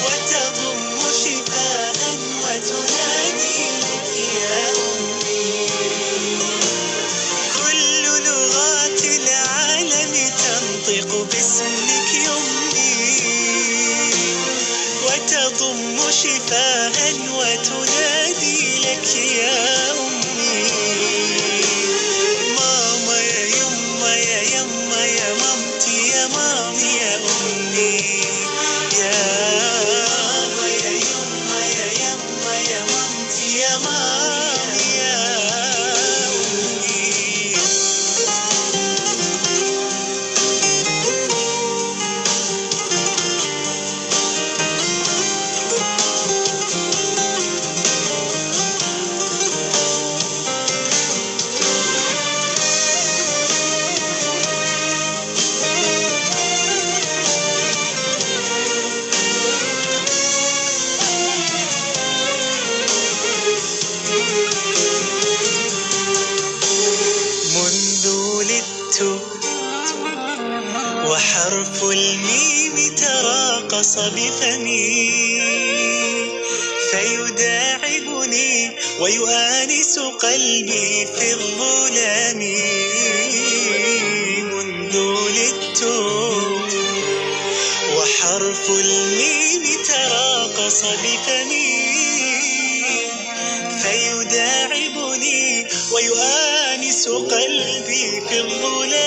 وتضم شفاء وتنادي لك يا أمي كل لغات العالم تنطق باسمك وتضم شفاء وتنادي لك يا أمي ماما يا يما يا يما يا مامتي يا مامي يا أمي يا ماما يا يما يا يما يا مامتي يا مامي يا وحرف الميم تراقص بفمي فيداعبني ويؤانس قلبي في الظلام منذ ولدت وحرف الميم تراقص بفمي فيداعبني ويؤانس قلبي في الظلام